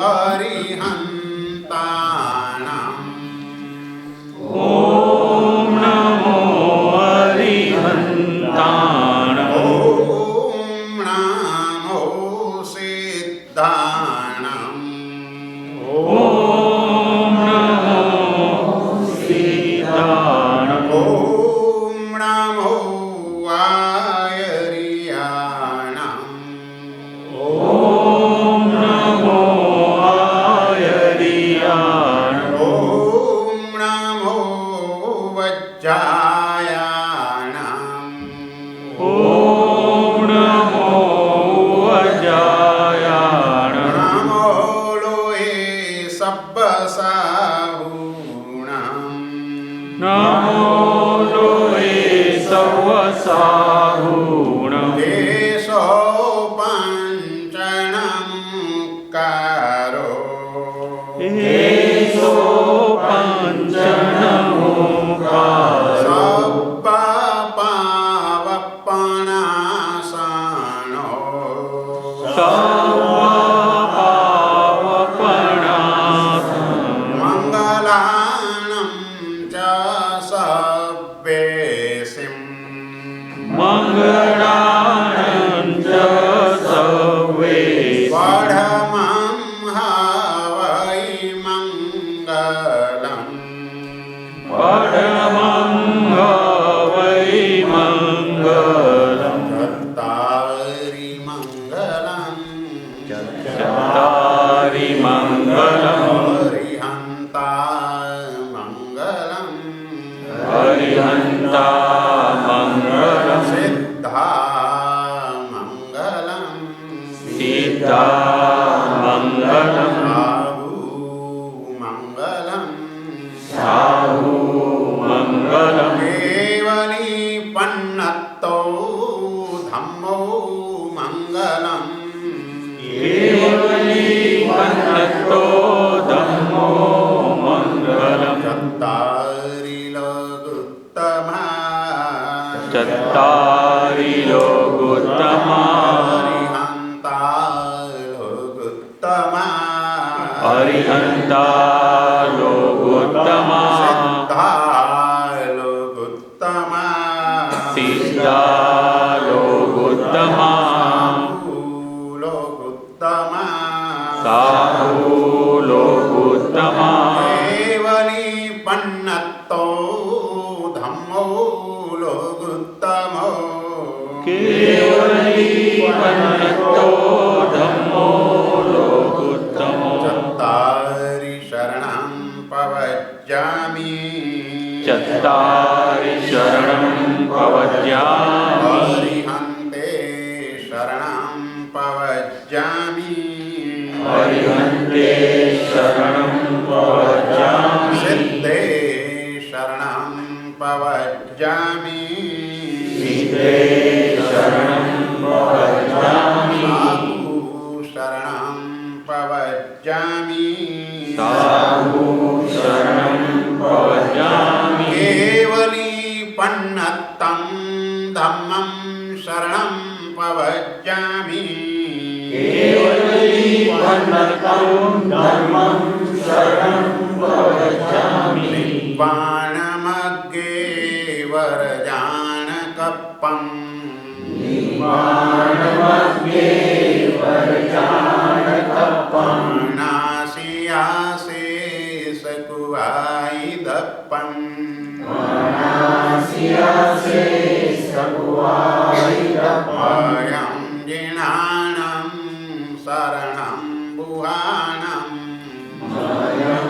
અરિહંતાણં. ઓમ નમો અરિહંતાણં. ઓમ નમો સિદ્ધાણં. ઓમ નમો સિદ્ધાણં. ઓમ નમો આયર્યાણં. ઓમ નમો આયર્યાણં. ઓમ નમો વજ્જાયાણં. ઓમ નમો વજ્જાયાણં. નમો લોહે સબ્બસાહૂણં. નમો લોહે સર્વસાહૂણં. દેશો પંચણં કારો. એસો પંચનમોકારો. સબ્બ પાવપણાસણો. સર્વપાવપણાસનં. મંગલાણં ચ સવ્યેસિં. મંગળાનં ચ સર્વે. વઢમં હવૈ મંગલં. પરમં હવૈ મંગલં. ચત્તારી મંગલં. ચત્તારી મંગલં. હરિહંતા મંગલં. હરિહંતા મંગલં. સિદ્ધા મંગલં. સિદ્ધા મંગલં. સાહુ મંગલં. સાહુ મંગલં. કેવલી પન્નતો ધમ્મો મંગલં. કેવલી પન્નતો ધમ્મો મંગલં. ચત્તારી લઘુત્તમા. ચત્તારી લોકોત્તમા. હરિહંતા લઘુત્તમા. હરિહંતા લોકોત્તમા. સિદ્ધા લઘુત્તમા. સિદ્ધા લોકોત્તમા. લઘુત્તમા. સાહુ લોકોત્તમા. કેવલી પન્નતો ધમ્મો લઘુત્તમો. કેવલી પન્નતો ધમ્મો લોકોત્તમો. ચત્તારી શરણં પવજ્જામિ. ચત્તારી શરણં પ્રવજ્જામિ. હરિહંતે શરણં પવજ્જામિ. હરિહંતે શરણં પ્રવજ્જામિ. સિદ્ધે શરણં પવજ્જામિ. સિદ્ધે શરણં પ્રવજ્જામિ. સાધુ શરણં પવજ્જામિ. સાહુ શરણં પ્રવજ્જામિ. કેવલી પન્નત્તં ધમ્મં શરણં પવજ્જામિ. કેવલી પન્નतं ધમ્મં શરણં પ્રવજ્જામિ. નિબ્બાણમગ્ગે વરજાનકપ્પં. નિર્વાણમગ્ગે વરજાનકપ્પં. નાસિયાસે સકુવાઈદપ્પં. નાસ્યાસે સકુવાઈદપ્પં. અયં જીણાણં શરણં ગુહાણં. અયં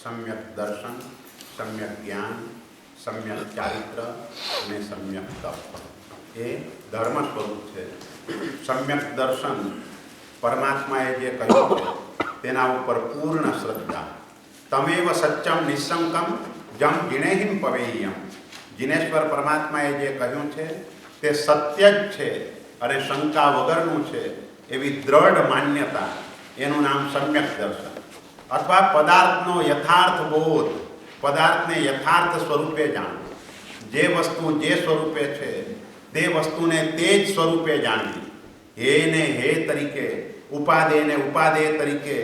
સમ્યક દર્શન, સમ્યક જ્ઞાન, સમ્યક ચારિત્ર અને સમ્યક તપ એ ધર્મ સ્વરૂપ છે. સમ્યક દર્શન પરમાત્માએ જે કહ્યું છે તેના ઉપર પૂર્ણ શ્રદ્ધા. તમેવ સત્યમ નિસંકમ જમ જીણેહિમ પવેયમ. જીનેશ્વર પરમાત્માએ જે કહ્યું છે તે સત્ય જ છે અને શંકા વગરનું છે એવી દ્રઢ માન્યતા, એનું નામ સમ્યક દર્શન. અથવા પદાર્થનો યથાર્થ બોધ, પદાર્થને યથાર્થ સ્વરૂપે જાણવું. જે વસ્તુ જે સ્વરૂપે છે તે વસ્તુને તે જ સ્વરૂપે જાણવી. હેને હે તરીકે, ઉપાદેયને ઉપાદેય તરીકે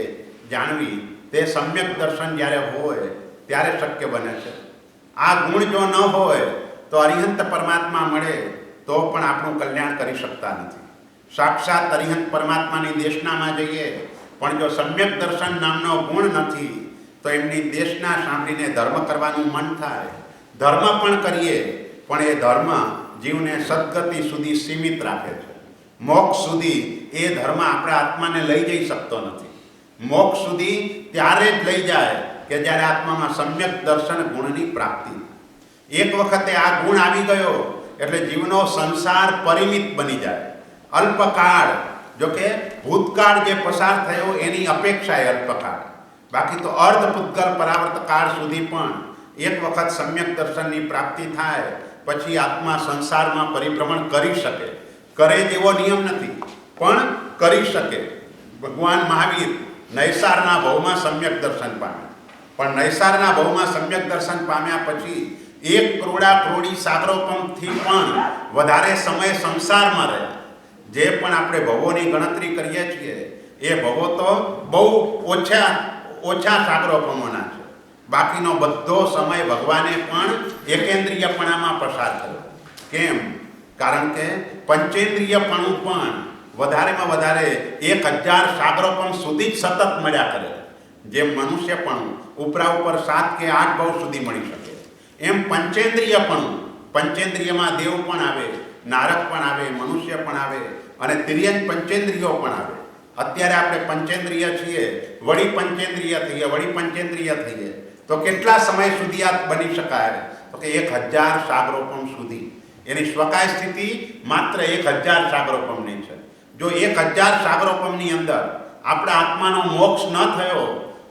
જાણવી, તે સમ્યક દર્શન જ્યારે હોય ત્યારે શક્ય બને છે. આ ગુણ જો ન હોય તો અરિહંત પરમાત્મા મળે તો પણ આપણું કલ્યાણ કરી શકતા નથી. સાક્ષાત અરિહંત પરમાત્માની દેશનામાં જઈએ પણ જો સમ્યક દર્શન નામનો ગુણ નથી તો એમની દેશના સાંભળીને ધર્મ કરવાનું મન થાય. ધર્મ પણ કરીએ પણ એ ધર્મ જીવને સદગતિ સુધી સીમિત રાખે છે. મોક્ષ સુધી એ ધર્મ આપણા આત્માને લઈ જઈ શકતો નથી. મોક્ષ સુધી ત્યારે જ લઈ જાય કે જ્યારે આત્મામાં સમ્યક દર્શન ગુણની પ્રાપ્તિ. એક વખતે આ ગુણ આવી ગયો એટલે જીવનો સંસાર પરિમિત બની જાય. અલ્પકાળ, જોકે ભૂતકાળ જે પસાર થયો એની અપેક્ષા એ અલ્પકાળ. બાકી તો અર્ધ પૂતગલ પરાવર્ત કાળ સુધી પણ એક વખત સમ્યક દર્શનની પ્રાપ્તિ થાય પછી આત્મા સંસારમાં પરિભ્રમણ કરી શકે. કરે તેવો નિયમ નથી પણ કરી શકે. ભગવાન મહાવીર નૈસારના ભવમાં સમ્યક દર્શન પામ્યા, પણ નૈસારના ભવમાં સમ્યક દર્શન પામ્યા પછી 1 કરોડી સાગરોપમથી પણ વધારે સમય સંસારમાં રહ્યા. જે પણ આપણે ભવોની ગણતરી કરીએ છીએ એ ભવો તો બહુ ઓછા સાગરોપમોના છે. બાકીનો બધો સમય ભગવાને પણ એકેન્દ્રિયપણામાં પસાર કર્યો. કેમ? કારણ કે પંચેન્દ્રિયપણું પણ વધારેમાં વધારે 1000 સાગરોપમ સુધી જ સતત મળ્યા કરે. જેમ મનુષ્યપણું ઉપરા ઉપર 7 કે 8 ભવ સુધી મળી શકે, એમ પંચેન્દ્રિયપણું, પંચેન્દ્રિયમાં દેવ પણ આવે, નારક પણ આવે, મનુષ્ય પણ આવે અને તિર્યંક પંચેન્દ્રિયો પણ આવે. અત્યારે આપણે પંચેન્દ્રિય છીએ, વળી પંચેન્દ્રિય થઈએ, વળી પંચેન્દ્રિય થઈએ તો કેટલા સમય સુધી આ બની શકાય? તો કે 1000 સાગરોપમ સુધી. એની સ્વકાય સ્થિતિ માત્ર 1000 સાગરોપમની છે. જો 1000 સાગરોપમની અંદર આપણા આત્માનો મોક્ષ ન થયો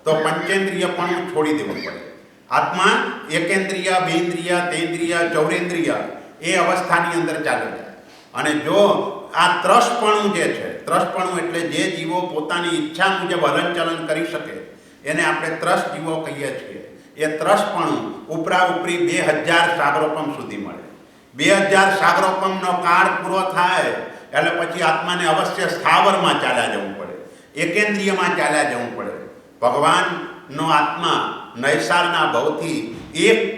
તો પંચેન્દ્રિયપણું છોડી દેવું પડે. આત્મા એકેન્દ્રિય, બેન્દ્રિય, તેન્દ્રિય, ચૌરેન્દ્રિય એ અવસ્થાની અંદર ચાલે જાય. અને જો આ ત્રસપણું જે છે, ત્રસપણું એટલે જે જીવો પોતાની ઈચ્છા મુજબ હલનચલન કરી શકે એને આપણે ત્રસ જીવો કહીએ છીએ. એ ત્રસપણું ઉપરા ઉપરી 2000 સાગરોપમ સુધી મળે. 2000 સાગરોપમનો કાળ પૂરો થાય એટલે પછી આત્માને અવશ્ય સ્થાવરમાં ચાલ્યા જવું પડે, એકેન્દ્રિયમાં ચાલ્યા જવું પડે. ભગવાનનો આત્મા નૈસારના ભવથી 1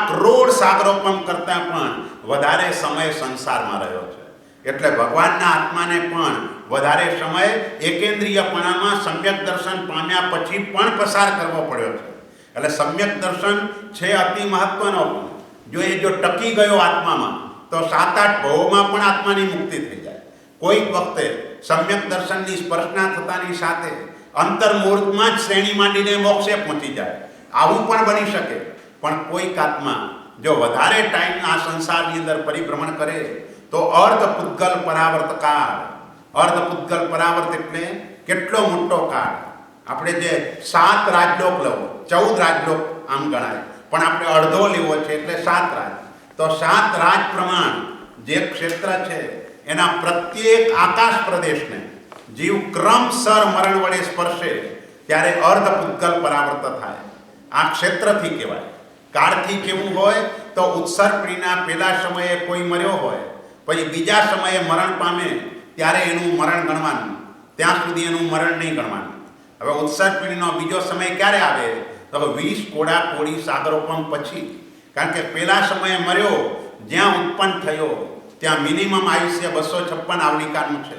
કરોડ સાગરોપમ કરતાં પણ વધારે સમય સંસારમાં રહ્યો છે. એટલે ભગવાનના આત્માને પણ વધારે સમય એકેન્દ્રિયપણામાં સમ્યક દર્શન પામ્યા પછી પણ પસાર કરવો પડ્યો છે. એટલે સમ્યક દર્શન છે અતિ મહત્વનો. જો એ ટકી ગયો આત્મામાં તો 7-8 ભવોમાં પણ આત્માની મુક્તિ થઈ જાય. કોઈક વખતે સમ્યક દર્શનની સ્પર્શના થતાની સાથે અંતર્મુહૂર્તમાં જ શ્રેણી માંડીને મોક્ષે પહોંચી જાય. આવું પણ બની શકે. પણ કોઈક આત્મા જો વધારે ટાઈમ આ સંસારની અંદર પરિભ્રમણ કરે તો અર્ધ પૂતગલ પરાવર્ત કાળ. અર્ધ પૂતગલ પરાવર્ત એટલે કેટલો મોટો કાળ. આપણે જે 7 રાજલોક લેવો, 14 રાજલોક આમ ગણાય, પણ આપણે અડધો લેવો છે એટલે 7 રાજ. તો 7 રાજ પ્રમાણ જે ક્ષેત્ર છે એના પ્રત્યેક આકાશ પ્રદેશને જીવ ક્રમસર મરણ વડે સ્પર્શે ત્યારે અર્ધ પૂતગલ પરાવર્ત થાય. આ ક્ષેત્રથી કહેવાય. કાળથી કેવું હોય તો ઉત્સર્ગપીડીના પહેલા સમયે કોઈ મર્યો હોય, પછી બીજા સમયે મરણ પામે ત્યારે એનું મરણ ગણવાનું, ત્યાં સુધી એનું મરણ નહીં ગણવાનું. હવે ઉત્સર્ગપીડીનો બીજો સમય ક્યારે આવે? તો 20 કોડી સાગરોપમ પછી. કારણ કે પહેલા સમયે મર્યો, જ્યાં ઉત્પન્ન થયો ત્યાં મિનિમમ આયુષ્ય 256 આવલિકાનું છે.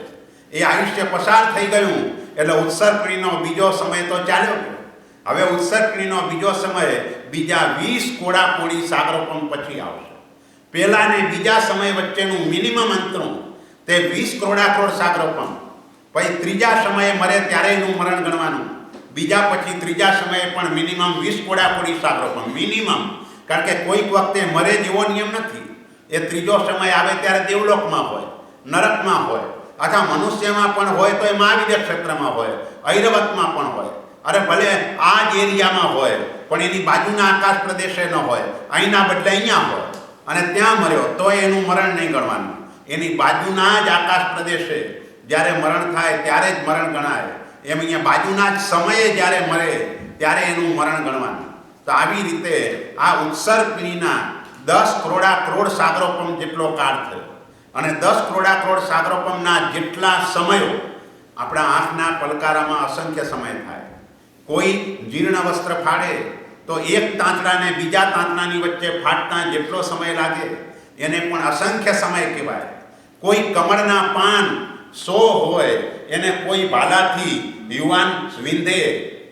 એ આયુષ્ય પસાર થઈ ગયું એટલે ઉત્સર્ગપીડીનો બીજો સમય તો ચાલ્યો ગયો. હવે ઉત્સર્ગપીડીનો બીજો સમય બીજા 20 કોડી સાગરોપમ પછી આવશે. પહેલા ને બીજા સમય વચ્ચેનું મિનિમમ અંતરું તે 20 કરોડ સાગરોપમ. પછી ત્રીજા સમયે મરે ત્યારે એનું મરણ ગણવાનું. બીજા પછી ત્રીજા સમયે પણ મિનિમમ 20 કોડાકોડી સાગરોપમ મિનિમમ, કારણ કે કોઈક વખતે મરે જેવો નિયમ નથી. એ ત્રીજો સમય આવે ત્યારે દેવલોકમાં હોય, નરકમાં હોય, અથવા મનુષ્યમાં પણ હોય તો એ મહાવિદ્ય ક્ષેત્રમાં હોય, ઐરવતમાં પણ હોય. અરે ભલે આ જ એરિયામાં હોય પણ એની બાજુના આકાશ પ્રદેશે ન હોય, અહીંના બદલે અહીંયા હોય અને ત્યાં મર્યો તો એનું મરણ નહીં ગણવાનું. એની બાજુના જ આકાશ પ્રદેશે જ્યારે મરણ થાય ત્યારે જ મરણ ગણાય. એમ અહીંયા બાજુના જ સમયે જ્યારે મરે ત્યારે એનું મરણ ગણવાનું. તો આવી રીતે આ ઉત્સર્ગિણીના 10 કરોડ સાગરોપમ જેટલો કાળ થયો અને 10 કરોડ સાગરોપમના જેટલા સમયો આપણા આંખના પલકારામાં અસંખ્ય સમય થાય. કોઈ જીર્ણ વસ્ત્ર ફાડે તો એક તાંતડાને બીજા તાંતડાની વચ્ચે ફાટતા જેટલો સમય લાગે એને પણ અસંખ્ય સમય કહેવાય. કોઈ કમળના પાન 100 હોય એને કોઈ ભાલાથી યુવાન વિંધે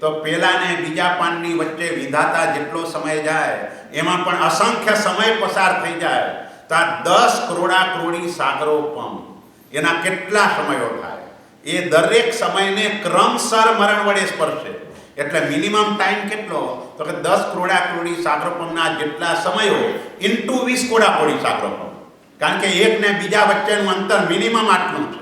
તો પેલાને બીજા પાનની વચ્ચે વિંધાતા જેટલો સમય જાય એમાં પણ અસંખ્ય સમય પસાર થઈ જાય. તો આ 10 કરોડી સાગરોપમ એના કેટલા સમયો થાય? એ દરેક સમયને ક્રમસર મરણ વડે સ્પર્શે. એટલે મિનિમમ ટાઈમ કેટલો? તો કે 10 કરોડી સાગરોપમના જેટલા સમયો ઇન્ટુ 20 કોડાકોડી સાગરોપમ. કારણ કે એક ને બીજા વચ્ચેનું અંતર મિનિમમ આટલું છે.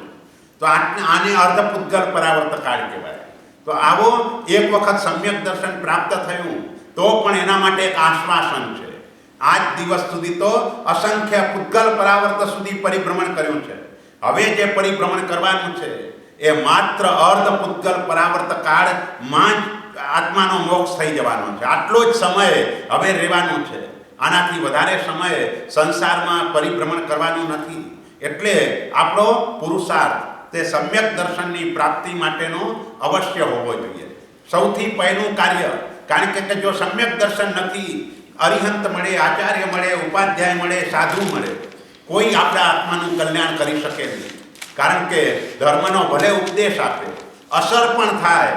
તો આને અર્ધપુદ્ગલ પરાવર્ત કાળ કહેવાય. તો આવો એક વખત સમ્યક દર્શન પ્રાપ્ત થયું તો પણ એના માટે એક આશ્વાસન છે. આજ દિવસ સુધી તો અસંખ્ય પુદ્ગલ પરાવર્ત સુધી પરિભ્રમણ કર્યું છે. હવે જે પરિભ્રમણ કરવાનું છે એ માત્ર અર્ધપુદ્ગલ પરાવર્ત કાળમાં જ આત્માનો મોક્ષ થઈ જવાનો છે. આટલો જ સમય હવે રહેવાનો છે. આનાથી વધારે સમય સંસારમાં પરિભ્રમણ કરવાનું નથી. એટલે આપણો પુરુષાર્થ તે સમ્યક દર્શનની પ્રાપ્તિ માટેનો અવશ્ય હોવો જોઈએ. સૌથી પહેલું કાર્ય, કારણ કે જો સમ્યક દર્શન નથી, અરિહંત મળે, આચાર્ય મળે, ઉપાધ્યાય મળે, સાધુ મળે, કોઈ આપણા આત્માનું કલ્યાણ કરી શકે નહીં. કારણ કે ધર્મનો ભલે ઉપદેશ આપે, અસર પણ થાય,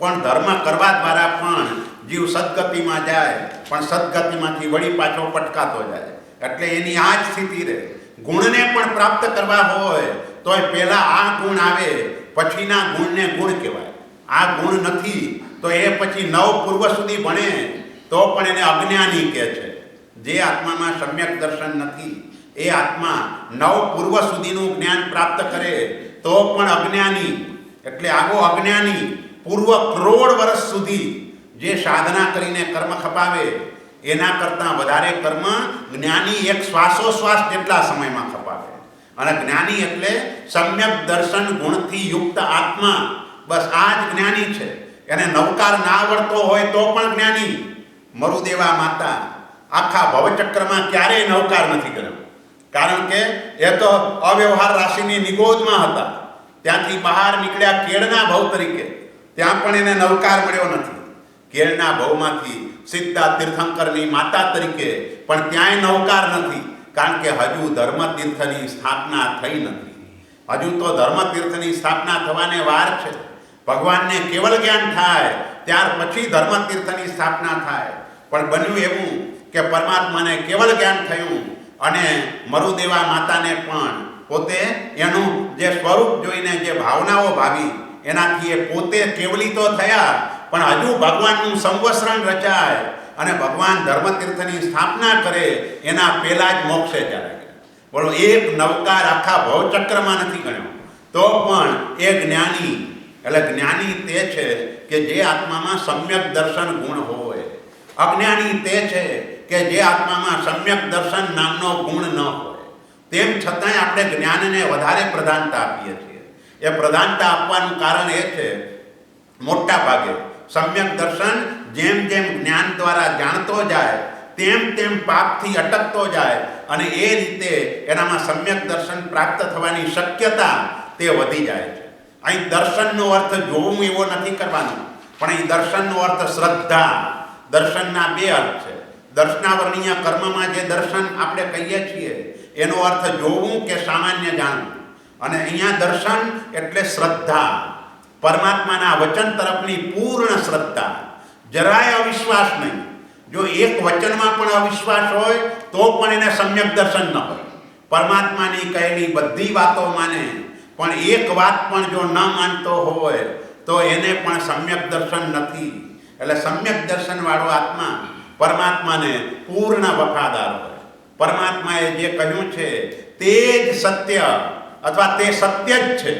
પણ ધર્મ કરવા દ્વારા પણ જીવ સદગતિમાં જાય, પણ સદગતિમાંથી વળી પાછો પટકાતો જાય. એટલે એની આ જ સ્થિતિ રહે. ગુણને પણ પ્રાપ્ત કરવા હોય તો પહેલા આ ગુણ આવે, પછીના ગુણને ગુણ કહેવાય. આ ગુણ નથી તો એ પછી 9 પૂર્વ સુધી ભણે તો પણ એને અજ્ઞાની કહે છે. જે આત્મામાં સમ્યક દર્શન નથી એ આત્મા 9 પૂર્વ સુધીનું જ્ઞાન પ્રાપ્ત કરે તો પણ અજ્ઞાની. એટલે આવો અજ્ઞાની પૂર્વ કરોડ વર્ષ સુધી જે સાધના કરીને કર્મ ખપાવે એના કરતાં વધારે કર્મ જ્ઞાની એક શ્વાસોશ્વાસ જેટલા સમયમાં ખપાવે. અને જ્ઞાની એટલે સમ્યક દર્શન ગુણથી યુક્ત આત્મા. બસ આ જ જ્ઞાની છે. એને નવકાર ના આવડતો હોય તો પણ જ્ઞાની. મરુદેવા માતા આખા ભવચક્રમાં ક્યારેય નવકાર નથી કર્યો, કારણ કે એ તો અવ્યવહાર રાશિની નિગોદમાં હતા. ત્યાંથી બહાર નીકળ્યા કેળના ભવ તરીકે, ત્યાં પણ એને નવકાર મળ્યો નથી. કેળના ભવમાંથી સીધા તીર્થંકરની માતા તરીકે, પણ ત્યાંય નવકાર નથી, કારણ કે હજુ ધર્મતીર્થની સ્થાપના થઈ નથી. હજુ તો ધર્મતીર્થની સ્થાપના થવાને વાર છે. ભગવાનને કેવલ જ્ઞાન થાય ત્યાર પછી ધર્મતીર્થની સ્થાપના થાય. પણ બન્યું એવું કે પરમાત્માને કેવલ જ્ઞાન થયું અને મરુદેવા માતાને પણ પોતે એનું જે સ્વરૂપ જોઈને જે ભાવનાઓ ભાવી એનાથી એ પોતે કેવલી તો થયા, પણ હજુ ભગવાનનું સંવત્સરણ રચાય અને ભગવાન ધર્મતીર્થની સ્થાપના કરે એના પહેલા જ મોક્ષે ચાલે ગયા. બોલો, એક નવકાર આખા ભવચક્રમાં નથી ગણ્યો તો પણ એ જ્ઞાની. એટલે જ્ઞાની તે છે કે જે આત્મામાં સમ્યક દર્શન ગુણ હોય. અજ્ઞાની તે છે કે જે આત્મામાં સમ્યક દર્શન નામનો ગુણ ન હોય. તેમ છતાંય આપણે જ્ઞાનને વધારે પ્રધાનતા આપીએ છીએ. એ પ્રધાનતા આપવાનું કારણ એ છે, મોટા ભાગે સમ્યક દર્શન જેમ જેમ જ્ઞાન દ્વારા જાણતો જાય તેમ તેમ પાપથી અટકતો જાય અને એ રીતે એનામાં સમ્યક દર્શન પ્રાપ્ત થવાની શક્યતા તે વધી જાય છે. અહીં દર્શનનો અર્થ જોવું એવો નથી કરવાનો, પણ અહીં દર્શનનો અર્થ શ્રદ્ધા. દર્શનના 2 અર્થ છે. દર્શનાવર્ણીય કર્મમાં જે દર્શન આપણે કહીએ છીએ એનો અર્થ જોવું કે સામાન્ય જાણવું, અને અહીંયા દર્શન એટલે શ્રદ્ધા. પરમાત્માના વચન તરફની પૂર્ણ શ્રદ્ધા, જરાય અવિશ્વાસ નહીં. જો એક વચનમાં પણ અવિશ્વાસ હોય તો પણ એને સમ્યક દર્શન ન હોય. પરમાત્માની કહેલી બધી વાતો માને, પણ એક વાત પણ જો ન માનતો હોય તો એને પણ સમ્યક દર્શન નથી. એટલે સમ્યક દર્શનવાળો આત્મા પરમાત્માને પૂર્ણ વફાદાર હોય. પરમાત્માએ જે કહ્યું છે તે જ સત્ય અથવા તે સત્ય જ છે.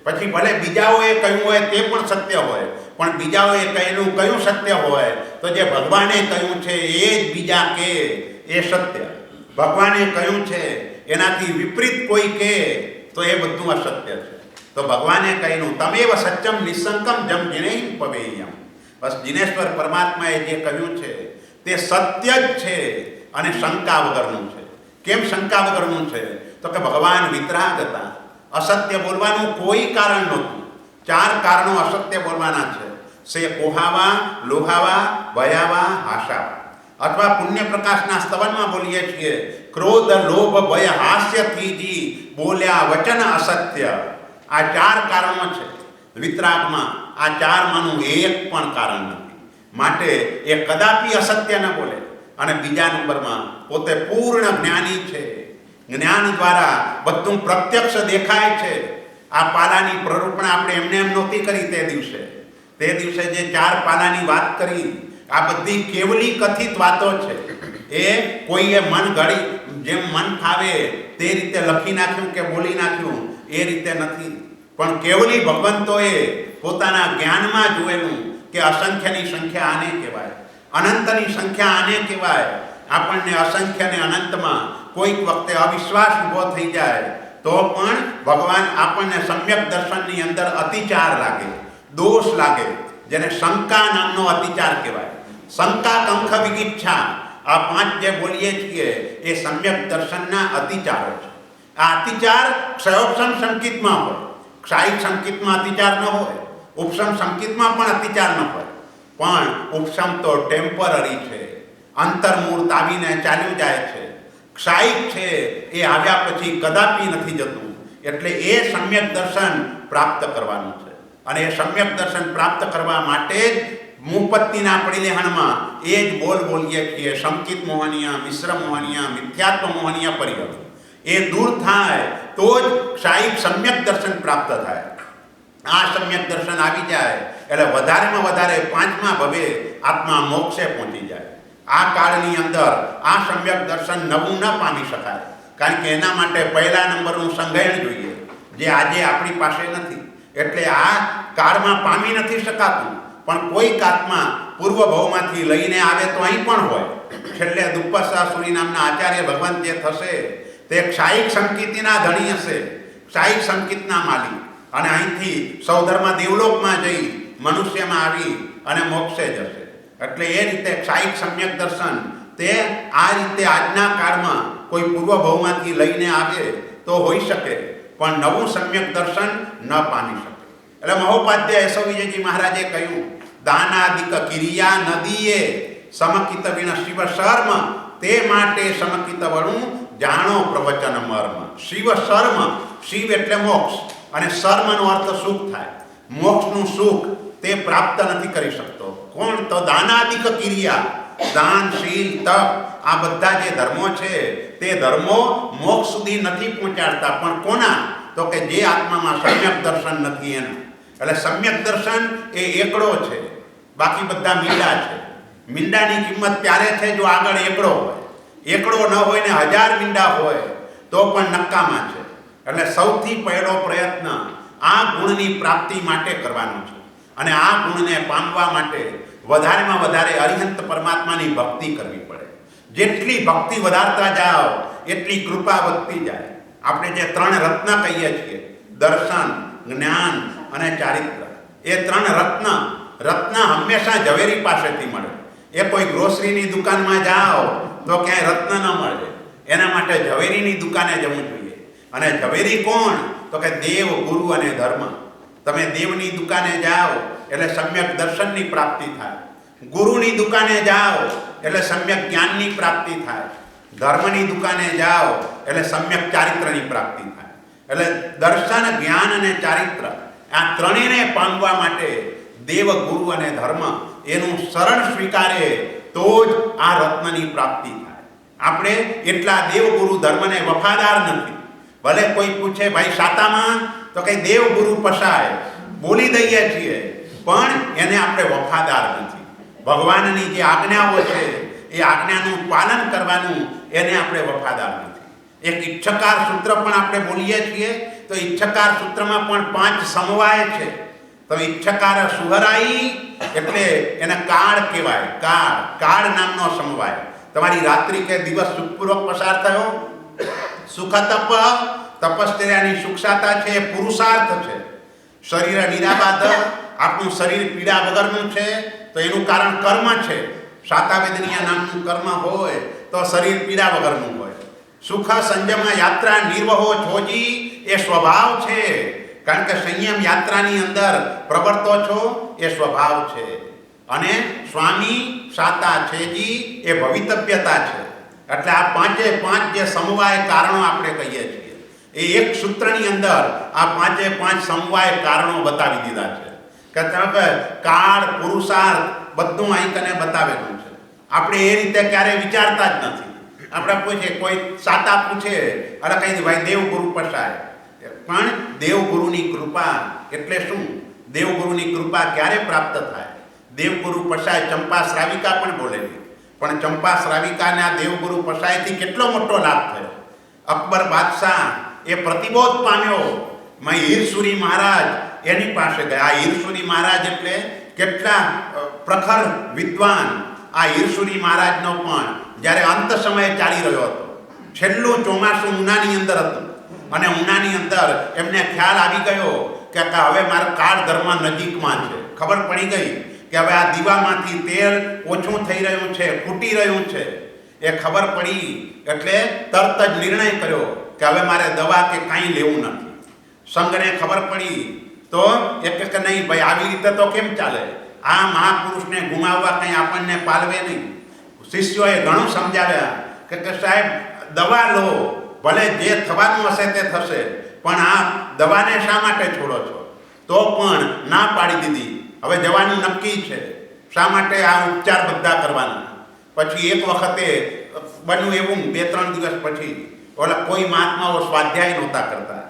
પછી ભલે બીજાઓએ કહ્યું હોય તે પણ સત્ય હોય, પણ બીજાઓએ કહેલું કયું સત્ય હોય તો જે ભગવાને કહ્યું છે એ જ બીજા કે એ સત્ય. ભગવાને કહ્યું છે એનાથી વિપરીત કોઈ કહે તો એ બધું અસત્ય છે. તો ભગવાને કહ્યું તમેવ સત્યમ નિસંકમ જમ જીનેય પવેયમ. બસ જીનેશ્વર પરમાત્માએ જે કહ્યું છે તે સત્ય જ છે અને શંકા વગરનું છે. કેમ શંકા વગરનું છે? તો કે ભગવાન વિતરાગ હતા. અસત્ય બોલવાનું કોઈ કારણ નહોતું. 4 કારણો અસત્ય બોલવાના છે. સે કોહાવા, લોહાવા, ભયાવા, હાસાવા. અથવા પુણ્ય પ્રકાશના સ્તવનમાં બોલીએ છીએ ક્રોધ, લોભ, ભય, હાસ્યથી જ બોલ્યા વચન અસત્ય. આ 4 કારણો છે. વિતરાગમાં આ 4માંનું એક પણ કારણ નથી. માટે એ કદાપી અસત્ય ન બોલે. અને બીજા નંબરમાં પોતે પૂર્ણ જ્ઞાની છે. જ્ઞાન દ્વારા બધું પ્રત્યક્ષ દેખાય છે. આ પાલાની પ્રરૂપણા આપણે એમને એમ નહોતી કરી તે દિવસે જે 4 પાલાની વાત કરી આ બધી કેવલી કથિત વાતો છે. એ કોઈએ મન ઘડી જેમ મન ફાવે તે રીતે લખી નાખ્યું કે બોલી નાખ્યું એ રીતે નથી. પણ કેવલી ભગવંતોએ પોતાના જ્ઞાનમાં જોયેલું કે અસંખ્યની સંખ્યા આને કહેવાય, અનંતની સંખ્યા આને કહેવાય. આપણને અસંખ્ય ને અનંતમાં કોઈક વખતે અવિશ્વાસ ઊભો થઈ જાય તો પણ ભગવાન આપણને સમ્યક દર્શનની અંદર અતિચાર લાગે, દોષ લાગે, જેને શંકા નામનો અતિચાર કહેવાય. શંકા, કંખ, વિગિચ્છા આ 5 જે બોલીએ છીએ એ સમ્યક દર્શનના અતિચારો છે. આ અતિચાર ક્ષયોપસમ સંકિતમાં હોય, ક્ષાયિક સંકિતમાં અતિચાર ન હોય, ઉપસમ સંકિતમાં પણ અતિચાર ન હોય. પણ ઉપસમ તો ટેમ્પરરી છે, અંતર્મૂર્ત આવીને ચાલ્યું જાય છે. ક્ષાયિક છે એ આવ્યા પછી કદાપી નથી જતું. એટલે એ સમ્યક દર્શન પ્રાપ્ત કરવાનું છે. અને એ સમ્યક દર્શન પ્રાપ્ત કરવા માટે જ મુપત્તિના પરિલેહનમાં એ જ બોલીએ છીએ સંકિત મોહનીય, મિશ્ર મોહનીય, મિથ્યાત્વ મોહનીય પરિબળ. એ દૂર થાય તો જ ક્ષાયિક સમ્યક દર્શન પ્રાપ્ત થાય. આ સમ્યક દર્શન આવી જાય એટલે વધારેમાં વધારે 5મા ભવે આત્મા મોક્ષે પહોંચી જાય. આ કાળની અંદર આ સમ્યક દર્શન નવું ન પામી શકાય. કારણ કે એના માટે પહેલા નંબરનું સંગ્રહણ જોઈએ, જે આજે આપણી પાસે નથી. એટલે આ કાળમાં પામી નથી શકાતું. પણ કોઈક આત્મા પૂર્વ ભવમાંથી લઈને આવે તો અહીં પણ હોય. છેલ્લે દુપ્પસાસુરી નામના આચાર્ય ભગવાન જે થશે તે ક્ષાયિક સંકિતના ધણી હશે, ક્ષાયિક સંકિતના માલિક. અને અહીંથી સૌધર્મ દેવલોકમાં જઈ મનુષ્યમાં આવી અને મોક્ષે જશે. એટલે એ રીતે ક્ષાયિક સમ્યક દર્શન તે આ રીતે આજના કાળમાં કોઈ પૂર્વ ભવમાંથી લઈને આવે તો હોઈ શકે, પણ નવું સમ્યક દર્શન ન પામી શકે. એટલે મહોપાધ્યાય યશો વિજયજી મહારાજે કહ્યું દાનાદિક કિરિયા નદીએ સમકિત વિન શિવ શર્મ, તે માટે સમકિત વળું જાણો પ્રવચન મર્મ. શિવ શર્મ, શિવ એટલે મોક્ષ અને શર્મનો અર્થ સુખ થાય. મોક્ષનું સુખ તે પ્રાપ્ત નથી કરી શકતો. કોણ? તો દાનાદિક કિરિયા, દાન, શીલ, તપ આ બધા જે ધર્મો છે તે ધર્મો મોક્ષ સુધી નથી પહોંચાડતા. પણ કોના? તો કે જે આત્મામાં સમ્યક દર્શન નથી એના. એટલે સમ્યક દર્શન એ એકડો છે, બાકી બધા મીંડા છે. મીંડાની કિંમત ત્યારે છે જો આગળ એકડો હોય. એકડો ન હોય ને 1000 મીંડા હોય તો પણ નકામા છે. એટલે સૌથી પહેલો પ્રયત્ન આ ગુણની પ્રાપ્તિ માટે કરવાનો છે. અને આ ગુણને પામવા માટે વધારેમાં વધારે અરિહંત પરમાત્માની ભક્તિ કરવી પડે. જેટલી ભક્તિ વધારતા જાઓ એટલી કૃપા વધતી જાય. આપણે જે 3 રત્ન કહીએ છીએ, દર્શન, જ્ઞાન અને ચારિત્ર, એ 3 રત્ન હંમેશા ઝવેરી પાસેથી મળે. એ કોઈ ગ્રોસરીની દુકાનમાં જાઓ તો ક્યાંય રત્ન ન મળે. એના માટે ઝવેરીની દુકાને જવું જોઈએ. અને ઝવેરી કોણ? તો કે દેવ, ગુરુ અને ધર્મ. તમે દેવની દુકાને જાઓ એટલે સમ્યક દર્શનની પ્રાપ્તિ થાય. ગુરુની દુકાને જાઓ એટલે સમ્યક જ્ઞાનની પ્રાપ્તિ થાય. ધર્મની દુકાને જાઓ એટલે સમ્યક ચારિત્રની પ્રાપ્તિ થાય. એટલે દર્શન, જ્ઞાન અને ચારિત્ર આ ત્રણેયને પામવા માટે દેવ, ગુરુ અને ધર્મ એનું શરણ સ્વીકારે તો જ આ રત્નની પ્રાપ્તિ થાય. આપણે એટલા દેવ, ગુરુ, ધર્મને વફાદાર નથી. ભલે કોઈ પૂછે ભાઈ શાતામાં, તો કઈ દેવ, ગુરુ પસાય બોલી દઈએ છીએ, પણ એને આપણે વફાદાર નથી. ભગવાનની જે આજ્ઞાઓ છે એ આજ્ઞાનું પાલન કરવાનું એને આપણે વફાદાર નથી. એક ઈચ્છકાર સૂત્ર પણ આપણે બોલીએ છીએ તો ઈચ્છકાર સૂત્રમાં પણ 5 સમવાય છે. તો ઈચ્છકાર સુહરાઈ એટલે એને કાળ કહેવાય. કાળ નામનો સમવાય. તમારી રાત્રિ કે દિવસ સુખપૂર્વક પસાર થયો, સુખ તપ તપશ્ચર્યાની સુખસાતા છે એ પુરુષાર્થ છે. શરીર નિરાબાદ, આપણું શરીર પીડા વગરનું છે તો એનું કારણ કર્મ છે. શાતાવેદનીય નામનું કર્મ હોય તો શરીર પીડા વગરનું હોય. સુખ સંયમ યાત્રા નિર્વહો છોજી એ સ્વભાવ છે. કારણ કે સંયમ યાત્રાની અંદર પ્રવર્તો છો એ સ્વભાવ છે. અને સ્વામી સાતા છેજી એ ભવિતવ્યતા છે. એટલે આ 5 જે સમવાય કારણો આપણે કહીએ છીએ એ એક સૂત્રની અંદર આ 5 સમવાય કારણો બતાવી દીધા છે કે તમે કાળ પુરુષાર્થ બધું અહીં કને બતાવેલું છે. આપણે એ રીતે ક્યારેય વિચારતા જ નથી. આપણે પૂછીએ, કોઈ સાતા પૂછે, અરે કઈ ભાઈ દેવગુરુ પસાય. પણ દેવગુરુની કૃપા એટલે શું? દેવગુરુની કૃપા ક્યારે પ્રાપ્ત થાય? દેવગુરુ પસાય ચંપા શ્રાવિકા પણ બોલેલી, પણ ચંપા શ્રાવિકાને આ દેવગુરુ પસાયથી કેટલો મોટો લાભ થયો. અકબર બાદશાહ એ પ્રતિબોધ પામ્યો. હીરસુરી મહારાજ એની પાસે ગયા. હીરસુરી મહારાજ એટલે કેટલા પ્રખર વિદ્વાન. આ હીરસુરી મહારાજનો પણ જ્યારે અંત સમય ચાલી રહ્યો હતો, છેલ્લું ચોમાસું ઉનાની અંદર હતું અને ઉનાની અંદર એમને ખ્યાલ આવી ગયો કે હવે મારા કાળ ધર્મ નજીકમાં છે. ખબર પડી ગઈ કે હવે આ દીવામાંથી તેલ ઓછું થઈ રહ્યું છે, ફૂટી રહ્યું છે. એ ખબર પડી એટલે તરત જ નિર્ણય કર્યો કે હવે મારે દવા કે કાંઈ લેવું નથી. સંઘને ખબર પડી તો એ કે નહીં ભાઈ, આવી રીતે તો કેમ ચાલે? આ મહાપુરુષને ગુમાવવા કંઈ આપણને પાલવે નહીં. શિષ્યોએ ઘણું સમજાવ્યા કે સાહેબ દવા લો, ભલે જે થવાનું હશે તે થશે, પણ આ દવાને શા માટે છોડો છો? તો પણ ના પાડી દીધી. હવે જવાનું નક્કી છે. શા માટે આ ઉપચાર બધા કરવાના? પછી એક વખતે બન્યું એવું, 2-3 દિવસ પછી ઓલા કોઈ મહાત્માઓ સ્વાધ્યાય નહોતા કરતા.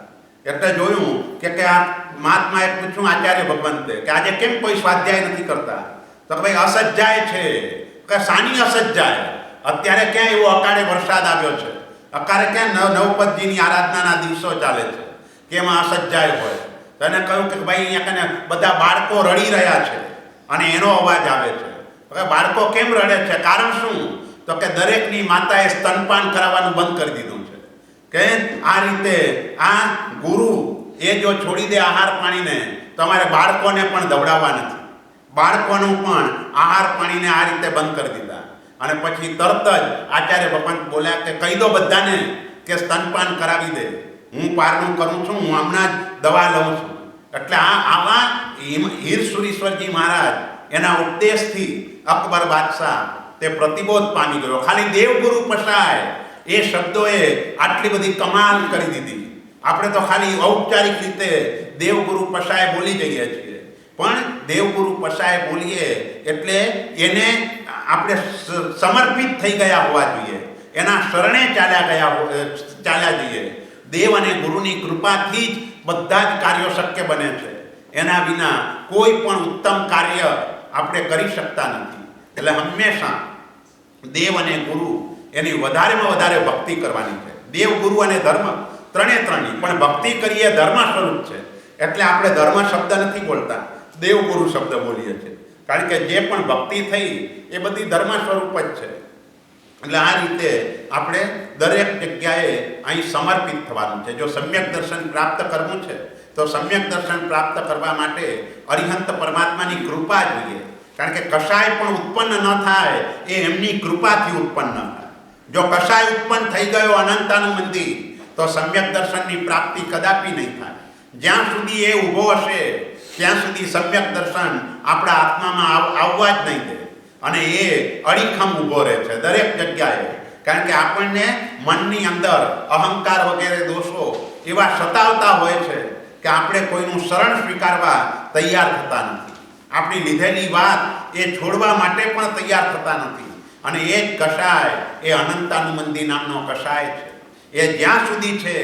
એટલે જોયું કે આ મહાત્માએ પૂછ્યું આચાર્ય ભગવંતે કે આજે કેમ કોઈ સ્વાધ્યાય નથી કરતા? તો ભાઈ અસજ્જાય છે. કે સાની અસજ્જાય? અત્યારે ક્યાં એવો અકાળે વરસાદ આવ્યો છે, અકાળે ક્યાં નવપતજીની આરાધનાના દિવસો ચાલે છે કે એમાં અસજ્જાય હોય. તો એને કહ્યું કે ભાઈ અહીંયા કને બધા બાળકો રડી રહ્યા છે અને એનો અવાજ આવે છે. હવે બાળકો કેમ રડે છે? કારણ શું? તો કે દરેકની માતાએ સ્તનપાન કરાવવાનું બંધ કરી દીધું છે. કે આ રીતે આ ગુરુ એ જો છોડી દે આહાર પાણીને, તમારે બાળકોને પણ દવડાવવા નથી. બાળકોનું પણ આહાર પાણીને આ રીતે બંધ કરી દીધા. અને પછી તરત જ આચાર્ય ભગવંત બોલ્યા કે કહી દો બધાને કે સ્તનપાન કરાવી દે. હું પારણું કરું છું, હું હમણાં જ દવા લઉં છું. એટલે આવા હીરસુરીશ્વરજી મહારાજ એના ઉપદેશથી અકબર બાદશાહ તે પ્રતિબોધ પામી ગયો. ખાલી દેવગુરુ પસાય એ શબ્દોએ આટલી બધી કમાલ કરી દીધી. આપણે તો ખાલી ઔપચારિક રીતે દેવગુરુ પસાય બોલી જઈએ છીએ, પણ દેવગુરુ પસાય બોલીએ એટલે એને આપણે સમર્પિત થઈ ગયા હોવા જોઈએ, એના શરણે ચાલ્યા જઈએ. દેવ અને ગુરુની કૃપાથી જ બધા જ કાર્યો શક્ય બને છે. એના વિના કોઈ પણ ઉત્તમ કાર્ય આપણે કરી શકતા નથી. એટલે હંમેશા દેવ અને ગુરુ એની વધારેમાં વધારે ભક્તિ કરવાની છે. દેવ, ગુરુ અને ધર્મ ત્રણેય, પણ ભક્તિ કરીએ ધર્મ સ્વરૂપ છે. એટલે આપણે ધર્મ શબ્દ નથી બોલતા, દેવ ગુરુ શબ્દ બોલીએ છીએ. કારણ કે જે પણ ભક્તિ થઈ એ બધી ધર્મ સ્વરૂપ જ છે. એટલે આ રીતે આપણે દરેક જગ્યાએ અહીં સમર્પિત થવાનું છે. જો સમ્યક દર્શન પ્રાપ્ત કરવું છે તો સમ્યક દર્શન પ્રાપ્ત કરવા માટે અરિહંત પરમાત્માની કૃપા જોઈએ. કારણ કે કશાય પણ ઉત્પન્ન ન થાય એ એમની કૃપાથી ઉત્પન્ન ન થાય. જો કશાય ઉત્પન્ન થઈ ગયો અનંતાનું મંદિર તો સમ્યક દર્શનની પ્રાપ્તિ કદાપી નહીં થાય. જ્યાં સુધી એ ઊભો હશે ત્યાં સુધી સમ્યક દર્શન આપણા આત્મામાં આવવા જ નહીં દે. અને એ અડીખમ ઊભો રહે છે દરેક જગ્યાએ. કારણ કે આપણને મનની અંદર અહંકાર વગેરે દોષો એવા સતાવતા હોય છે કે આપણે કોઈનું શરણ સ્વીકારવા તૈયાર થતા નથી. આપણી લીધેલી વાત એ છોડવા માટે પણ તૈયાર થતા નથી. અને એ જ કષાય એ અનંતાનુમંદી નામનો કષાય છે. એ જ્યાં સુધી છે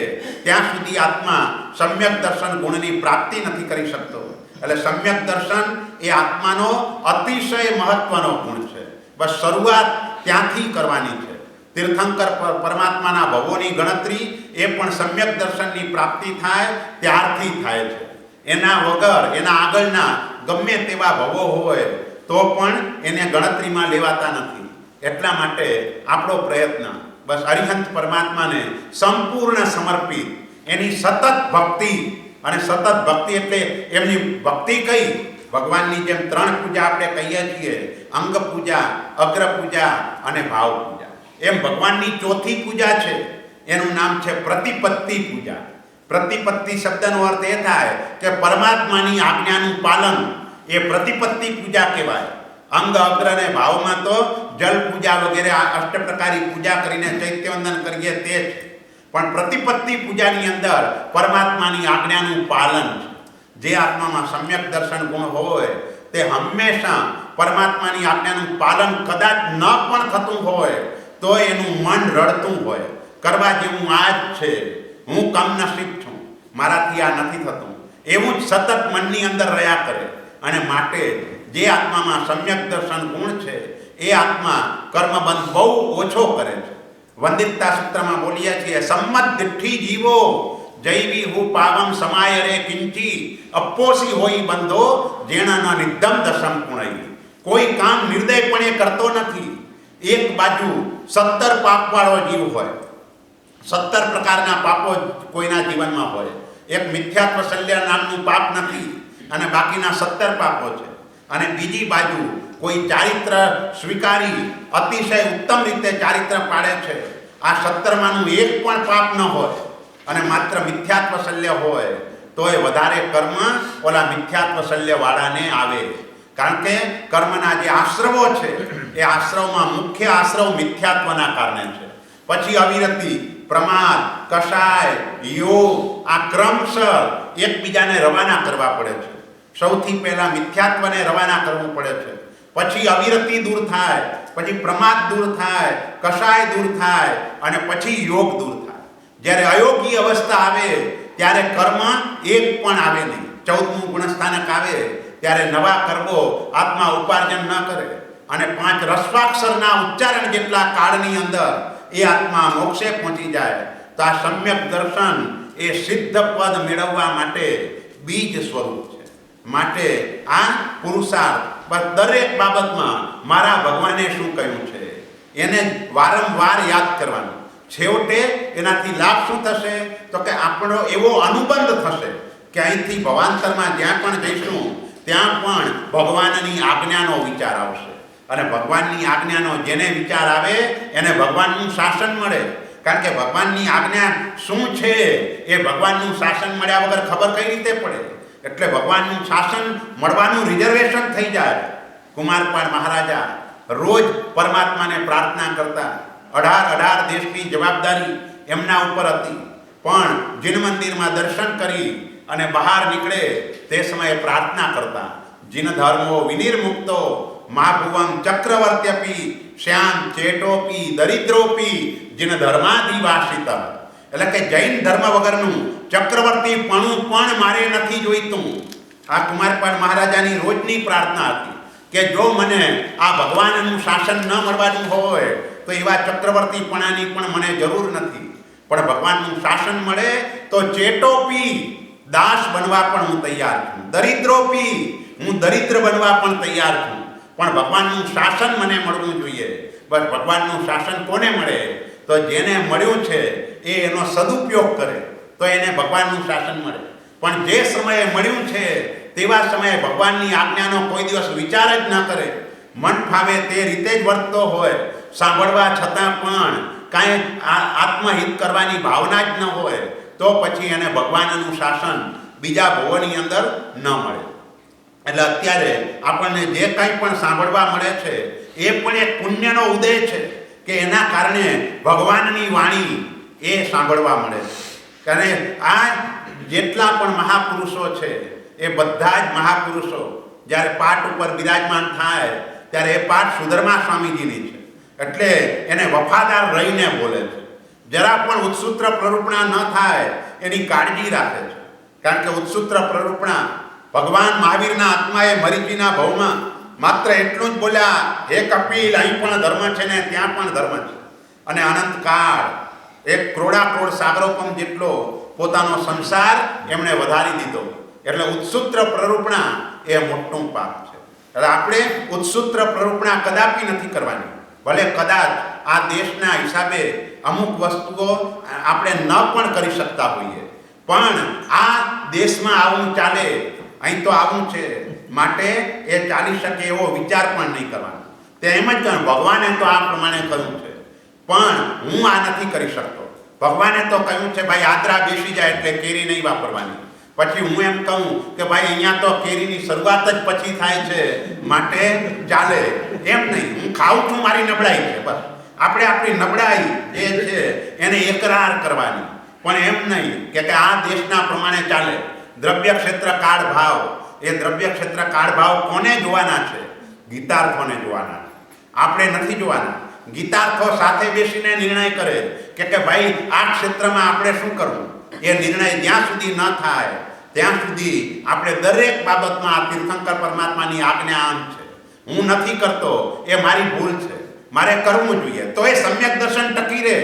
ત્યાં સુધી આત્મા સમ્યક દર્શન ગુણની પ્રાપ્તિ નથી કરી શકતો. એટલે સમ્યક દર્શન એ આત્માનો અતિશય મહત્વનો ગુણ છે. બસ શરૂઆત ત્યાંથી કરવાની છે. તીર્થંકર પરમાત્માના ભવોની ગણતરી એ પણ સમ્યક દર્શનની પ્રાપ્તિ થાય ત્યારથી થાય છે. એના વગર એના આગળના ગમે તેવા ભવો હોય તો પણ એને ગણતરીમાં લેવાતા નથી. એટલા માટે આપણો પ્રયત્ન બસ અરિહંત પરમાત્માને સંપૂર્ણ સમર્પિત, એની સતત ભક્તિ, અને સતત ભક્તિ એટલે એમની ભક્તિ કઈ ભગવાનની જેમ 3 પૂજા આપણે કહીએ છીએ, અંગ પૂજા, અગ્ર પૂજા અને ભાવ પૂજા. એમ ભગવાનની ચોથી પૂજા છે, એનું નામ છે પ્રતિપત્તિ પૂજા. પ્રતિપત્તિ શબ્દનો અર્થ એ થાય કે પરમાત્માની આજ્ઞાનું પાલન, એ પ્રતિપત્તિ પૂજા કહેવાય. અંગ અગ્ર અને ભાવમાં તો જલ પૂજા વગેરે અષ્ટપ્રકારી પૂજા કરીને ચૈત્યવંદન કરીએ તે છે, પણ પ્રતિપત્તિ પૂજાની અંદર પરમાત્માની આજ્ઞાનું પાલન છે. જે આત્મામાં સમ્યક દર્શન ગુણ હોય તે હંમેશા પરમાત્માની આજ્ઞાનું પાલન કદાચ ન પણ થતું હોય તો એનું મન રડતું હોય, કરવા જેવું આ જ છે, હું કમનસીબ છું, મારાથી આ નથી થતું, એવું જ સતત મનની અંદર રહ્યા કરે. અને માટે જે આત્મામાં સમ્યક દર્શન ગુણ છે એ આત્મા કર્મબંધ બહુ ઓછો કરે છે. વંદિતતા સૂત્રમાં બોલીએ છીએ, સંમત દિઠ્ઠી જીવો જૈવી હું પાવમ સમાય રે કિંચી અપોસી હોય બંધો જેણાના નિધમ દશમ પુણઈ. કોઈ કામ નિર્દયપણે કરતો નથી. એક બાજુ 17 પાપવાળો જીવ હોય, 17 પ્રકારના પાપો કોઈના જીવનમાં હોય. એક મિથ્યાત્વ શલ્ય નામનું પાપ નથી અને બાકીના 17 પાપો છે. અને બીજી બાજુ કોઈ ચારિત્ર સ્વીકારી અતિશય ઉત્તમ રીતે ચારિત્ર પાડે છે, આ 17માંનું એક પણ પાપ ન હોય અને માત્ર મિથ્યાત્વ શલ્ય હોય તો એ વધારે કર્મ ઓલા મિથ્યાત્વ શલ્યવાળાને આવે. કારણ કે કર્મના જે આશ્રવો છે એ આશ્રવમાં મુખ્ય આશ્રવ મિથ્યાત્વના કારણે છે. પછી અવિરતિ, પ્રમાદ, કષાય, યોગ, આ ક્રમશર એકબીજાને રવાના કરવા પડે છે. સૌથી પહેલા મિથ્યાત્વને રવાના કરવું પડે છે, પછી અવિરતિ દૂર થાય, પછી પ્રમાદ દૂર થાય, કષાય દૂર થાય અને પછી યોગ દૂર થાય. જ્યારે અયોગી અવસ્થા આવે ત્યારે કર્મ એક પણ આવે નહીં. 14મું ગુણસ્થાનક આવે ત્યારે નવા કર્મો આત્મા ઉપાર્જન ન કરે અને 5 રસ્વાક્ષરના ઉચ્ચારણ જેટલા કાળની અંદર એ આત્મા મોક્ષે પહોંચી જાય. તો આ સમ્યક દર્શન એ સિદ્ધ પદ મેળવવા માટે બીજ સ્વરૂપ છે. માટે આ પુરુષાર્થ દરેક બાબતમાં મારા ભગવાને શું કહ્યું છે એને વારંવાર યાદ કરવાનું. છેવટે એનાથી લાભ શું થશે તો કે આપણો એવો અનુબંધ થશે કે અહીંથી ભવાંતરમાં જ્યાં પણ જઈશું ત્યાં પણ ભગવાનની આજ્ઞાનો વિચાર આવશે. અને ભગવાનની આજ્ઞાનો જેને વિચાર આવે એને ભગવાનનું શાસન મળે. કારણ કે ભગવાનની આજ્ઞા શું છે એ ભગવાનનું શાસન મળ્યા વગર ખબર કઈ રીતે પડે. એટલે ભગવાનનું શાસન મળવાનું રિઝર્વેશન થઈ જાય. કુમારપાળ મહારાજા રોજ પરમાત્માને પ્રાર્થના કરતા. 18 દેશની જવાબદારી એમના ઉપર હતી, પણ જીન મંદિરમાં દર્શન કરી અને બહાર નીકળે તે સમયે પ્રાર્થના કરતા, જીન ધર્મો વિનિર્મુક્તો મહાભુવમ ચક્રવર્ત્યપી શ્યામ ચેટોપી દરિદ્રોપી જીન ધર્માદિવાસિત. એટલે કે જૈન ધર્મ વગરનું ચક્રવર્તી પણ મારે નથી જોઈતું. આ કુમારપાળ મહારાજાની રોજની પ્રાર્થના હતી કે જો મને આ ભગવાનનું શાસન ન મળવાનું હોય તો એવા ચક્રવર્તીપણાની પણ મને જરૂર નથી. પણ ભગવાનનું શાસન મળે તો ચેટોપી દાસ બનવા પણ હું તૈયાર છું, દરિદ્રોપી હું દરિદ્ર બનવા પણ તૈયાર છું. પણ ભગવાનનું શાસન મને મળવું જોઈએ. બસ ભગવાનનું શાસન કોને મળે તો જેને મળ્યું છે એ એનો સદુપયોગ કરે તો એને ભગવાનનું શાસન મળે. પણ જે સમયે મળ્યું છે તેવા સમયે ભગવાનની આજ્ઞાનો કોઈ દિવસ વિચાર જ ન કરે, મન ફાવે તે રીતે જ વર્તતો હોય, સાંભળવા છતાં પણ કાંઈ આત્મહિત કરવાની ભાવના જ ન હોય, તો પછી એને ભગવાનનું શાસન બીજા ભવોની અંદર ન મળે. એટલે અત્યારે આપણને જે કંઈ પણ સાંભળવા મળે છે એ પણ એક પુણ્યનો ઉદય છે કે એના કારણે ભગવાનની વાણી એ સાંભળવા મળે છે. અને આ જેટલા પણ મહાપુરુષો છે એ બધા જ મહાપુરુષો જ્યારે પાઠ ઉપર બિરાજમાન થાય ત્યારે એ પાઠ સુધર્મા સ્વામીજીની છે. એટલે એને વફાદાર રહીને બોલે છે. જરા પણ ઉત્સૂત્ર પ્રરૂપણા ન થાય એની કાળજી રાખે છે. કારણ કે ઉત્સૂત્ર પ્રરૂપણા ભગવાન મહાવીરના આત્માએ મરીચીના ભવમાં માત્ર એટલું જ બોલ્યા, હે કપિલ, અહીં પણ ધર્મ છે ને ત્યાં પણ ધર્મ છે. અને અનંતકાળ એક કરોડ સાગરોપમ જેટલો પોતાનો સંસાર એમણે વધારી દીધો. એટલે ઉત્સૂત્ર પ્રરૂપણા એ મોટું પાપ છે. એટલે આપણે ઉત્સૂત્ર પ્રરૂપણા કદાપી નથી કરવાની. ભલે કદાચ આ દેશના હિસાબે અમુક વસ્તુઓ આપણે ન પણ કરી શકતા હોઈએ, પણ આ દેશમાં આવું ચાલે, અહીં તો આવું છે, માટે એ ચાલી શકે એવો વિચાર પણ નહીં કરવાનો. તે એમ જ કહ્યું, ભગવાને તો આ પ્રમાણે કહ્યું છે, પણ હું આ નથી કરી શકતો. ભગવાને તો કહ્યું છે ભાઈ આદરા બેસી જાય એટલે કેરી નહીં વાપરવાની. પછી હું એમ કહું કે ભાઈ અહીંયા તો કેરીની શરૂઆત જ પછી થાય છે, માટે ચાલે. એમ નહીં, હું ખાઉં છું, મારી નબળાઈ છે, બસ. આપણે આપણી નબળાઈ જે છે એને એકરાર કરવાની, પણ એમ નહીં કે આ દેશના પ્રમાણે ચાલે. દ્રવ્ય ક્ષેત્ર કાળ ભાવ, એ દ્રવ્ય ક્ષેત્ર કાળ ભાવ કોને જોવાના છે? ગીતાર્થોને જોવાના છે, આપણે નથી જોવાના. ગીતાર્થો સાથે બેસીને નિર્ણય કરે કે ભાઈ આ ક્ષેત્રમાં આપણે શું કરવું. એ નિર્ણય જ્યાં સુધી ન થાય ત્યાં સુધી આપણે દરેક બાબતમાં આ તીર્થંકર પરમાત્માની આજ્ઞા આમ છે, હું નથી કરતો, એ મારી ભૂલ છે, મારે કરવું જોઈએ. તો એ સમ્યક દર્શન ટકી રહે,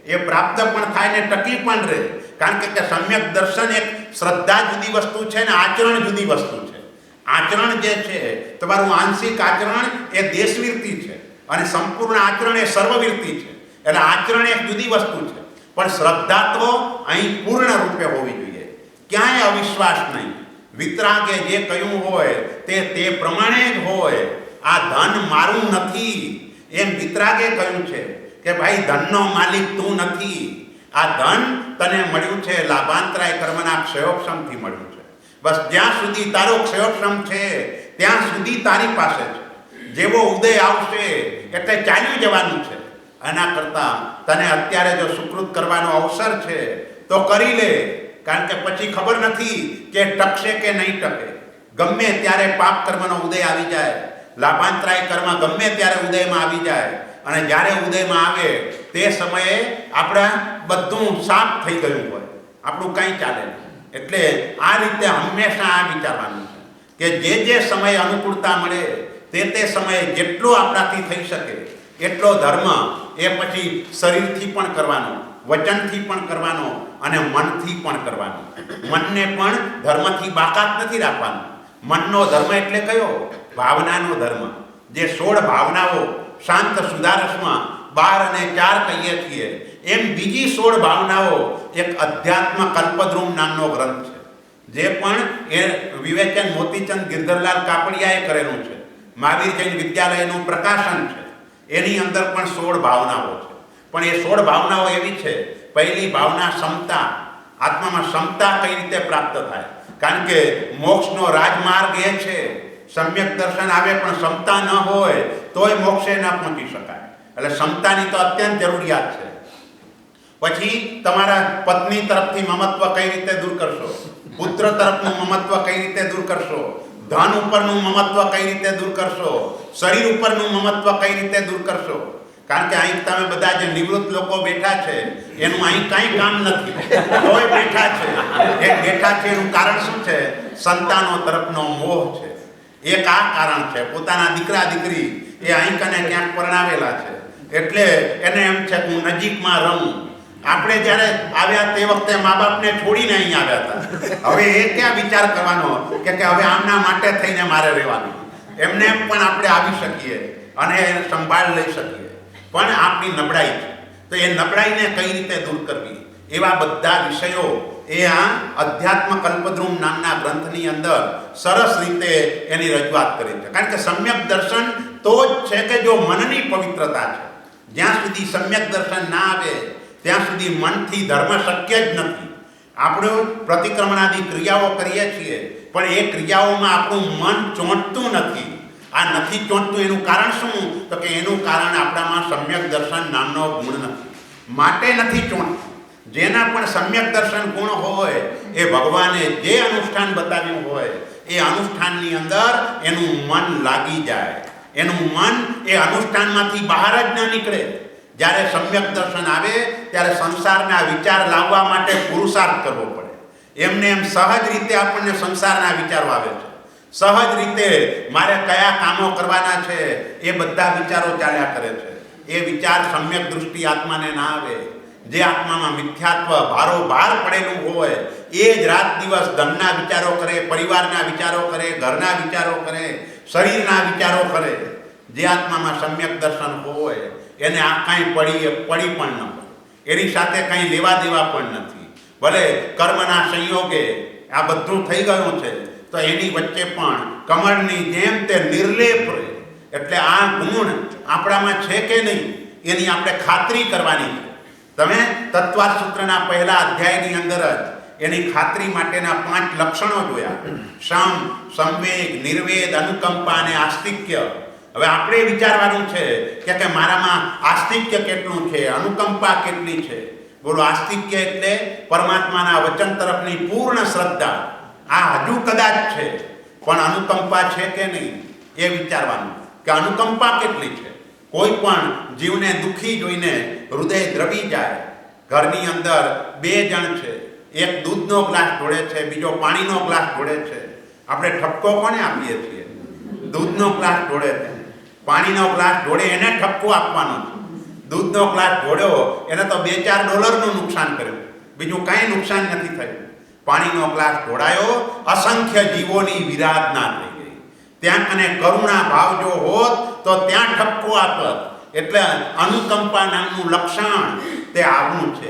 એ પ્રાપ્ત પણ થાય ને ટકી પણ રહે. કારણ કે સમ્યક દર્શન એક શ્રદ્ધા જુદી વસ્તુ છે ને આચરણ જુદી વસ્તુ છે. આચરણ જે છે તમારું આંશિક આચરણ એ દેશવીરતી છે, અને સંપૂર્ણ આચરણ એ સર્વવીરતી છે. એટલે આચરણ એક જુદી વસ્તુ છે, પણ શ્રદ્ધા તો અહીં પૂર્ણ રૂપે હોવી જોઈએ. ક્યાંય અવિશ્વાસ નહીં. વિતરાગે જે કહ્યું હોય તે પ્રમાણે જ હોય. આ ધન મારું નથી એમ વિતરાગે કહ્યું છે કે ભાઈ ધનનો માલિક તું નથી. આ ધન તને મળ્યું છે લાભાંતરાય કર્મના ક્ષયોક્ષમથી મળ્યું છે. બસ જ્યાં સુધી તારો ક્ષયોક્ષમ છે ત્યાં સુધી તારી પાસે છે. જેવો ઉદય આવશે એટલે ચાલ્યું જવાનું છે. આના કરતાં તને અત્યારે જો સુકૃત કરવાનો અવસર છે તો કરી લે, કારણ કે પછી ખબર નથી કે ટકશે કે નહીં ટકે. ગમે ત્યારે પાપ કર્મનો ઉદય આવી જાય, લાભાંતરાય કર્મ ગમે ત્યારે ઉદયમાં આવી જાય, અને જ્યારે ઉદયમાં આવે તે સમયે આપણા બધું સાફ થઈ ગયું હોય, આપણું કંઈ ચાલે નહીં. એટલે આ રીતે હંમેશા આ વિચારવાનું છે કે જે સમયે અનુકૂળતા મળે તે સમયે જેટલો આપણાથી થઈ શકે એટલો ધર્મ એ પછી શરીરથી પણ કરવાનો, વચનથી પણ કરવાનો અને મનથી પણ કરવાનો. મનને પણ ધર્મથી બાકાત નથી રાખવાનું. મનનો ધર્મ એટલે કયો? ભાવનાનો ધર્મ. જે 16 ભાવનાઓ શાંત સુદારસમાં 12 અને 4 કહીએ છીએ, એમ બીજી 16 ભાવનાઓ એક અધ્યાત્મ કલ્પદ્રુમ નામનો ગ્રંથ છે, જે પણ એ વિવેચન મોતીચંદ ગિરધરલાલ કાપડિયાએ કરેલું છે. મહાવીર જૈન વિદ્યાલયનું પ્રકાશન છે. એની અંદર પણ 16 ભાવનાઓ છે. પણ એ 16 ભાવનાઓ એવી છે, પહેલી ભાવના ક્ષમતા. આત્મામાં ક્ષમતા કઈ રીતે પ્રાપ્ત થાય? કારણ કે મોક્ષનો રાજમાર્ગ એ છે, સમ્યક દર્શન આવે પણ ક્ષમતા ન હોય તોય મોક્ષે ન પહોંચી શકાય. એટલે ક્ષમતાની તો અત્યંત જરૂરિયાત છે. પછી તમારા પત્ની તરફથી મમત્વ કઈ રીતે દૂર કરશો? પુત્ર તરફનું મમત્વ કઈ રીતે દૂર કરશો? ધન ઉપરનું મમત્વ કઈ રીતે દૂર કરશો? શરીર ઉપરનું મમત્વ કઈ રીતે દૂર કરશો? કારણ કે અહીં તમે બધા જે નિવૃત્ત લોકો બેઠા છે એનું અહીં કાંઈ કામ નથી, તોય બેઠા છે. એ બેઠા છે એનું કારણ શું છે? સંતાનો તરફનો મોહ છે. એક આ કારણ છે. પોતાના દીકરા દીકરી એ અહીં કને ક્યાંક પરણાવેલા છે, એટલે એને એમ છે કે હું નજીકમાં રહું. આપણે જ્યારે આવ્યા તે વખતે મા બાપને છોડીને અહીં આવ્યા હતા. હવે એ ક્યાં વિચાર કરવાનો કે હવે આમના માટે થઈને મારે રહેવાનું? એમને એમ પણ આપણે આવી શકીએ અને સંભાળ લઈ શકીએ, પણ આપણી નબળાઈ છે. તો એ નબળાઈને કઈ રીતે દૂર કરવી, એવા બધા વિષયો એ આ અધ્યાત્મ કલ્પદ્રુમ નામના ગ્રંથની અંદર સરસ રીતે એની રજૂઆત કરી છે. કારણ કે સમ્યક દર્શન તો જ છે કે જો મનની પવિત્રતા છે. જ્યાં સુધી સમ્યક દર્શન ના આવે ત્યાં સુધી મનથી ધર્મ શક્ય જ નથી. આપણે પ્રતિક્રમણાદી ક્રિયાઓ કરીએ છીએ, પણ એ ક્રિયાઓમાં આપણું મન ચોંટતું નથી. આ નથી ચોંટતું એનું કારણ શું? તો કે એનું કારણ આપણામાં સમ્યક દર્શન નામનો ગુણ નથી, માટે નથી ચોંટતું. જેના પણ સમ્યક દર્શન ગુણ હોય એ ભગવાને જે અનુષ્ઠાન બતાવ્યું હોય એ અનુષ્ઠાનની અંદર એનું મન લાગી જાય. એનું મન એ અનુષ્ઠાનમાંથી બહાર જ ન નીકળે. જ્યારે સમ્યક દર્શન આવે ત્યારે સંસારના વિચાર લાવવા માટે પુરુષાર્થ કરવો પડે. એમને એમ સહજ રીતે આપણને સંસારના વિચારો આવે છે. સહજ રીતે મારે કયા કામો કરવાના છે એ બધા વિચારો ચાલ્યા કરે છે. એ વિચાર સમ્યક દૃષ્ટિ આત્માને ના આવે. જે આત્મામાં મિથ્યાત્વ ભારોભાર પડેલું હોય એ જ રાત દિવસ ધનના વિચારો કરે, પરિવારના વિચારો કરે, ઘરના વિચારો કરે, શરીરના વિચારો કરે. જે આત્મામાં સમ્યક દર્શન હોય એને આ કાંઈ પડી પણ ન હોય, એની સાથે કાંઈ લેવા દેવા પણ નથી. ભલે કર્મના સંયોગે આ બધું થઈ ગયું છે તો એની વચ્ચે પણ કમળની જેમ તે નિર્લેપ રહે. એટલે આ ગુણ આપણામાં છે કે નહીં એની આપણે ખાતરી કરવાની છે. તમે તત્વાર્થ સૂત્રના પહેલા અધ્યાયની અંદર જ એની ખાતરી માટેના 5 લક્ષણો જોયા: સમ, સંવેગ, નિર્વેદ, અનુકંપા અને આસ્તિક્ય. હવે આપણે વિચારવાનું છે કે મારામાં આસ્તિક્ય કેટલું છે, અનુકંપા કેટલી છે. બોલો, આસ્તિક્ય એટલે પરમાત્માના વચન તરફની પૂર્ણ શ્રદ્ધા. આ હજુ કદાચ છે, પણ અનુકંપા છે કે નહીં એ વિચારવાનું કે અનુકંપા કેટલી છે. કોઈ પણ જીવને દુઃખી જોઈને હૃદય દ્રવી જાય. ઘરની અંદર 2 જણ છે, એક દૂધનો ગ્લાસ ઢોળે છે, બીજો પાણીનો ગ્લાસ ઢોળે છે. આપણે ઠપકો કોને આપીએ છીએ? દૂધનો ગ્લાસ ઢોળે છે, પાણીનો ગ્લાસ ઢોળે એને ઠપકો આપવાનો છે. દૂધનો ગ્લાસ ઢોળ્યો એને તો $2-4 નુકસાન કર્યું, બીજું કાંઈ નુકસાન નથી થયું. પાણીનો ગ્લાસ ઢોળાયો, અસંખ્ય જીવોની વિરાધના થઈ ગઈ. ત્યાં કને કરુણા ભાવ જો હોત તો ત્યાં ઠપકો આપત. એટલે અનુકંપા નામનું લક્ષણ તે આવવું છે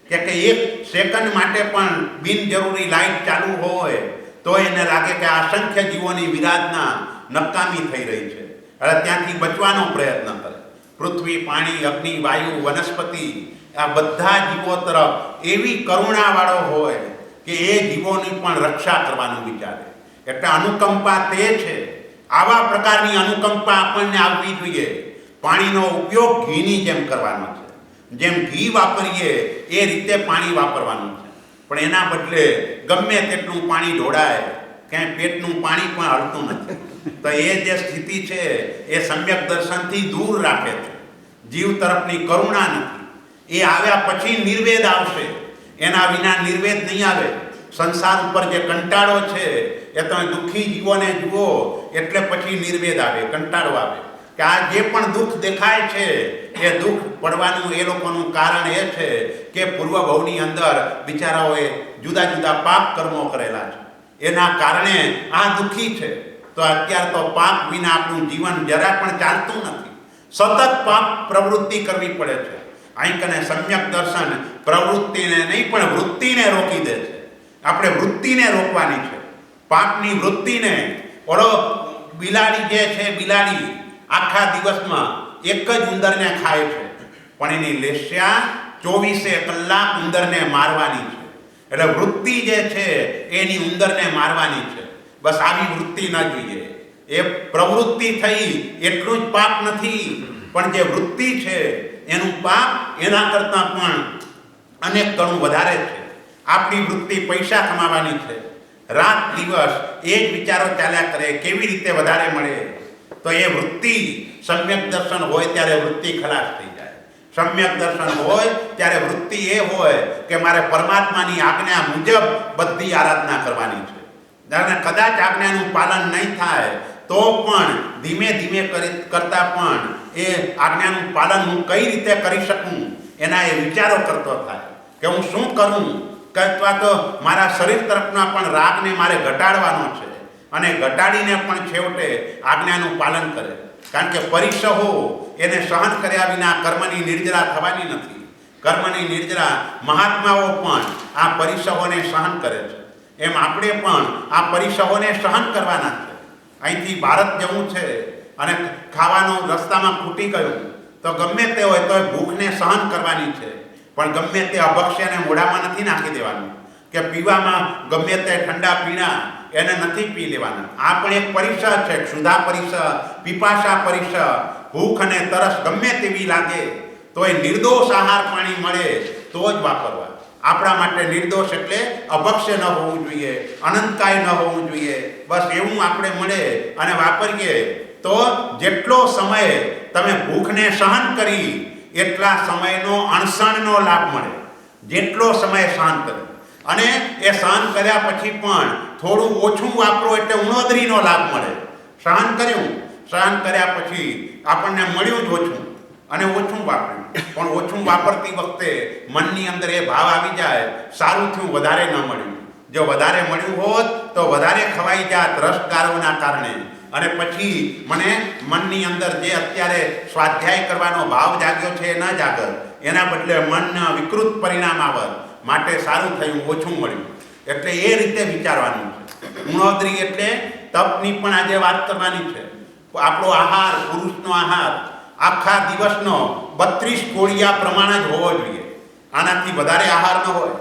કે 1 સેકન્ડ માટે પણ બિનજરૂરી લાઈટ ચાલુ હોય તો એને લાગે કે અસંખ્ય જીવોની વિરાધના નકામી થઈ રહી છે. એટલે ત્યાંથી બચવાનો પ્રયત્ન કરે. પૃથ્વી, પાણી, અગ્નિ, વાયુ, વનસ્પતિ આ બધા જીવો તરફ એવી કરુણાવાળો હોય કે એ જીવોની પણ રક્ષા કરવાનું વિચારે. એટલે અનુકંપા તે છે. આવા પ્રકારની અનુકંપા આપણને આવવી જોઈએ. પાણીનો ઉપયોગ ઘીની જેમ કરવાનો છે. જેમ ઘી વાપરીએ એ રીતે પાણી વાપરવાનું છે. પણ એના બદલે ગમે તેટલું પાણી ઢોળાય, ક્યાંય પેટનું પાણી પણ હલતું નથી. તો એ જે સ્થિતિ છે એ સમ્યક દર્શનથી દૂર રાખે છે. જીવ તરફની કરુણા નથી. એ આવ્યા પછી નિર્વેદ આવશે, એના વિના નિર્વેદ નહીં આવે. સંસાર ઉપર જે કંટાળો છે એ તમે દુઃખી જીવોને જુઓ એટલે પછી નિર્વેદ આવે, કંટાળો આવે કે આ જે પણ દુઃખ દેખાય છે એ દુઃખ પડવાનું એ લોકોનું કારણ એ છે કે પૂર્વ ભવની અંદર બિચારાઓએ જુદા જુદા પાપ કર્મો કરેલા છે, એના કારણે આ દુઃખી છે. તો અત્યારે તો પાપ વિના આપણું જીવન જરા પણ ચાલતું નથી. સતત પાપ પ્રવૃત્તિ કરવી પડે છે. અહીં કને સમ્યક દર્શન પ્રવૃત્તિને નહીં પણ વૃત્તિને રોકી દે છે. આપણે વૃત્તિને રોકવાની છે, પાપની વૃત્તિને. ઓળો બિલાડી જે છે, બિલાડી આખા દિવસમાં એક જ ઉંદરને ખાય છે, પણ એની લેસ્યા 24 કલાક ઉંદરને મારવાની છે. એટલે વૃત્તિ જે છે એની ઉંદરને મારવાની છે. બસ આવી વૃત્તિ ન જોઈએ. એ પ્રવૃત્તિ થઈ એટલું જ પાપ નથી, પણ જે વૃત્તિ છે એનું પાપ એના કરતાં પણ અનેક ગણું વધારે છે. આપણી વૃત્તિ પૈસા કમાવાની છે. રાત દિવસ એ જ વિચારો ચાલ્યા કરે, કેવી રીતે વધારે મળે. તો એ વૃત્તિ સમ્યક દર્શન હોય ત્યારે વૃત્તિ ખલાસ થઈ જાય. સમ્યક દર્શન હોય ત્યારે વૃત્તિ એ હોય કે મારે પરમાત્માની આજ્ઞા મુજબ બધી આરાધના કરવાની છે. અને કદાચ આજ્ઞાનું પાલન નહીં થાય તો પણ ધીમે ધીમે કરતા પણ એ આજ્ઞાનું પાલન હું કઈ રીતે કરી શકું એના એ વિચારો કરતો થાય કે હું શું કરું. અથવા તો મારા શરીર તરફના પણ રાગને મારે ઘટાડવાનો છે, અને ઘટાડીને પણ છેવટે આજ્ઞાનું પાલન કરે. કારણ કે પરિસહો એને સહન કર્યા વિના કર્મની નિર્જરા થવાની નથી. કર્મની નિર્જરા મહાત્માઓ પણ આ પરિસહોને સહન કરે છે. એમ આપણે પણ આ પરિસહોને સહન કરવાના છે. અહીંથી ભારત જવું છે અને ખાવાનું રસ્તામાં ખૂટી ગયું તો ગમે તે હોય તો ભૂખને સહન કરવાની છે, પણ ગમે તે અભક્ષ્યને મોઢામાં નથી નાખી દેવાનું કે પીવામાં ગમે તે ઠંડા પીણા એને નથી પી લેવાના. આ પણ એક પરિસહ છે. ક્ષુધા પરિસહ, પીપાસા પરિસહ. ભૂખ અને તરસ ગમે તેવી લાગે તો એ નિર્દોષ આહાર પાણી મળે તો જ વાપરવા. આપણા માટે નિર્દોષ એટલે અભક્ષ્ય ન હોવું જોઈએ, અનંતકાય ન હોવું જોઈએ. બસ એવું આપણે મળે અને વાપરીએ તો જેટલો સમય તમે ભૂખને સહન કરી એટલા સમયનો અણસણનો લાભ મળે. જેટલો સમય સહન કરે અને એ સહન કર્યા પછી પણ થોડું ઓછું વાપરો એટલે ઉણોદરીનો લાભ મળે. સહન કર્યા પછી આપણને મળ્યું જ ઓછું અને ઓછું વાપર્યું, પણ ઓછું વાપરતી વખતે મનની અંદર એ ભાવ આવી જાય, સારું થયું વધારે ન મળ્યું. જો વધારે મળ્યું હોત તો વધારે ખવાઈ જાત રસગારોના કારણે, અને પછી મને મનની અંદર જે અત્યારે સ્વાધ્યાય કરવાનો ભાવ જાગ્યો છે એ ન જાગત, એના બદલે મનના વિકૃત પરિણામ આવત. માટે સારું થયું ઓછું મળ્યું. એટલે એ રીતે વિચારવાનું છે. ઉણોદરી એટલે તપની પણ આજે વાત કરવાની છે. આપણો આહાર, પુરુષનો આહાર આખા દિવસનો 32 કોળિયા પ્રમાણે જ હોવો જોઈએ. આનાથી વધારે આહાર ન હોય.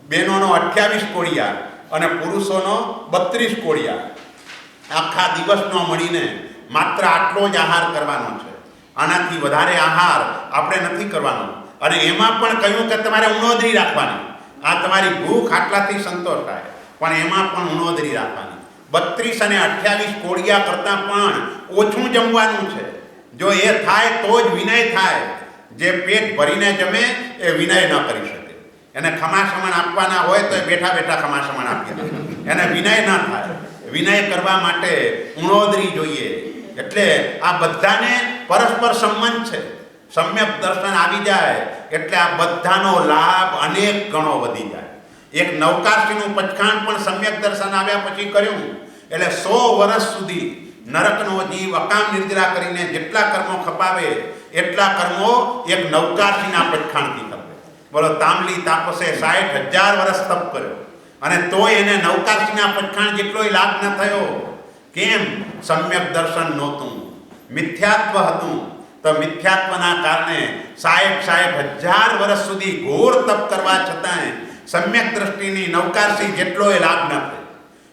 બહેનોનો 28 કોળિયા અને પુરુષોનો 32 કોળિયા. આખા દિવસનો મળીને માત્ર આટલો જ આહાર કરવાનો છે. આનાથી વધારે આહાર આપણે નથી કરવાનો. અને એમાં પણ કહ્યું કે તમારે ઉણોદરી રાખવાની. આ તમારી ભૂખ આટલાથી સંતોષ થાય, પણ એમાં પણ ઉણોદરી રાખવાની. 32 અને 28 કોળિયા કરતાં પણ ઓછું જમવાનું છે. જો એ થાય તો જ વિનય થાય. જે પેટ ભરીને જમે એ વિનય ન કરી શકે. એને ખમાસમણ આપવાના હોય તો એ બેઠા બેઠા ખમાસમણ આપી દે. એને વિનય ન થાય. વિનય કરવા માટે ઉણોદરી જોઈએ. એટલે આ બધાને પરસ્પર સંબંધ છે. સમ્યક દર્શન આવી જાય એટલે આ બધાનો લાભ અનેક ગણો વધી જાય. એક નવકારસીનું પચખાણ પણ સમ્યક દર્શન આવ્યા પછી કર્યું એટલે 100 વર્ષ સુધી નરકનો જીવ અકામ નિર્જરા કરીને જેટલા કર્મો ખપાવે એટલા કર્મો એક નવકારસીના પચખાણથી ખપે. બોલો, તાંબલી તાપસે 60,000 વર્ષ તપ કર્યો અને તોય એને નવકારસીના પચખાણ જેટલોય લાભ ન થયો. કેમ? સમ્યક દર્શન નહોતું, મિથ્યાત્વ હતું. તો મિથ્યાત્વના કારણે 60,000 વર્ષ સુધી ઘોર તપ કરવા છતાંય સમ્યક દ્રષ્ટિની નવકારસી જેટલોય લાભ ન થયો.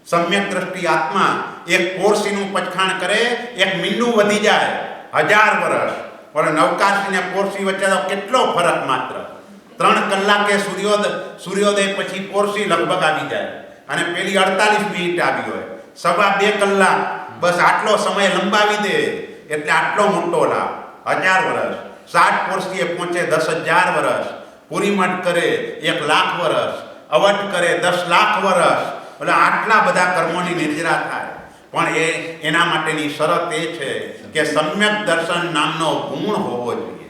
સમ્યક દ્રષ્ટિ આત્મા એક પોરસીનું પચખાણ કરે, એક મીંડું વધી જાય 1000 વર્ષ. પણ નવકારસી ને પોરસી વચ્ચે તો કેટલો ફરક! માત્ર 3 કલાકે સૂર્યોદય પછી પોરસી લગભગ આવી જાય અને પેલી 48 મિનિટ આવી હોય. 2.25 કલાક બસ આટલો સમય લંબાવી દે એટલે આટલો મોટો લાભ. 1000 વર્ષ 60 પોરસીએ પહોંચે 10,000 વર્ષ. પૂરીમઠ કરે 1,00,000 વર્ષ. અવટ કરે 10 લાખ વર્ષ. એટલે આટલા બધા કર્મોની નિર્જરા થાય. પણ એના માટેની શરત એ છે કે સમ્યક દર્શન નામનો ગુણ હોવો જોઈએ.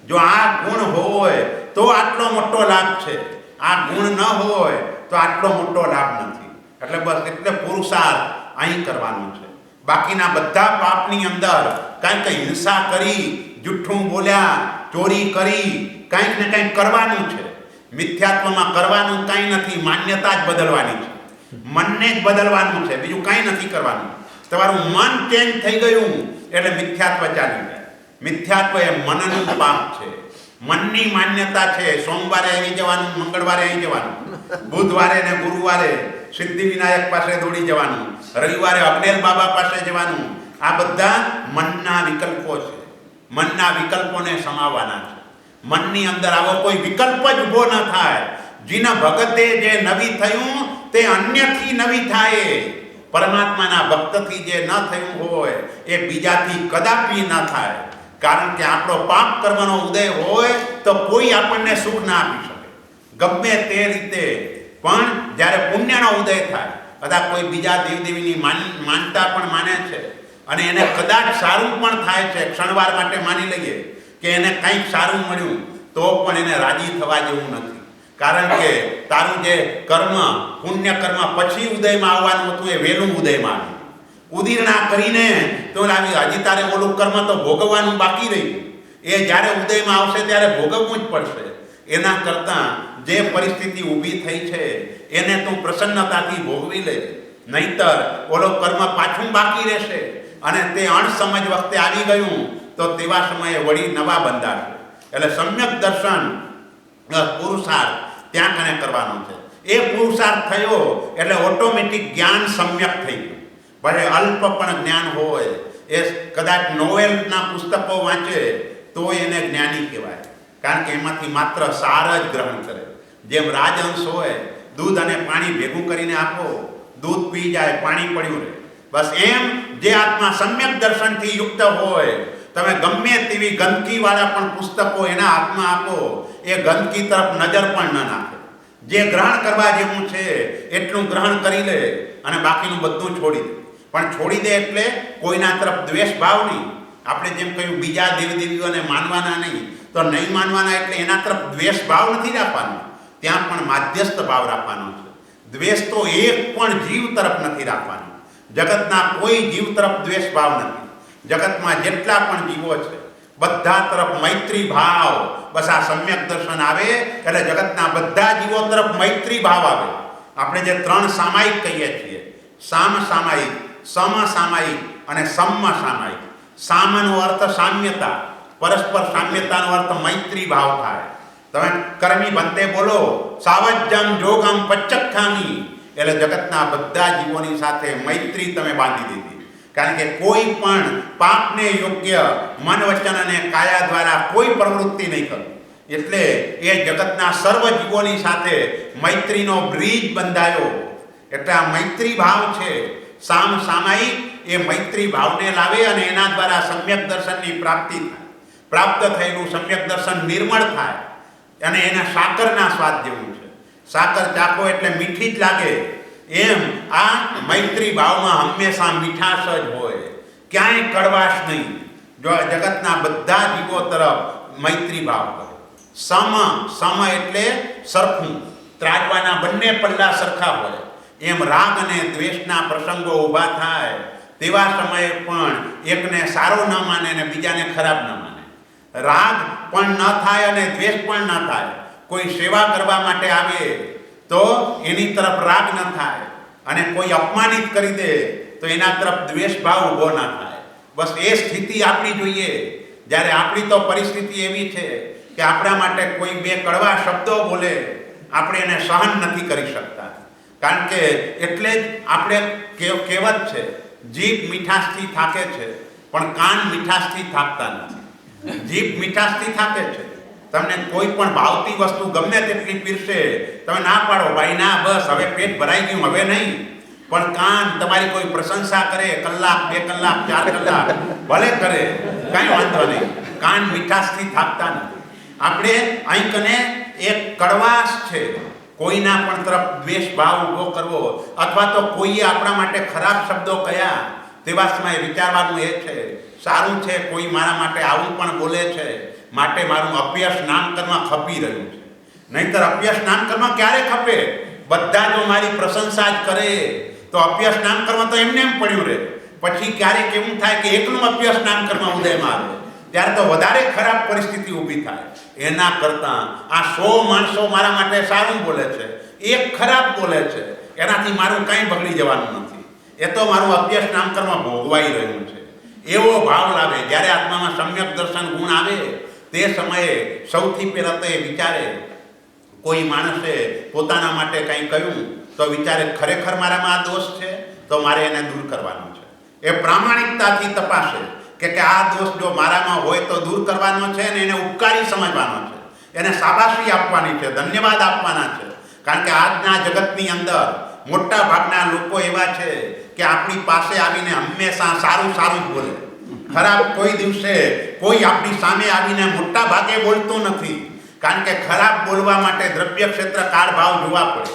જો આ ગુણ હોય તો આટલો મોટો લાભ છે. આ ગુણ ન હોય તો આટલો મોટો લાભ નથી. એટલે પુરુષાર્થ અહીં કરવાનું છે. બાકીના બધા પાપની અંદર કાંઈક હિંસા કરી, જુઠ્ઠું બોલ્યા, ચોરી કરી, કાંઈક ને કંઈક કરવાનું છે. મિથ્યાત્વમાં કરવાનું કાંઈ નથી, માન્યતા જ બદલવાની છે. મનને જ બદલવાનું છે, બીજું કાંઈ નથી કરવાનું. તમારું મન ચેન્જ થઈ ગયું એટલે મિથ્યાત્વ ચાલી જાય. મિથ્યાત્વ એ મનનું પાપ છે, મનની માન્યતા છે. સોમવારે અહીં જવાનું, મંગળવારે અહીં જવાનું, બુધવારે ને ગુરુવારે સિદ્ધિ વિનાયક પાસે દોડી જવાનું, રવિવારે અગ્નેલ બાબા પાસે જવાનું. આ બધા મનના વિકલ્પો છે. મનના વિકલ્પોને સમાવવાના છે. મનની અંદર આવો કોઈ વિકલ્પ જ ઊભો ન થાય. જીના ભગતે જે નવી થયું તે અન્યથી નવી થાય. પરમાત્માના ભક્તથી જે ન થયું હોય એ બીજાથી કદાપી ન થાય. કારણ કે આપણો પાપ કર્મનો ઉદય હોય તો કોઈ આપણને સુખ ના આપી શકે ગમે તે રીતે. પણ જ્યારે પુણ્યનો ઉદય થાય, કદાચ કોઈ બીજા દેવદેવીની માનતા પણ માને છે અને એને કદાચ સારું પણ થાય છે, ક્ષણવાર માટે માની લઈએ કે એને કંઈક સારું મળ્યું, તો પણ એને રાજી થવા જેવું નથી. કારણ કે તારું જે કર્મ, પુણ્ય કર્મ પછી ઉદયમાં આવવાનું હતું એ વહેલું ઉદયમાં આવ્યું. ઉદીરણા કરીને તો લાવી હજી તારે ઓલું કર્મ તો ભોગવવાનું બાકી રહ્યું. એ જ્યારે ઉદયમાં આવશે ત્યારે ભોગવવું જ પડશે. એના કરતાં જે પરિસ્થિતિ ઊભી થઈ છે એને તું પ્રસન્નતાથી ભોગવી લે, નહીતર ઓલો કર્મ પાછું બાકી રહેશે અને તે અણસમજ વખતે આવી ગયું તો તેવા સમયે વળી નવા બંધાશે. એટલે સમ્યક દર્શન પુરુષાર્થ ત્યાં કને કરવાનો છે. એ પુરુષાર્થ થયો એટલે ઓટોમેટિક જ્ઞાન સમ્યક થઈ ગયું. ભલે અલ્પ પણ જ્ઞાન હોય, એ કદાચ નોવેલના પુસ્તકો વાંચે તો એને જ્ઞાની કહેવાય. કારણ કે એમાંથી માત્ર સાર જ ગ્રહણ કરે. જેમ રાજહંસ હોય, દૂધ અને પાણી ભેગું કરીને આપો, દૂધ પી જાય, પાણી પડ્યું રહે. બસ એમ જે આત્મા સમ્યક દર્શનથી યુક્ત હોય, તમે ગમે તેવી ગંદકીવાળા પણ પુસ્તકો એના હાથમાં આપો, એ ગંદકી તરફ નજર પણ ન નાખે. જે ગ્રહણ કરવા જેવું છે એટલું ગ્રહણ કરી લે અને બાકીનું બધું છોડી દે. પણ છોડી દે એટલે કોઈના તરફ દ્વેષ ભાવ નહીં. આપણે જેમ કહ્યું બીજા દેવદેવીઓને માનવાના નહીં, તો નહીં માનવાના એટલે એના તરફ દ્વેષ ભાવ નથી રાખવાનો, ત્યાં પણ માધ્યસ્થ ભાવ રાખવાનો છે. દ્વેષ તો એક પણ જીવ તરફ નથી રાખવાનો. જગતના કોઈ જીવ તરફ દ્વેષ ભાવ નથી. જગતમાં જેટલા પણ જીવો છે બધા તરફ મૈત્રી ભાવ. બસ આ સમ્યક દર્શન આવે એટલે જગતના બધા જીવો તરફ મૈત્રી ભાવ આવે. આપણે જે ત્રણ સામાયિક કહીએ છીએ, સામ સામાયિક, સમ સામાયિક અને સમ્મ સામાયિક. સામનો અર્થ સામ્યતા, પરસ્પર સામ્યતાનો અર્થ મૈત્રી ભાવ થાય. તમે કર્મી બંતે બોલો સાવજ્જમ જોગમ પચ્ચખામી, એટલે જગતના બધા જીવોની સાથે મૈત્રી તમે બાંધી દીધી. કારણ કે કોઈ પણ પાપને યોગ્ય મન વચન અને કાયા દ્વારા કોઈ પ્રવૃત્તિ નહીં કરવી. એટલે એ જગતના સર્વ જીવોની સાથે મૈત્રીનો બ્રિજ બંધાયો. એટલે આ મૈત્રી ભાવ છે. સામ સામાયિક એ મૈત્રી ભાવને લાવે અને એના દ્વારા સમ્યક દર્શનની પ્રાપ્તિ થાય. પ્રાપ્ત થયેલું સમ્યક દર્શન નિર્મળ થાય અને એના સાકરના સ્વાદ જેવું છે. સાકર ચાખો એટલે મીઠી જ લાગે, એમ આ મૈત્રી ભાવમાં હંમેશા મીઠાશ જ હોય, ક્યાંય કડવાશ નહીં. જો જગતના બધા જીવો તરફ મૈત્રી ભાવ હોય. સમ એટલે સરખું, ત્રાજવાના બંને પલ્લા સરખા હોય. એમ રાગ અને દ્વેષના પ્રસંગો ઊભા થાય તેવા સમયે પણ એકને સારો ન માને અને બીજાને ખરાબ ન માને. રાગ પણ ન થાય અને દ્વેષ પણ ન થાય. કોઈ સેવા કરવા માટે આવે તો એની તરફ રાગ ન થાય, અને કોઈ અપમાનિત કરી દે તો એના તરફ દ્વેષ ભાવ ઊભો ન થાય. બસ એ સ્થિતિ આપણી જોઈએ. જ્યારે આપણી તો પરિસ્થિતિ એવી છે કે આપણા માટે કોઈ બે કડવા શબ્દો બોલે આપણે એને સહન નથી કરી શકતા. કારણ કે એટલે જ આપણે કહેવત છે, જીભ મીઠાશથી થાકે છે પણ કાન મીઠાશથી થાકતા નથી. જીભ મીઠાશથી થાકે છે. તમને કોઈ પણ ભાવતી વસ્તુ ગમે તેટલી પીરસે, તમે ના પાડો, ભાઈ ના, બસ હવે પેટ ભરાઈ ગયું, હવે નહીં. પણ કાન તમારી કોઈ પ્રશંસા કરે, કલાક, 2 કલાક, 4 કલાક ભલે કરે, કાંઈ વાંધો નહીં. કાન મીઠાશથી થાકતા નથી. આપણે અહીં કને એક કડવાશ છે. કોઈના પણ તરફ દ્વેષ ભાવ ઊભો કરવો અથવા તો કોઈએ આપણા માટે ખરાબ શબ્દો કયા, તેવા સમયે વિચારવાનું એ છે, સારું છે કોઈ મારા માટે આવું પણ બોલે છે, માટે મારું અભ્યાસ નામકર્મ ખપી રહ્યું છે. નહીંતર અભ્યાસ નામકર્મ ક્યારે ખપે? બધા જો મારી પ્રશંસા જ કરે તો અભ્યાસ નામકર્મ તો એમને એમ પડ્યું રહે. પછી ક્યારેક એવું થાય કે એકનું અભ્યાસ નામકર્મ ઉદયમાં આવે, ત્યારે તો વધારે ખરાબ પરિસ્થિતિ ઊભી થાય. એના કરતાં આ 100 માણસો મારા માટે સારું બોલે છે, એક ખરાબ બોલે છે, એનાથી મારું કાંઈ બગડી જવાનું નથી. એ તો મારું અભ્યાસ નામકર્મ ભોગવાઈ રહ્યું છે. એવો ભાવ લાવે. જ્યારે આત્મામાં સમ્યક દર્શન ગુણ આવે તે સમયે સૌથી પહેલાં તો એ વિચારે, કોઈ માણસે પોતાના માટે કંઈ કહ્યું તો વિચારે ખરેખર મારામાં આ દોષ છે તો મારે એને દૂર કરવાનો છે. એ પ્રામાણિકતાથી તપાસે કે આ દોષ જો મારામાં હોય તો દૂર કરવાનો છે અને એને ઉપકારી સમજવાનો છે, એને શાબાશી આપવાની છે, ધન્યવાદ આપવાના છે. કારણ કે આજના જગતની અંદર મોટા ભાગના લોકો એવા છે કે આપણી પાસે આવીને હંમેશા સારું સારું જ બોલે. ખરાબ કોઈ દિવસે કોઈ આપણી સામે આવીને મોટા ભાગે બોલતું નથી. કારણ કે ખરાબ બોલવા માટે દ્રવ્ય ક્ષેત્ર કાળ ભાવ જોવા પડે.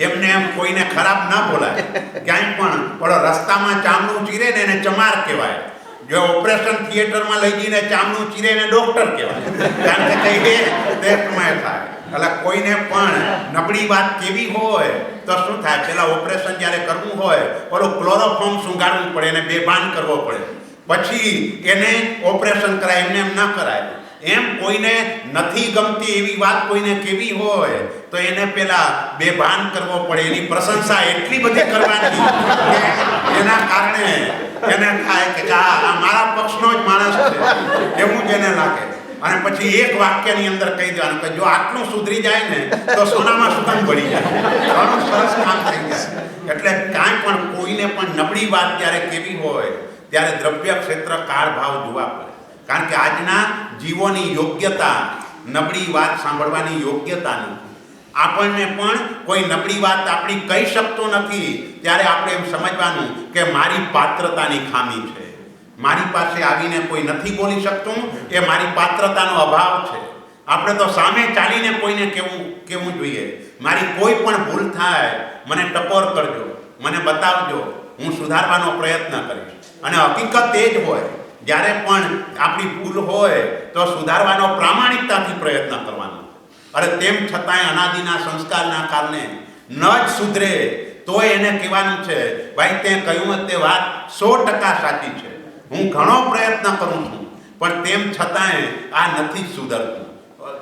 એમને એમ કોઈને ખરાબ ન બોલાય. ક્યાંય પણ પેલો રસ્તામાં ચામડું ચીરે ને એને ચમાર કહેવાય. જો ઓપરેશન થિયેટરમાં લઈ જઈને ચામડું ચીરે એને ડોક્ટર કહેવાય. કારણ કે કહીએ તે પ્રમાણે થાય. એટલે કોઈને પણ નબળી વાત કેવી હોય તો શું થાય, પેલા ઓપરેશન જ્યારે કરવું હોય પેલું ક્લોરોફોર્મ સૂંઘાડવું પડે, એને બેભાન કરવો પડે, પછી એને ઓપરેશન કરાય. એમને એમ ન કરાય. એમ કોઈને નથી ગમતી એવી વાત કોઈને કેવી હોય તો એને પેલા બેભાન કરવો પડે. એની પ્રશંસા એટલી બધી કરવાની કે એના કારણે એને થાય કે આ મારા પક્ષનો જ માણસ છે એવું જ એને લાગે. અને પછી એક વાક્યની અંદર કહી દેવાનું કે જો આટલું સુધરી જાય ને તો સોનામાં સુગંધ પડી જાય. ઘણું સરસ કામ થઈ જાય. એટલે કાંઈ પણ કોઈને પણ નબળી વાત જ્યારે કેવી હોય ત્યારે દ્રવ્ય ક્ષેત્ર કાળ ભાવ જોવા પડે. કારણ કે આજના જીવોની યોગ્યતા નબળી વાત સાંભળવાની યોગ્યતા નથી. આપણને પણ કોઈ નબળી વાત આપણી કહી શકતો નથી ત્યારે આપણે એમ સમજવાનું કે મારી પાત્રતાની ખામી છે. મારી પાસે આવીને કોઈ નથી બોલી શકતું, એ મારી પાત્રતાનો અભાવ છે. આપણે તો સામે ચાલીને કોઈને કહેવું જોઈએ મારી કોઈ પણ ભૂલ થાય મને ટકોર કરજો, મને બતાવજો, હું સુધારવાનો પ્રયત્ન કરીશ. અને હકીકત એ જ હોય, જ્યારે પણ આપણી ભૂલ હોય તો સુધારવાનો પ્રામાણિકતાથી પ્રયત્ન કરવાનો. અરે તેમ છતાંય અનાદિના સંસ્કારના કારણે ન જ સુધરે તો એને કહેવાનું છે, ભાઈ તે કહ્યું તે વાત 100% સાચી છે, હું ઘણો પ્રયત્ન કરું છું પણ તેમ છતાંય આ નથી સુધરતું,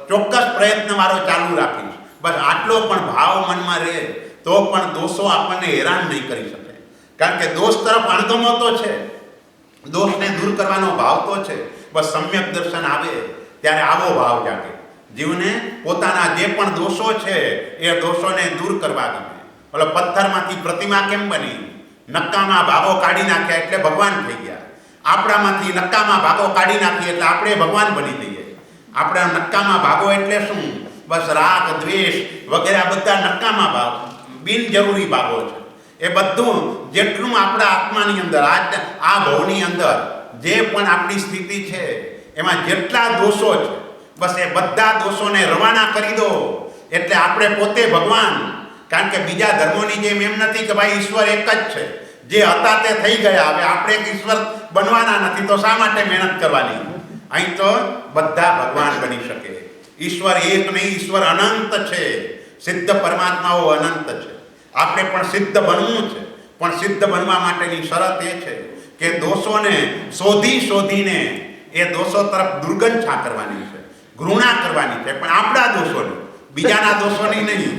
ચોક્કસ પ્રયત્ન મારો ચાલુ રાખીશ. બસ આટલો પણ ભાવ મનમાં રહે તો પણ દોષો આપણને હેરાન નહીં કરી શકે. કારણ કે દોષ તરફ અણગમો તો છે, દોષને દૂર કરવાનો ભાવ તો છે. બસ સમ્યક દર્શન આવે ત્યારે આવો ભાવ જાગે. જીવને પોતાના જે પણ દોષો છે એ દોષોને દૂર કરવા ગમે. ઓલો પથ્થરમાંથી પ્રતિમા કેમ બની? નક્કામાં ભાગો કાઢી નાખ્યા એટલે ભગવાન થઈ ગયા. આપણામાંથી નક્કામાં ભાગો કાઢી નાખીએ એટલે આપણે ભગવાન બની જઈએ. આપણા નક્કામાં ભાગો એટલે શું? બસ રાગ, દ્વેષ વગેરે બધા નક્કામાં ભાગ, બિનજરૂરી ભાગો છે. એ બધું જેટલું આપણા આત્માની અંદર, આ ભવની અંદર જે પણ આપણી સ્થિતિ છે એમાં જેટલા દોષો છે, બસ એ બધા દોષોને રવાના કરી દો એટલે આપણે પોતે ભગવાન. કારણ કે બીજા ધર્મોની જેમ એમ નથી કે ભાઈ ઈશ્વર એક જ છે, જે હતા તે થઈ ગયા, હવે આપણે એક ઈશ્વર બનવાના નથી તો શા માટે મહેનત કરવાની? અહીં તો બધા ભગવાન બની શકે. ઈશ્વર એક નહીં, ઈશ્વર અનંત છે. સિદ્ધ પરમાત્માઓ અનંત છે. આપણે પણ સિદ્ધ બનવું છે, પણ સિદ્ધ બનવા માટેની શરત એ છે કે દોષોને શોધીને એ દોષો તરફ દુર્ગંછા કરવાની છે, ઘૃણા કરવાની છે, પણ આપણા દોષોની, બીજાના દોષોની નહીં.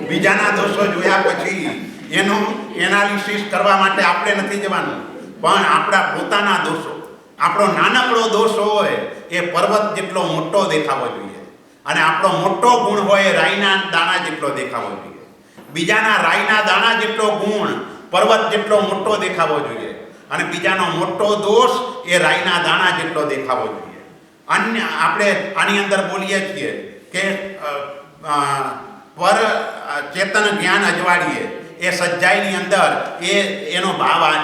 બીજાના દોષો જોયા પછી એનું એનાલિસિસ કરવા માટે આપણે નથી જવાનું, પણ આપણા પોતાના દોષો. આપણો નાનકડો દોષ હોય એ પર્વત જેટલો મોટો દેખાવો જોઈએ, અને આપણો મોટો ગુણ હોય એ રાઈના દાણા જેટલો દેખાવો જોઈએ. બીજાના રાઈના દાણા જેટલો ગુણ પર્વત જેટલો મોટો દેખાવો જોઈએ, અને બીજાનો મોટો દોષ એ રાઈના દાણા જેટલો દેખાવો જોઈએ. અન્ય આપણે આની અંદર બોલીએ છીએ કે પર ચેતન જ્ઞાન અજવાળીએ, એ સચ્ચાઈની અંદર એનો ભાવ આ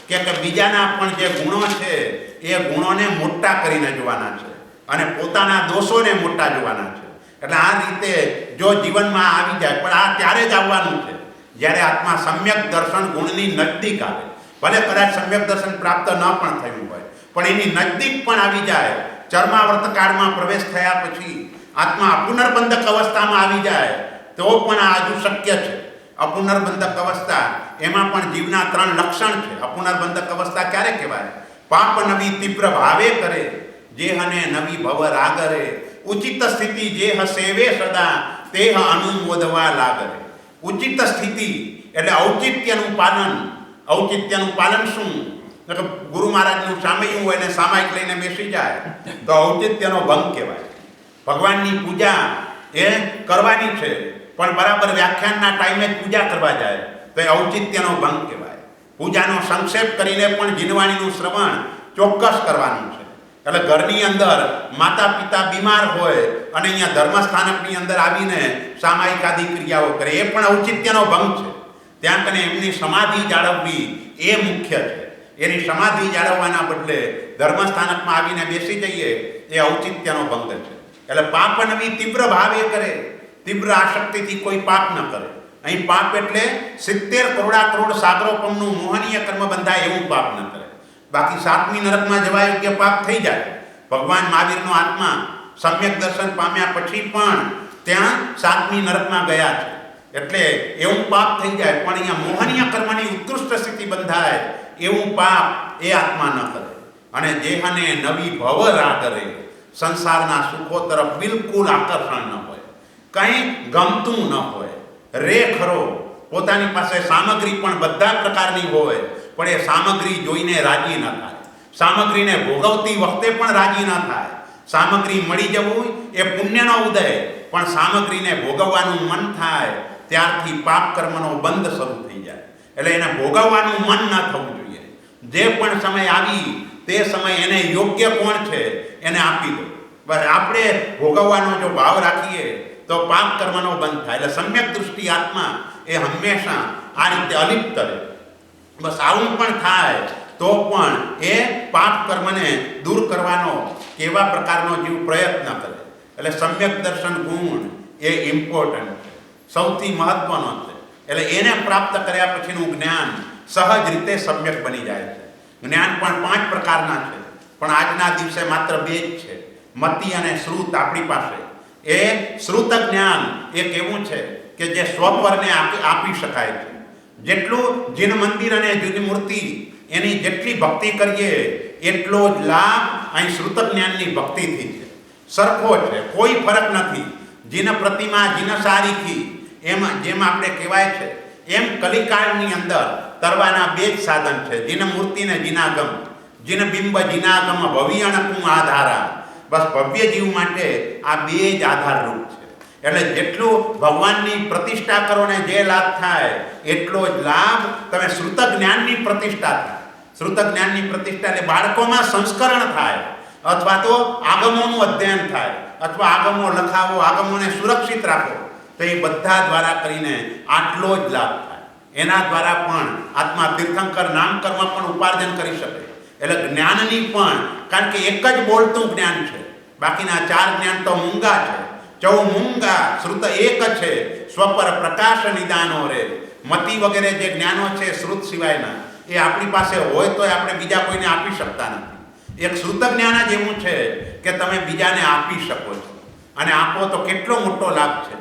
છે કે બીજાના પણ જે ગુણો છે એ ગુણોને મોટા કરીને જોવાના છે અને પોતાના દોષોને મોટા જોવાના છે. એટલે આ રીતે જો જીવનમાં આવી જાય, પણ આ ત્યારે જ આવવાનું છે જ્યારે આત્મા સમ્યક દર્શન ગુણની નજદીક આવે. ભલે કદાચ સમ્યક દર્શન પ્રાપ્ત ન પણ થયું હોય, પણ એની નજદીક પણ આવી જાય. ચર્માવર્ત કાળમાં પ્રવેશ થયા પછી આત્મા અપુનર્બંધક અવસ્થામાં આવી જાય તો પણ આ હજુ શક્ય છે. અપુનર્બંધક અવસ્થા, એમાં પણ જીવના 3 લક્ષણ છે. અપુનર્બંધક અવસ્થા ક્યારે કહેવાય? પાપ નવી તીવ્ર ભાવે કરે, જે હને નવી ભવ રાગરે, ઉચિત સ્થિતિ જે હસેવે સદા, તે અનુમોદવા લાગરે. ઉચિત સ્થિતિ એટલે ઔચિત્યનું પાલન. ઔચિત્યનું પાલન શું? ગુરુ મહારાજનું સામયું હોય ને સામાયિક લઈને બેસી જાય તો ઔચિત્યનો ભંગ કહેવાય. ભગવાનની પૂજા એ કરવાની છે, પણ બરાબર વ્યાખ્યાનના ટાઈમે જ પૂજા કરવા જાય તો એ ઔચિત્યનો ભંગ કહેવાય. પૂજાનો સંક્ષેપ કરીને પણ જીનવાણીનું શ્રવણ ચોક્કસ કરવાનું છે. એટલે ઘરની અંદર માતા પિતા બીમાર હોય અને અહીંયા ધર્મસ્થાનકની અંદર આવીને સામાયિક આદિ ક્રિયાઓ કરે, એ પણ ઔચિત્યનો ભંગ છે. ત્યાં કને એમની સમાધિ જાળવવી એ મુખ્ય છે. એની સમાધિ જાળવવાના બદલે ધર્મસ્થાનકમાં આવીને બેસી જઈએ એ ઔચિત્યનો ભંગ છે. એટલે પાપ નવી તીવ્ર ભાવે કરે, તીવ્ર આસક્તિથી કોઈ પાપ ન કરે. અહીં પાપ એટલે 70 કરોડ સાગરોપમનું મોહનીય કર્મ બંધાય એવું પાપ ન કરે. બાકી 7મી નરકમાં જવા યોગ્ય પાપ થઈ જાય. ભગવાન મહાવીરનો આત્મા સમ્યક દર્શન પામ્યા પછી પણ ત્યાં 7મી નરકમાં ગયા છે. એટલે એવું પાપ થઈ જાય, પણ અહીંયા મોહનીય કર્મની ઉત્કૃષ્ટ સ્થિતિ બંધાય એવું પાપ એ આત્મા ન કરે. અને જેહને નવી ભવ રાગરે, સંસારના સુખો તરફ બિલકુલ આકર્ષણ ન હોય, કંઈ ગમતું ન હોય, રે ખરો. પોતાની પાસે સામગ્રી પણ બધા પ્રકારની હોય, પણ એ સામગ્રી જોઈને રાજી ન થાય. સામગ્રીને ભોગવતી વખતે પણ રાજી ન થાય. સામગ્રી મળી જવું એ પુણ્યનો ઉદય, પણ સામગ્રીને ભોગવવાનું મન થાય ત્યારથી પાપ કર્મનો બંધ શરૂ થઈ જાય. એટલે એને ભોગવવાનું મન ન થવું જોઈએ. જે પણ સમય આવી તે સમય એને યોગ્ય કોણ છે એને આપી દો. બસ આપણે ભોગવવાનો જો ભાવ રાખીએ તો પાપ કર્મનો બંધ થાય. એટલે સમ્યક દૃષ્ટિ આત્મા એ હંમેશા આ રીતે અલિપ્ત રહે. બસ આવું પણ થાય તો પણ એ પાપ કર્મને દૂર કરવાનો કેવા પ્રકારનો જીવ પ્રયત્ન કરે. એટલે સમ્યક દર્શન ગુણ એ ઇમ્પોર્ટન્ટ છે. સૌથી મહત્વનો છે. એટલે એને પ્રાપ્ત કર્યા પછીનું જ્ઞાન સહજ રીતે સમ્યક બની જાય છે. જ્ઞાન પણ 5 પ્રકારના છે, પણ આજના દિવસે માત્ર 2 જ છે, મતિ અને શ્રુત આપણી પાસે. એ શ્રુત જ્ઞાન એક એવું છે કે જે સ્વપરને આપી શકાય છે. જેટલું જીન મંદિર અને જૂની મૂર્તિ એની જેટલી ભક્તિ કરીએ એટલો જ લાભ અહીં શ્રુત જ્ઞાનની ભક્તિથી છે. સરખો છે, કોઈ ફરક નથી. જીન પ્રતિમા જીન સારીખી એમ જેમ આપણે કહેવાય છે એમ કલિકાળની અંદર તરવાના 2 જ સાધન છે, જીન મૂર્તિ ને જીનાગમ. જીન બિંબ જીનાગમ ભવ્યણકું આધારા. બસ ભવ્ય જીવ માટે આ 2 જ આધારરૂપ છે. એટલે જેટલું ભગવાનની પ્રતિષ્ઠા કરો ને જે લાભ થાય એટલો જ લાભ તમે શ્રુત જ્ઞાનની પ્રતિષ્ઠા થાય. શ્રુત જ્ઞાનની પ્રતિષ્ઠા એટલે બાળકોમાં સંસ્કરણ થાય, અથવા તો આગમોનું અધ્યયન થાય, અથવા આગમો લખાવો, આગમોને સુરક્ષિત રાખો, તો એ બધા દ્વારા કરીને આટલો જ લાભ થાય. એના દ્વારા પણ આત્મા તીર્થંકર નામકર્મ પણ ઉપાર્જન કરી શકે. એટલે જ્ઞાનની પણ, કારણ કે એક જ બોલતું જ્ઞાન છે, બાકીના 4 જ્ઞાન તો મૂંગા છે. ચૌ મૂંગા, શ્રુત એક છે, સ્વપર પ્રકાશ નિદાનો રે. મતિ વગેરે જે જ્ઞાનો છે શ્રુત સિવાયના, એ આપણી પાસે હોય તો આપણે બીજા કોઈને આપી શકતા નથી. એક શ્રુત જ્ઞાન જ એવું છે કે તમે બીજાને આપી શકો છો, અને આપો તો કેટલો મોટો લાભ છે.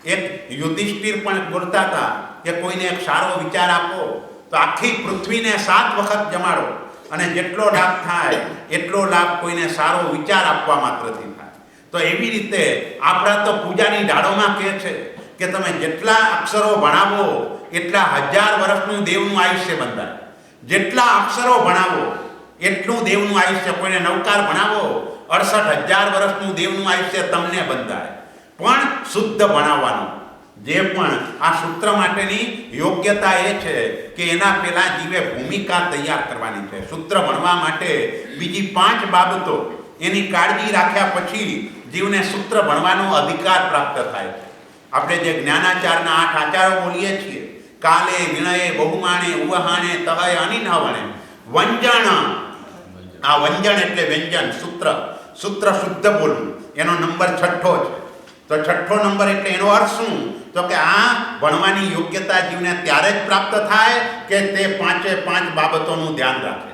એક યુધિષ્ઠિર પણ બોલતા હતા કે કોઈને એક સારો વિચાર આપો તો આખી પૃથ્વીને 7 વખત જમાડો, અને જેટલો લાભ થાય એટલો લાભ કોઈને સારો વિચાર આપવા માત્રથી થાય. તો એવી રીતે આપણા તો પૂજાની ડાળોમાં કહે છે કે તમે જેટલા અક્ષરો ભણાવો એટલા 1000 વર્ષનું દેવનું આયુષ્ય બંધાય. જેટલા અક્ષરો ભણાવો એટલું દેવનું આયુષ્ય. કોઈને નવકાર ભણાવો 68,000 વર્ષનું દેવનું આયુષ્ય તમને બંધાય. પણ શુદ્ધ ભણાવવાનું. જે પણ આ સૂત્ર માટેની યોગ્યતા એ છે કે એના પહેલા જીવે ભૂમિકા તૈયાર કરવાની છે. સૂત્ર ભણવા માટે બીજી 5 બાબતો એની કાળજી રાખ્યા પછી જીવને સૂત્ર ભણવાનો અધિકાર પ્રાપ્ત થાય છે. આપણે જે જ્ઞાનાચારના 8 આચારો બોલીએ છીએ, કાલે વિણયે બહુમાણે ઉવહાણે તહય અનિનવણે વંજણ. આ વંજન એટલે વ્યંજન, સૂત્ર. સૂત્ર શુદ્ધ બોલવું એનો નંબર 6 છે. તો 6 નંબર એટલે એનો અર્થ શું? તો કે આ ભણવાની યોગ્યતા જીવને ત્યારે જ પ્રાપ્ત થાય કે તે 5 બાબતોનું ધ્યાન રાખે.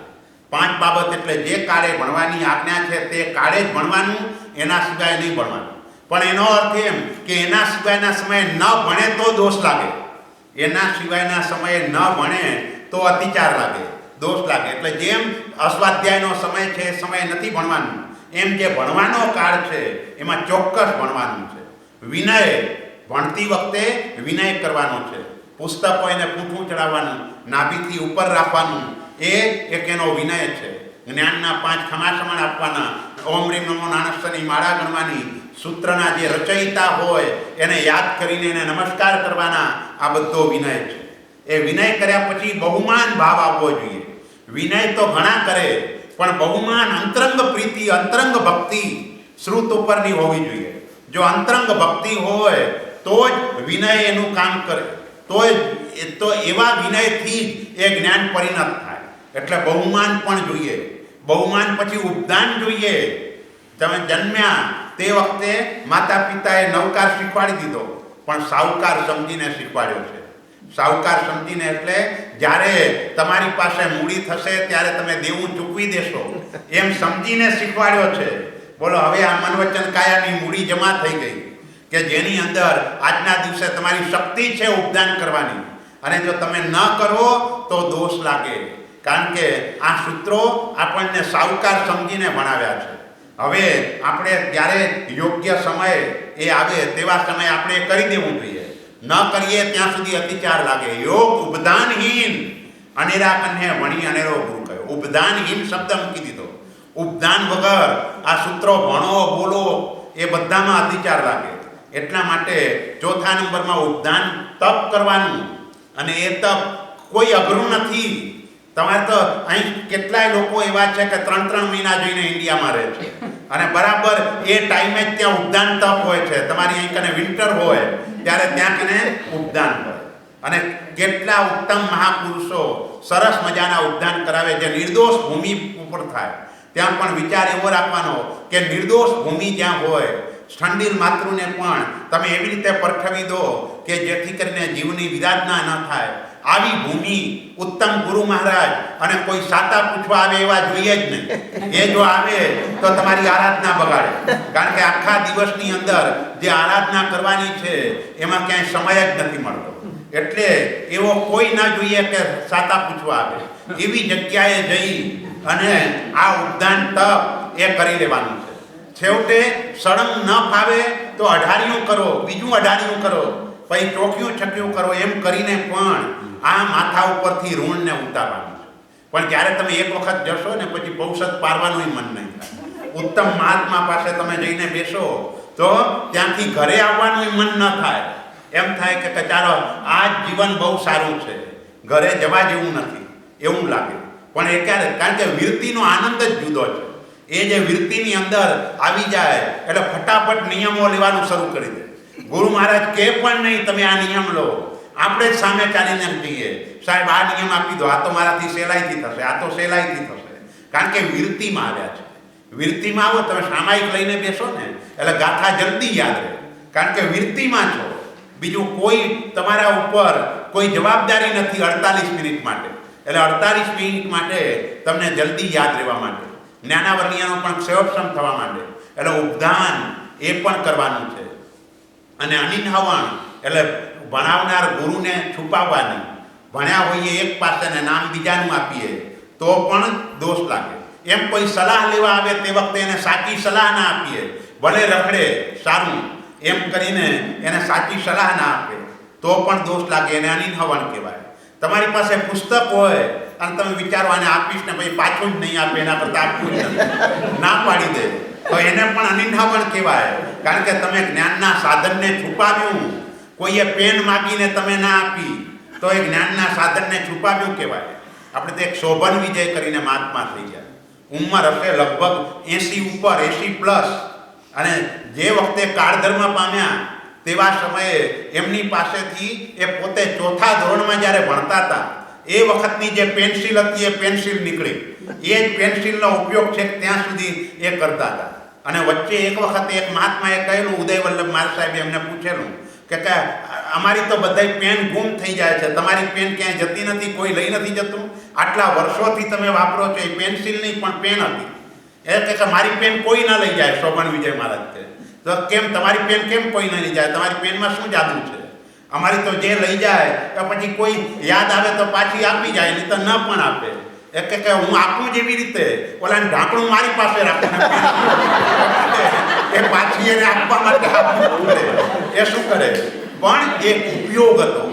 5 બાબત એટલે જે કાળે ભણવાની આજ્ઞા છે તે કાળે જ ભણવાનું, એના સિવાય નહીં ભણવાનું. પણ એનો અર્થ એમ કે એના સિવાયના સમયે ન ભણે તો દોષ લાગે, એના સિવાયના સમયે ન ભણે તો અતિચાર લાગે, દોષ લાગે. એટલે જેમ અસ્વાધ્યાયનો સમય છે એ સમયે નથી ભણવાનું, એમ જે ભણવાનો કાળ છે એમાં ચોક્કસ ભણવાનું છે. વિનય, ભણતી વખતે વિનય કરવાનો છે. પુસ્તકો એને પૂંઠું ચડાવવાનું, નાભીથી ઉપર રાખવાનું, એ એક એનો વિનય છે. જ્ઞાનના 5 ખમાસમણ આપવાના, ઓમ રીમ નમો નાનસ્સની માળા ગણવાની, સૂત્રના જે રચયિતા હોય એને યાદ કરીને એને નમસ્કાર કરવાના, આ બધો વિનય છે. એ વિનય કર્યા પછી બહુમાન ભાવ આવવો જોઈએ. વિનય તો ઘણા કરે, પણ બહુમાન અંતરંગ પ્રીતિ, અંતરંગ ભક્તિ શ્રુત ઉપરની હોવી જોઈએ. જો અંતરંગ ભક્તિ હોય તો જ વિનય એનું કામ કરે, તો એવા વિનયથી જ એ જ્ઞાન પરિણત થાય. એટલે બહુમાન પણ જોઈએ. બહુમાન પછી ઉપદાન જોઈએ. તમે જન્મ્યા તે વખતે માતા પિતાએ નવકાર શીખવાડી દીધો, પણ સાહુકાર સમજીને શીખવાડ્યો છે. સાહુકાર સમજીને એટલે જ્યારે તમારી પાસે મૂડી થશે ત્યારે તમે દેવું ચૂકવી દેશો એમ સમજીને શીખવાડ્યો છે. બોલો, હવે આ મન વચન કાયાની મૂડી જમા થઈ ગઈ કે જેની અંદર આજના દિવસે તમારી શક્તિ છે ઉપદાન કરવાની, અને જો તમે ન કરો તો દોષ લાગે. કારણ કે આ સૂત્રો આપણને સાહુકાર સમજીને ભણાવ્યા છે. હવે આપણે જ્યારે યોગ્ય સમય એ આવે તેવા સમયે આપણે કરી દેવું જોઈએ. ન કરીએ ત્યાં સુધી અતિચાર લાગે. યોગ ઉપદાનહીન અનેરા કન્હે વણી અનેરો ગુરુ કહ્યો. ઉપદાનહીન શબ્દ મૂકી દીધો. ઉપદાન વગર આ સૂત્રો ભણો બોલો એ બધામાં અતિચાર લાગે. એટલા માટે 4થા નંબરમાં ઉપદાન તપ કરવાનું. અને એ તપ કોઈ અઘરું નથી. તમારે તો અહીં કેટલાય લોકો એવા છે કે 3 મહિના જઈને ઇન્ડિયામાં રહે છે, અને બરાબર એ ટાઈમે જ ત્યાં ઉપદાન તપ હોય છે. તમારી અહીં કને વિન્ટર હોય ત્યારે ત્યાં કને ઉપદાન હોય. અને કેટલા ઉત્તમ મહાપુરુષો સરસ મજાના ઉપદાન કરાવે જે નિર્દોષ ભૂમિ ઉપર થાય. ત્યાં પણ વિચાર એવો રાખવાનો કે નિર્દોષ ભૂમિ જ્યાં હોય સ્થંડિલ માતૃને પણ તમે એવી રીતે પરઠવી દો કે જેથી કરીને જીવની વિરાધના ન થાય. આવી ભૂમિ ઉત્તમ ગુરુ મહારાજ અને કોઈ સાતા પૂછવા આવે એવા જોઈએ જ નહીં. એ જો આવે તો તમારી આરાધના બગાડે. કારણ કે આખા દિવસની અંદર જે આરાધના કરવાની છે એમાં ક્યાંય સમય જ નથી મળતો. એટલે એવો કોઈ ના જોઈએ કે સાતા પૂછવા આવે. એવી જગ્યાએ જઈ અને આ ઉપદાન તપ એ કરી લેવાનું છે. છેવટે સળંગ ન ફાવે તો અઢારિયું કરો, બીજું અઢારિયું કરો, પછી ચોખ્યું છક્યું કરો, એમ કરીને પણ આ માથા ઉપરથી ઋણને ઉતારવાનું છે. પણ જ્યારે તમે એક વખત જશો ને પછી પૌષધ પારવાનું મન નહીં થાય. ઉત્તમ મહાત્મા પાસે તમે જઈને બેસો તો ત્યાંથી ઘરે આવવાનું મન ન થાય. એમ થાય કે ચાલો આ જીવન બહુ સારું છે, ઘરે જવા જેવું નથી એવું લાગે. પણ એ ક્યારે? કારણ કે વિરતિનો આનંદ જ જુદો છે. એ જે વિરતિની અંદર આવી જાય એટલે ફટાફટ નિયમો લેવાનું શરૂ કરી દે. ગુરુ મહારાજ કે પણ નહીં તમે આ નિયમ લો, આપણે જ સામે ચાલીને કહીએ સાહેબ આ નિયમ આપી દો, આ તો મારાથી સહેલાઈથી થશે, આ તો સહેલાઈથી થશે. કારણ કે વિરતિમાં આવ્યા છે. વિરતિમાં આવો તમે સામાયિક લઈને બેસો ને એટલે ગાથા જલ્દી યાદ રહે. કારણ કે વિરતિમાં છો. બીજું કોઈ તમારા ઉપર કોઈ જવાબદારી નથી 48 મિનિટ માટે. એટલે 48 મિનિટ માટે તમને જલ્દી યાદ રહેવા માટે, જ્ઞાનાવર્ણિયાનો પણ ક્ષયોક્ષમ થવા માટે એટલે ઉપદાન એ પણ કરવાનું છે. અને અનિન્હવણ એટલે ભણાવનાર ગુરુને છુપાવવાની. ભણ્યા હોઈએ એક પાસે ને નામ બીજાનું આપીએ તો પણ દોષ લાગે. એમ કોઈ સલાહ લેવા આવે તે વખતે એને સાચી સલાહ ના આપીએ, ભલે રખડે સારું એમ કરીને એને સાચી સલાહ ના આપે તો પણ દોષ લાગે. એને અનિન્હવણ કહેવાય. તમારી પાસે પુસ્તક હોય અને તમે વિચારો આને આપીશ ને પછી પાછું જ નહીં આપે, એના કરતાં આપવું જ નથી, ના પાડી દે તો એને પણ અનિન્હવણ કહેવાય. કારણ કે તમે જ્ઞાનના સાધનને છુપાવ્યું. કોઈએ પેન માગીને તમે ના આપી તો એ જ્ઞાનના સાધનને છુપાવ્યું કહેવાય. આપણે તો એક શોભન વિજય કરીને મહાત્મા થઈ જાય. ઉંમર હશે લગભગ 80 ઉપર, 80 પ્લસ, અને જે વખતે કાળધર્મ પામ્યા તેવા સમયે એમની પાસેથી એ પોતે 4થા ધોરણમાં જ્યારે ભણતા હતા એ વખતની જે પેન્સિલ હતી એ પેન્સિલ નીકળી. એ જ પેન્સિલનો ઉપયોગ છે ત્યાં સુધી એ કરતા હતા. અને વચ્ચે એક વખતે એક મહાત્માએ કહેલું, ઉદય વલ્લભ મહારાજ સાહેબે એમને પૂછેલું કે અમારી તો બધાય પેન ગુમ થઈ જાય છે, તમારી પેન ક્યાંય જતી નથી, કોઈ લઈ નથી જતું, આટલા વર્ષોથી તમે વાપરો છો. એ પેન્સિલની પણ પેન હતી. એ કે મારી પેન કોઈ ના લઈ જાય. શોભન વિજય મહારાજ કે તો કેમ તમારી પેન કેમ કોઈ ના લઈ જાય? તમારી પેનમાં શું જાદુ છે? અમારી તો જે લઈ જાય તો પછી કોઈ યાદ આવે તો પાછી આપી જાય, નહીં તો ન પણ આપે. એ કે હું આપું જેવી રીતે ઓલાને ઢાંકણું મારી પાસે રાખું એ પાછી એને આપવા માટે આપવું પડે. એ શું કરે? પણ એક ઉપયોગ હતો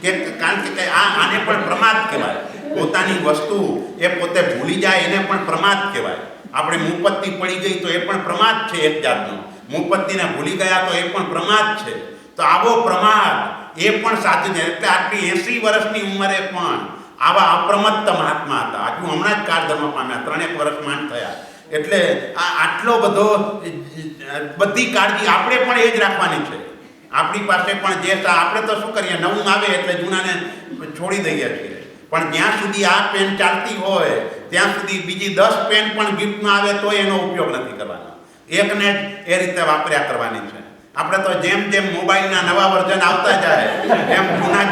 કે કારણ કે આને પણ પ્રમાદ કહેવાય. પોતાની વસ્તુ એ પોતે ભૂલી જાય એને પણ પ્રમાદ કહેવાય. આપણે મુપત્તિ પડી ગઈ તો એ પણ પ્રમાદ છે એક જાતનો. મુપત્તિને ભૂલી ગયા તો એ પણ પ્રમાદ છે. તો આવો પ્રમાદ એ પણ સાચું છે. એટલે આટલી 80 વર્ષની ઉંમરે પણ આવા અપ્રમત્ત મહાત્મા હતા. હજુ હમણાં જ કાળધર્મ પામ્યા, 3 વર્ષ માંડ થયા. એટલે આટલો બધો બધી કાળજી આપણે પણ એ જ રાખવાની છે. આપણી પાસે પણ જે આપણે તો શું કરીએ, નવું આવે એટલે જૂનાને છોડી દઈએ છીએ. પણ જ્યાં સુધી આ પેન ચાલતી હોય ત્યાં સુધી બીજી 10 પેન પણ ગિફ્ટમાં આવે તો એનો ઉપયોગ નથી કરવાનો. એકને જ એ રીતે વાપર્યા કરવાની છે. આપણે તો જેમ જેમ મોબાઈલના નવા વર્ઝન આવતા જાય એમ જૂના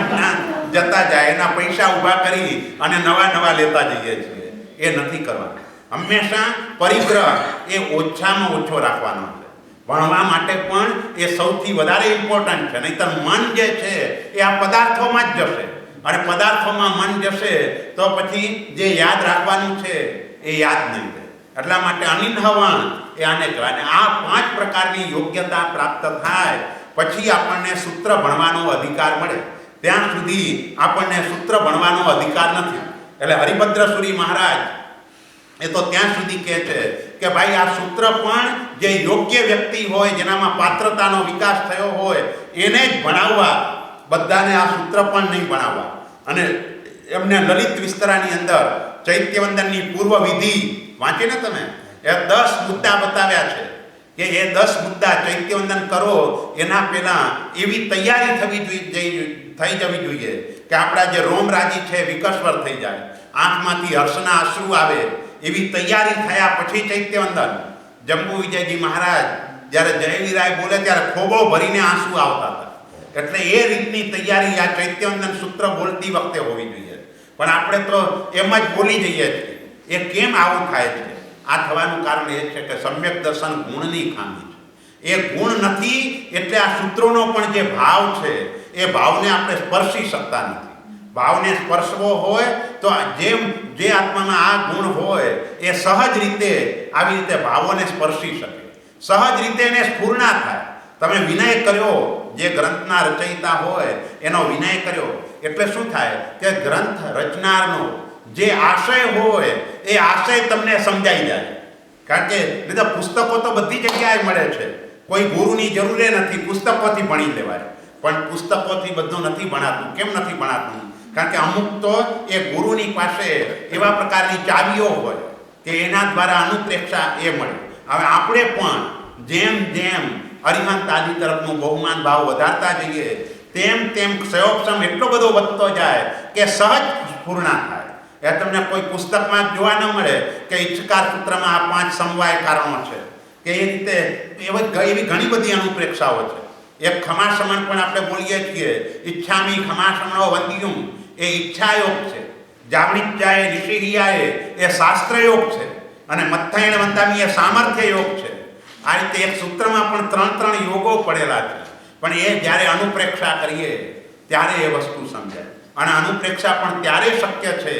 જતા જાય, એના પૈસા ઊભા કરી અને નવા લેતા જઈએ છીએ. એ નથી કરવાનું. હંમેશા પરિગ્રહ એ ઓછામાં ઓછો રાખવાનો છે. ભણવા માટે પણ એ સૌથી વધારે ઇમ્પોર્ટન્ટ છે. નહીંતર મન જે છે એ આ પદાર્થોમાં જ જશે, અને પદાર્થોમાં મન જશે તો પછી જે યાદ રાખવાનું છે એ યાદ નહીં રહે. એટલા માટે અનિન્હવણ એ આને કહેવાય. અને આ 5 પ્રકારની યોગ્યતા પ્રાપ્ત થાય પછી આપણને સૂત્ર ભણવાનો અધિકાર મળે. ત્યાં સુધી આપણને સૂત્ર ભણવાનો અધિકાર નથી. એટલે હરિભદ્રસુરી મહારાજ એ તો ત્યાં સુધી કહે છે કે ભાઈ આ સૂત્ર પણ જે યોગ્ય વ્યક્તિ હોય, જેનામાં પાત્રતાનો વિકાસ થયો હોય એને જ ભણાવવા, બધાને આ સૂત્ર પણ નહીં ભણાવવા. અને એમને લલિત વિસ્તરાની અંદર ચૈત્યવંદનની પૂર્વ વિધિ વાંચીને તમે એ 10 મુદ્દા બતાવ્યા છે કે એ 10 મુદ્દા ચૈત્યવંદન કરો એના પહેલાં એવી તૈયારી થઈ જવી જોઈએ કે આપણા જે રોમરાજી છે વિકસ્વર થઈ જાય, આંખમાંથી હર્ષના અશ્રુ આવે, એવી તૈયારી થયા પછી ચૈત્યવંદન. જંબુ વિજયજી મહારાજ જ્યારે જયવીરાય બોલે ત્યારે ખોબો ભરીને આંસુ આવતા હતા. એટલે એ રીતની તૈયારી આ ચૈત્યવંદન સૂત્ર બોલતી વખતે હોવી જોઈએ. પણ આપણે તો એમ જ બોલી જઈએ છીએ. એ કેમ આવું થાય છે? આ થવાનું કારણ એ છે કે સમ્યક દર્શન ગુણની ખામી છે. એ ગુણ નથી એટલે આ સૂત્રોનો પણ જે ભાવ છે એ ભાવને આપણે સ્પર્શી શકતા નથી. ભાવને સ્પર્શવો હોય તો જે આત્મામાં આ ગુણ હોય એ સહજ રીતે આવી રીતે ભાવોને સ્પર્શી શકે, સહજ રીતે એને સ્ફૂર્ણા થાય. તમે વિનય કર્યો, જે ગ્રંથના રચયિતા હોય એનો વિનય કર્યો એટલે શું થાય કે ગ્રંથ રચનારનો જે આશય હોય એ આશય તમને સમજાઈ જાય. કારણ કે નહીં તો પુસ્તકો તો બધી જગ્યાએ મળે છે, કોઈ ગુરુની જરૂરે નથી, પુસ્તકોથી ભણી લેવાય. પણ પુસ્તકોથી બધું નથી ભણાતું. કેમ નથી ભણાતું? કારણ કે અમુક તો એ ગુરુની પાસે એવા પ્રકારની ચાવીઓ હોય કે એના દ્વારા અનુપ્રેક્ષા એ મળે. હવે આપણે પણ જેમ જેમ અરિહંત આદિ તરફનું બહુમાન ભાવ વધારતા જઈએ તેમ તેમ ક્ષયોક્ષમ એટલો બધો વધતો જાય કે સહજ સ્ફૂર્ણા થાય. એ તમને કોઈ પુસ્તકમાં જોવા ન મળે કે ઈચ્છકાર સૂત્રમાં આ 5 સમવાય કારણો છે કે એ રીતે એવી ઘણી બધી અનુપ્રેક્ષાઓ છે. એક ખમાસમણ પણ આપણે બોલીએ છીએ, ઈચ્છામી ખમાસમણો વંદ્યુમ, એ ઈચ્છાયોગ છે. જાવણિચ્ચાએ નિષિહિયાએ એ શાસ્ત્રયોગ છે. અને મથ્થાયણ વંદામી એ સામર્થ્ય યોગ છે. આ રીતે એક સૂત્રમાં પણ 3 યોગો પડેલા છે. પણ એ જ્યારે અનુપ્રેક્ષા કરીએ ત્યારે એ વસ્તુ સમજાય. અને અનુપ્રેક્ષા પણ ત્યારે શક્ય છે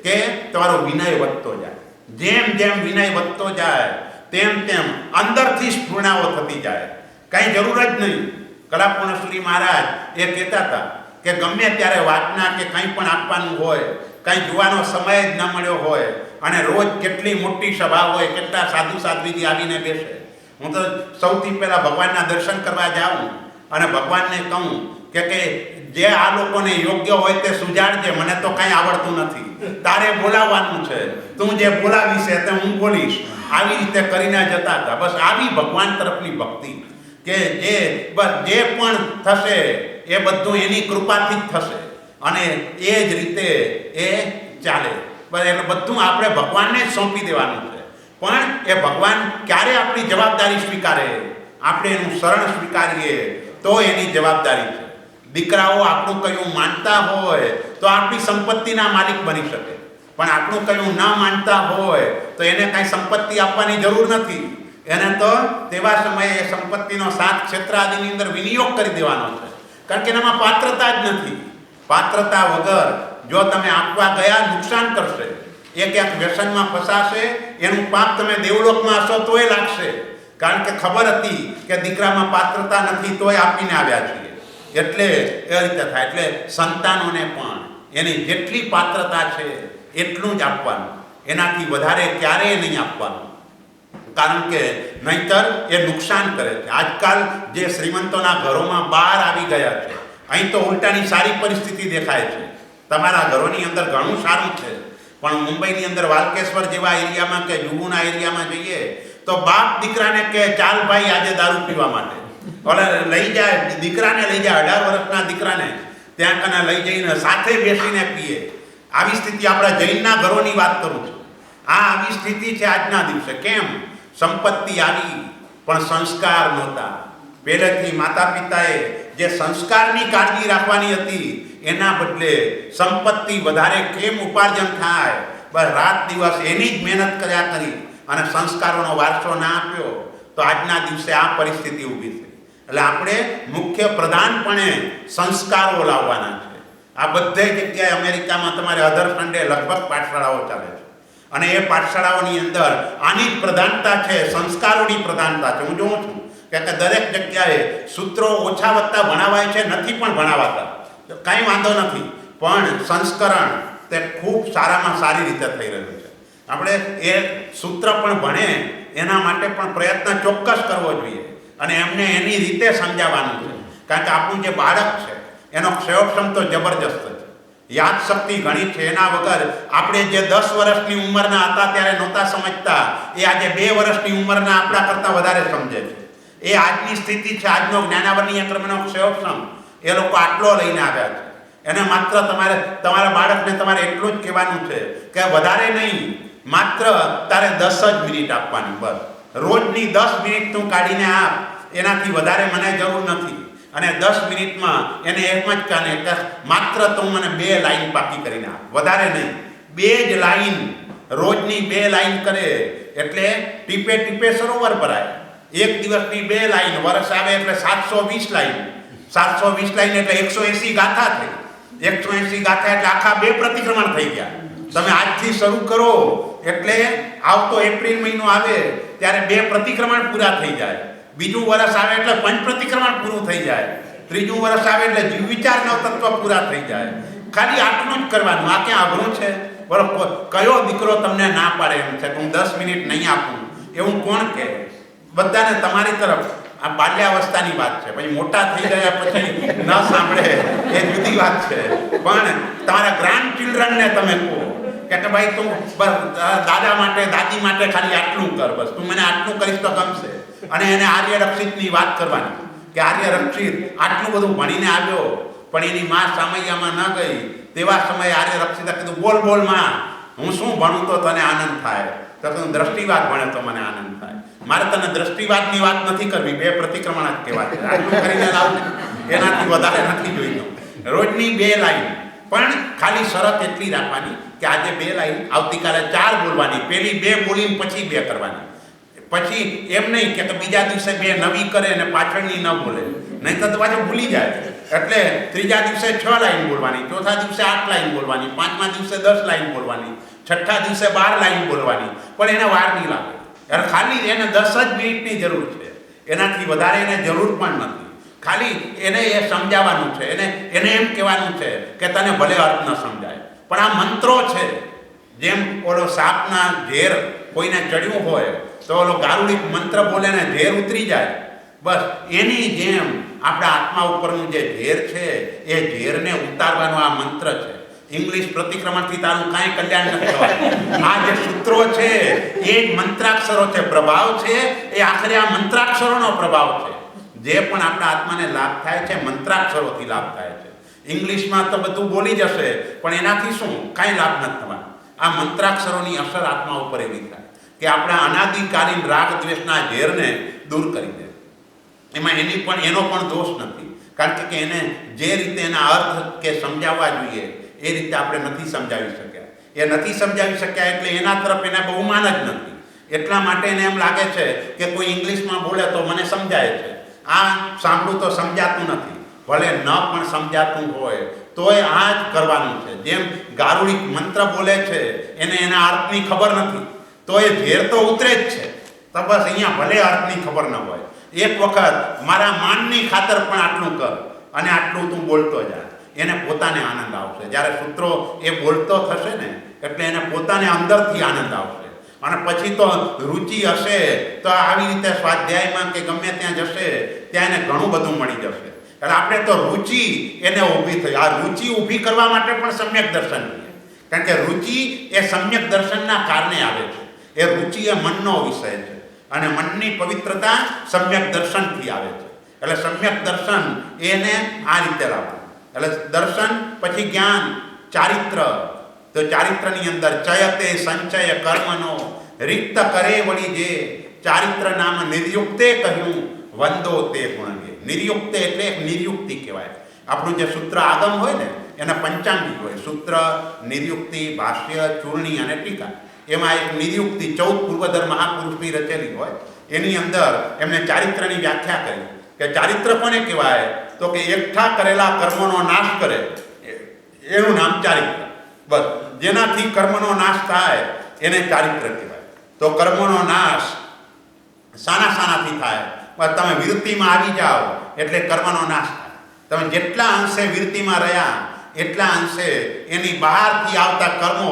કે તમારો વિનય વધતો જાય. જેમ જેમ વિનય વધતો જાય તેમ તેમ અંદરથી સ્ફૂર્ણાઓ થતી જાય. કંઈ જરૂર જ નહીં. કલાપૂર્ણશ્રી મહારાજ એ કહેતા હતા કે ગમે ત્યારે વાચના કે કંઈ પણ આપવાનું હોય, કંઈ જોવાનો સમય જ ન મળ્યો હોય અને રોજ કેટલી મોટી સભા હોય, કેટલા સાધુ સાધ્વીજી આવીને બેસે. હું તો સૌથી પહેલાં ભગવાનના દર્શન કરવા જાઉં અને ભગવાનને કહું કે જે આ લોકોને યોગ્ય હોય તે સુજાડજે, મને તો કંઈ આવડતું નથી, તારે બોલાવવાનું છે, તું જે બોલાવીશ તે હું બોલીશ. આવી રીતે કરીને જતા હતા. બસ આવી ભગવાન તરફની ભક્તિ કે જે પણ થશે એ બધું એની કૃપાથી જ થશે અને એ જ રીતે એ ચાલે. બસ એટલે બધું આપણે ભગવાનને જ સોંપી દેવાનું છે. પણ એ ભગવાન ક્યારે આપણી જવાબદારી સ્વીકારે? આપણે એનું શરણ સ્વીકારીએ તો એની જવાબદારી છે. દીકરાઓ આપણું કયું માનતા હોય તો આપણી સંપત્તિના માલિક બની શકે, પણ આપણું કયું ન માનતા હોય તો એને કાંઈ સંપત્તિ આપવાની જરૂર નથી. એને તો તેવા સમયે એ સંપત્તિનો 7 ક્ષેત્ર આદિની અંદર વિનિયોગ કરી દેવાનો છે. કારણ કે એનામાં પાત્રતા જ નથી. પાત્રતા વગર જો તમે આપવા ગયા નુકસાન કરશે, એ ક્યાંક વ્યસનમાં ફસાશે, એનું પાપ તમે દેવલોકમાં હશો તોય લાગશે. કારણ કે ખબર હતી કે દીકરામાં પાત્રતા નથી તોય આપીને આવ્યા છીએ. એટલે એ રીતે થાય. એટલે સંતાનોને પણ એની જેટલી પાત્રતા છે એટલું જ આપવાનું, એનાથી વધારે ક્યારેય નહીં આપવાનું. કારણ કે નહીંતર એ નુકસાન કરે છે. આજકાલ જે શ્રીમંતોના ઘરોમાં બહાર આવી ગયા છે, અહીં તો ઉલટાની સારી પરિસ્થિતિ દેખાય છે. તમારા ઘરોની અંદર ઘણું સારું છે, પણ મુંબઈની અંદર વાલકેશ્વર જેવા એરિયામાં કે જુગુના એરિયામાં જઈએ તો બાપ દીકરાને કે ચાલ ભાઈ આજે દારૂ પીવા માટે, ઓલે લઈ જાય, દીકરાને લઈ જાય, 18 વર્ષના દીકરાને ત્યાં કને લઈ જઈને સાથે બેસીને પીએ. આવી સ્થિતિ આપણા જૈનના ઘરોની વાત કરું છું. આવી સ્થિતિ છે આજના દિવસે. કેમ? સંપત્તિ આવી પણ સંસ્કાર નહોતા. પહેલેથી માતા પિતાએ જે સંસ્કારની કાળજી રાખવાની હતી એના બદલે સંપત્તિ વધારે કેમ ઉપાર્જન થાય, બસ રાત દિવસ એની જ મહેનત કર્યા કરી અને સંસ્કારોનો વારસો ના આપ્યો તો આજના દિવસે આ પરિસ્થિતિ ઊભી થઈ. એટલે આપણે મુખ્ય પ્રધાનપણે સંસ્કારો લાવવાના છે. આ બધે જગ્યાએ અમેરિકામાં તમારે અધર સન્ડે લગભગ પાઠશાળાઓ ચાલે છે અને એ પાઠશાળાઓની અંદર આની જ પ્રધાનતા છે, સંસ્કારોની પ્રધાનતા છે. હું જોઉં છું કે દરેક જગ્યાએ સૂત્રો ઓછા વત્તા ભણાવાય છે, નથી પણ ભણાવાતા, કાંઈ વાંધો નથી, પણ સંસ્કરણ તે ખૂબ સારામાં સારી રીતે થઈ રહ્યું છે. આપણે એ સૂત્ર પણ ભણે એના માટે પણ પ્રયત્ન ચોક્કસ કરવો જોઈએ અને એમને એની રીતે સમજાવવાનું છે. કારણ કે આપણું જે બાળક છે એનો ક્ષયોક્ષમ તો જબરજસ્ત છે, યાદશક્તિ ઘણી છે. એના વગર આપણે જે 10 વર્ષની ઉંમરના હતા ત્યારે નહોતા સમજતા, એ આજે 2 વર્ષની ઉંમરના આપણા કરતાં વધારે સમજે છે. એ આજની સ્થિતિ છે. આજનો જ્ઞાનાવર્ણીય ક્રમનો ક્ષયોક્ષમ એ લોકો આટલો લઈને આવ્યા છે. એને માત્ર તમારા બાળકને તમારે એટલું જ કહેવાનું છે કે વધારે નહીં, માત્ર તારે 10 જ મિનિટ આપવાની, બસ રોજની 10 મિનિટ તું કાઢીને આપ, એનાથી વધારે મને જરૂર નથી. અને 10 મિનિટમાં એને એમ જ કાને કે માત્ર તું મને 2 લાઈન પાકી કરીને આપ, વધારે નહીં. 2 જ લાઈન, રોજની 2 લાઈન કરે એટલે ટીપે ટીપે સરોવર ભરાય. એક દિવસની 2 લાઈન, વર્ષ આવે એટલે 720 લાઈન. 720 લાઈન એટલે 180 ગાથા થઈ. 180 ગાથા એટલે આખા 2 પ્રતિક્રમણ થઈ ગયા. તમે આજથી શરૂ કરો એટલે આવતો એપ્રિલ મહિનો આવે ત્યારે 2 પ્રતિક્રમણ પૂરા થઈ જાય. બીજું વર્ષ આવે એટલે પંચ પ્રતિક્રમણ પૂરું થઈ જાય. ત્રીજું વર્ષ આવે એટલે જીવ વિચાર નવતત્વ પૂરા થઈ જાય. ખાલી આટલું જ કરવાનું. આ ક્યાં અઘરું છે? બરોબર. કયો દીકરો તમને ના પાડે એમ છે કે હું 10 મિનિટ નહીં આપું? એવું કોણ કહે? બધાને તમારી તરફ. આ બાલ્યાવસ્થાની વાત છે. પછી મોટા થઈ ગયા પછી ન સાંભળે એ જુદી વાત છે. પણ તમારા ગ્રાન્ડ ચિલ્ડ્રનને તમે કહો કે ભાઈ તું દાદા માટે દાદી માટે ખાલી આટલું કર, બસ તું મને આટલું કરીશ તો ગમશે. અને એને આર્ય રક્ષિતની વાત કરવાની કે આર્ય રક્ષિત આટલું બધું ભણીને આવ્યો પણ એની માં સામૈયામાં ન ગઈ. તેવા સમયે આર્ય રક્ષિતે કીધું બોલ બોલ માં, હું શું ભણું તો તને આનંદ થાય? તો તું દ્રષ્ટિવાદ ભણે તો મને આનંદ થાય. મારે તને દ્રષ્ટિવાદની વાત નથી કરવી, 2 પ્રતિક્રમણ જ કહેવા છે. આટલું કરીને લાવ, એનાથી વધારે નથી જોઈતું. રોજની 2 લાઈન, પણ ખાલી શરત એટલી રાખવાની કે આજે 2 લાઈન, આવતીકાલે 4 બોલવાની. પેલી 2 બોલીને પછી 2 કરવાની. પછી એમ નહીં કે બીજા દિવસે 2 નવી કરે અને પાછળની ન બોલે, નહીં તો પાછું ભૂલી જાય. એટલે ત્રીજા દિવસે 6 લાઈન બોલવાની, ચોથા દિવસે 8 લાઈન બોલવાની, પાંચમા દિવસે 10 લાઈન બોલવાની, છઠ્ઠા દિવસે 12 લાઈન બોલવાની. પણ એને વાર નહીં લાગે. એટલે ખાલી એને 10 જ મિનિટની જરૂર છે, એનાથી વધારે એને જરૂર પણ નથી. ખાલી એને એ સમજાવવાનું છે. એને એમ કહેવાનું છે કે તને ભલે અર્થ ન સમજાય પણ આ મંત્રો છે. જેમ ઓલો સાપના ઝેર કોઈને ચડ્યું હોય તો ઓલો ગારુડિક મંત્ર બોલે ને ઝેર ઉતરી જાય, બસ એની જેમ આપણા આત્મા ઉપરનું જે ઝેર છે એ ઝેરને ઉતારવાનો આ મંત્ર છે. ઇંગ્લિશ પ્રતિક્રમણથી તારું કાંઈ કલ્યાણ નથી થવાનું. આ જે સૂત્રો છે એ જ મંત્રાક્ષરો છે. પ્રભાવ છે એ આખરે આ મંત્રાક્ષરોનો પ્રભાવ છે. જે પણ આપણા આત્માને લાભ થાય છે મંત્રાક્ષરોથી લાભ થાય છે. ઇંગ્લિશમાં તો બધું બોલી જશે પણ એનાથી શું કાંઈ લાભ નથી થવાનો. આ મંત્રાક્ષરોની અસર આત્મા ઉપર એવી થાય કે આપણા અનાદિકાલીન રાગ દ્વેષના ઝેરને દૂર કરી દે. એમાં એનો પણ દોષ નથી, કારણ કે એને જે રીતે એના અર્થ કે સમજાવવા જોઈએ એ રીતે આપણે નથી સમજાવી શક્યા. એ નથી સમજાવી શક્યા એટલે એના તરફ એને બહુમાન જ નથી. એટલા માટે એને એમ લાગે છે કે કોઈ ઇંગ્લિશમાં બોલે તો મને સમજાય છે, આ સાંભળું તો સમજાતું નથી. ભલે ન પણ સમજાતું હોય તોય આ જ કરવાનું છે. જેમ ગારુડિક મંત્ર બોલે છે એને એના અર્થની ખબર નથી તો એ ઝેર તો ઉતરે જ છે. તો બસ અહીંયા ભલે અર્થની ખબર ન હોય, એક વખત મારા માનની ખાતર પણ આટલું કર અને આટલું તું બોલતો જા, એને પોતાને આનંદ આવશે. જ્યારે સૂત્રો એ બોલતો થશે ને એટલે એને પોતાને અંદરથી આનંદ આવશે. અને પછી તો રુચિ હશે તો આવી રીતે સ્વાધ્યાયમાં કે ગમે ત્યાં જશે ત્યાં એને ઘણું બધું મળી જશે. એટલે આપણે તો રુચિ એને ઊભી થઈ. આ રુચિ ઊભી કરવા માટે પણ સમ્યક દર્શન જોઈએ, કારણ કે રુચિ એ સમ્યક દર્શનના કારણે આવે છે. એ રુચિ એ મનનો વિષય છે અને મનની પવિત્રતા સમ્યક દર્શનથી આવે છે. એટલે સમ્યક દર્શન એને આ રીતે લાવવું. એટલે દર્શન પછી જ્ઞાન, ચારિત્ર. તો ચારિત્રની અંદર ચયતે સંચય કર્મનો રિક્ત કરે વળી જે ચારિત્ર નામ નિર્યુક્તે કહ્યું વંદો તે ગુણગે. નિર્યુક્તે એટલે એક નિર્યુક્તિ કહેવાય. આપણું જે સૂત્ર આગમ હોય ને એના પંચાંગિક હોય. સૂત્ર, નિર્યુક્તિ, ભાષ્ય, ચૂર્ણી અને ટીકા. એમાં એક નિર્યુક્તિ 14 પૂર્વધર મહાપુરુષની રચેલી હોય. એની અંદર એમને ચારિત્રની વ્યાખ્યા કરી કે ચારિત્ર કોને કહેવાય? તો કે એકઠા કરેલા કર્મોનો નાશ કરે એનું નામ ચારિત્ર. બસ જેનાથી કર્મનો નાશ થાય એને ચારિત્ર કહેવાય. તો કર્મનો નાશ શાનાથી થાય? બસ તમે વિરતિમાં આવી જાઓ એટલે કર્મનો નાશ થાય. તમે જેટલા અંશે વિરતિમાં રહ્યા એટલા અંશે એની બહારથી આવતા કર્મો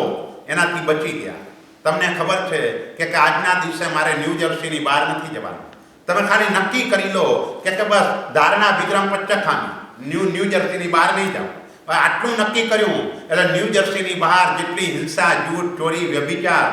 એનાથી બચી ગયા. તમને ખબર છે કે આજના દિવસે મારે ન્યૂ જર્સીની બહાર નથી જવાનું. તમે ખાલી નક્કી કરી લો કે બસ ધારણા વિક્રમ પચ્ચખામી ન્યૂ જર્સીની બહાર નહીં જાઓ. આટલું નક્કી કર્યું એટલે ન્યૂ જર્સીની બહાર જેટલી હિંસા, જૂઠ, ચોરી, વ્યભિચાર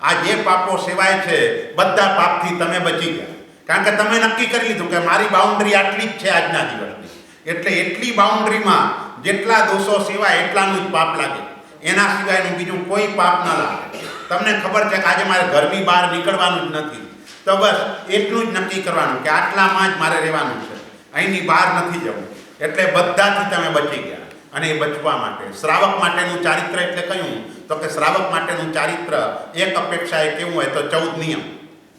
આ જે પાપો સેવાય છે બધા પાપથી તમે બચી ગયા. કારણ કે તમે નક્કી કરી લીધું કે મારી બાઉન્ડ્રી આટલી જ છે આજના દિવસની. એટલે એટલી બાઉન્ડ્રીમાં જેટલા દોષો સેવાય એટલાનું જ પાપ લાગે, એના સિવાયનું બીજું કોઈ પાપ ન લાગે. તમને ખબર છે કે આજે મારે ઘરની બહાર નીકળવાનું જ નથી, તો બસ એટલું જ નક્કી કરવાનું કે આટલામાં જ મારે રહેવાનું છે, અહીંની બહાર નથી જવું. એટલે બધાથી તમે બચી ગયા. અને એ બચવા માટે શ્રાવક માટેનું ચારિત્ર એટલે કયું? તો કે શ્રાવક માટેનું ચારિત્ર એક અપેક્ષાએ કેવું હોય તો 14 નિયમ.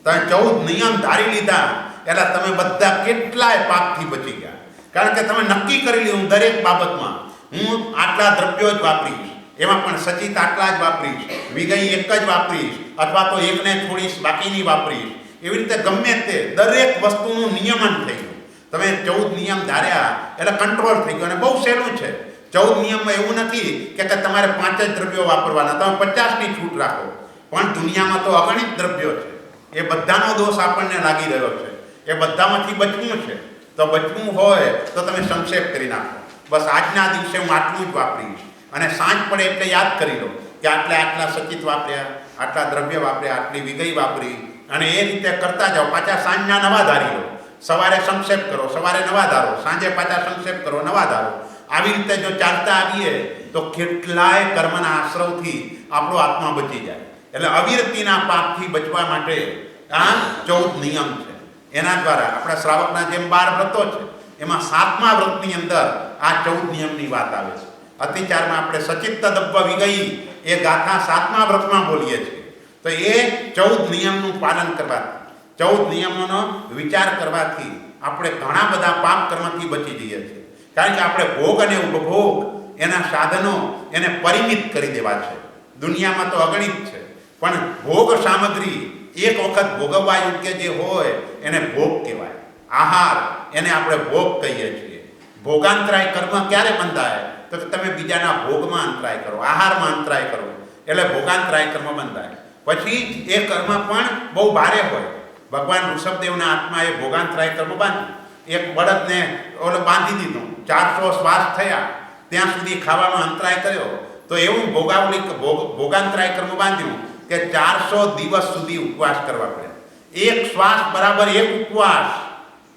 તમે 14 નિયમ ધારી લીધા એટલે તમે બધા કેટલાય પાપથી બચી ગયા. કારણ કે તમે નક્કી કરી લીધું દરેક બાબતમાં હું આટલા દ્રવ્યો જ વાપરીશ, એમાં પણ સચિત આટલા જ વાપરીશ, વિગય એક જ વાપરીશ, અથવા તો એકને છોડીશ બાકીની વાપરીશ. એવી રીતે ગમે તે દરેક વસ્તુનું નિયમન થઈ ગયું. તમે 14 નિયમ ધાર્યા એટલે કંટ્રોલ થઈ ગયો. અને બહુ સહેલું છે. 14 નિયમમાં એવું નથી કે તમારે 5 જ દ્રવ્યો વાપરવાના, તમે 50ની છૂટ રાખો. પણ દુનિયામાં તો અગણિત દ્રવ્યો છે. એ બધાનો દોષ આપણને લાગી રહ્યો છે. એ બધામાંથી બચવું છે. તો બચવું હોય તો તમે સંક્ષેપ કરી નાખો. બસ આજના દિવસે હું આટલું જ વાપરીશ. અને સાંજ પડે એટલે યાદ કરી લો કે આટલા સચિત વાપર્યા, આટલા દ્રવ્ય વાપર્યા, આટલી વિગઈ વાપરી. અને એ રીતે કરતા જાઓ. પાછા સાંજના નવા ધારી લો. સવારે સંક્ષેપ કરો, સવારે નવા ધારો, સાંજે પાછા સંક્ષેપ કરો, નવા ધારો. આવી રીતે જો ચાલતા આવીએ તો કેટલાય કર્મના આશ્રવથી આપણો આત્મા બચી જાય. એટલે અવિરતિના પાપથી બચવા માટે આ 14 નિયમ છે. એના દ્વારા આપણા શ્રાવકના જેમ 12 વ્રતો છે, એમાં 7મા વ્રતની અંદર આ 14 નિયમની વાત આવે છે. અતિચારમાં આપણે સચિત્ત દબ્બ વિગઈ એ ગાથા 7મા વ્રતમાં બોલીએ છીએ. તો એ 14 નિયમનું પાલન કરવાથી, 14 નિયમોનો વિચાર કરવાથી આપણે ઘણા બધા પાપ કર્મથી બચી જઈએ છીએ. કારણ કે આપણે ભોગ અને ઉપભોગ એના સાધનો એને પરિમિત કરી દેવા છે. દુનિયામાં તો અગણિત છે, પણ ભોગ સામગ્રી એક વખત ભોગવવા યોગ્ય જે હોય એને ભોગ કહેવાય. આહાર એને આપણે ભોગ કહીએ છીએ. ભોગાંતરાય કર્મ ક્યારે બંધાય? તો તમે બીજાના ભોગમાં અંતરાય કરો, આહારમાં અંતરાય કરો, એટલે ભોગાંતરાય કર્મ બંધાય. પછી એ કર્મ પણ બહુ ભારે હોય. ભગવાન ઋષભદેવના આત્માએ ભોગાંતરાય કર્મ બાંધ્યું. એક બળદને બાંધી દીધું, 400 શ્વાસ થયા ત્યાં સુધી ખાવાનો અંતરાય કર્યો. તો એવું ભોગાંતરાય કર્મ બાંધ્યું કે 400 દિવસ સુધી ઉપવાસ કરવા પડે. એક શ્વાસ બરાબર એક ઉપવાસ.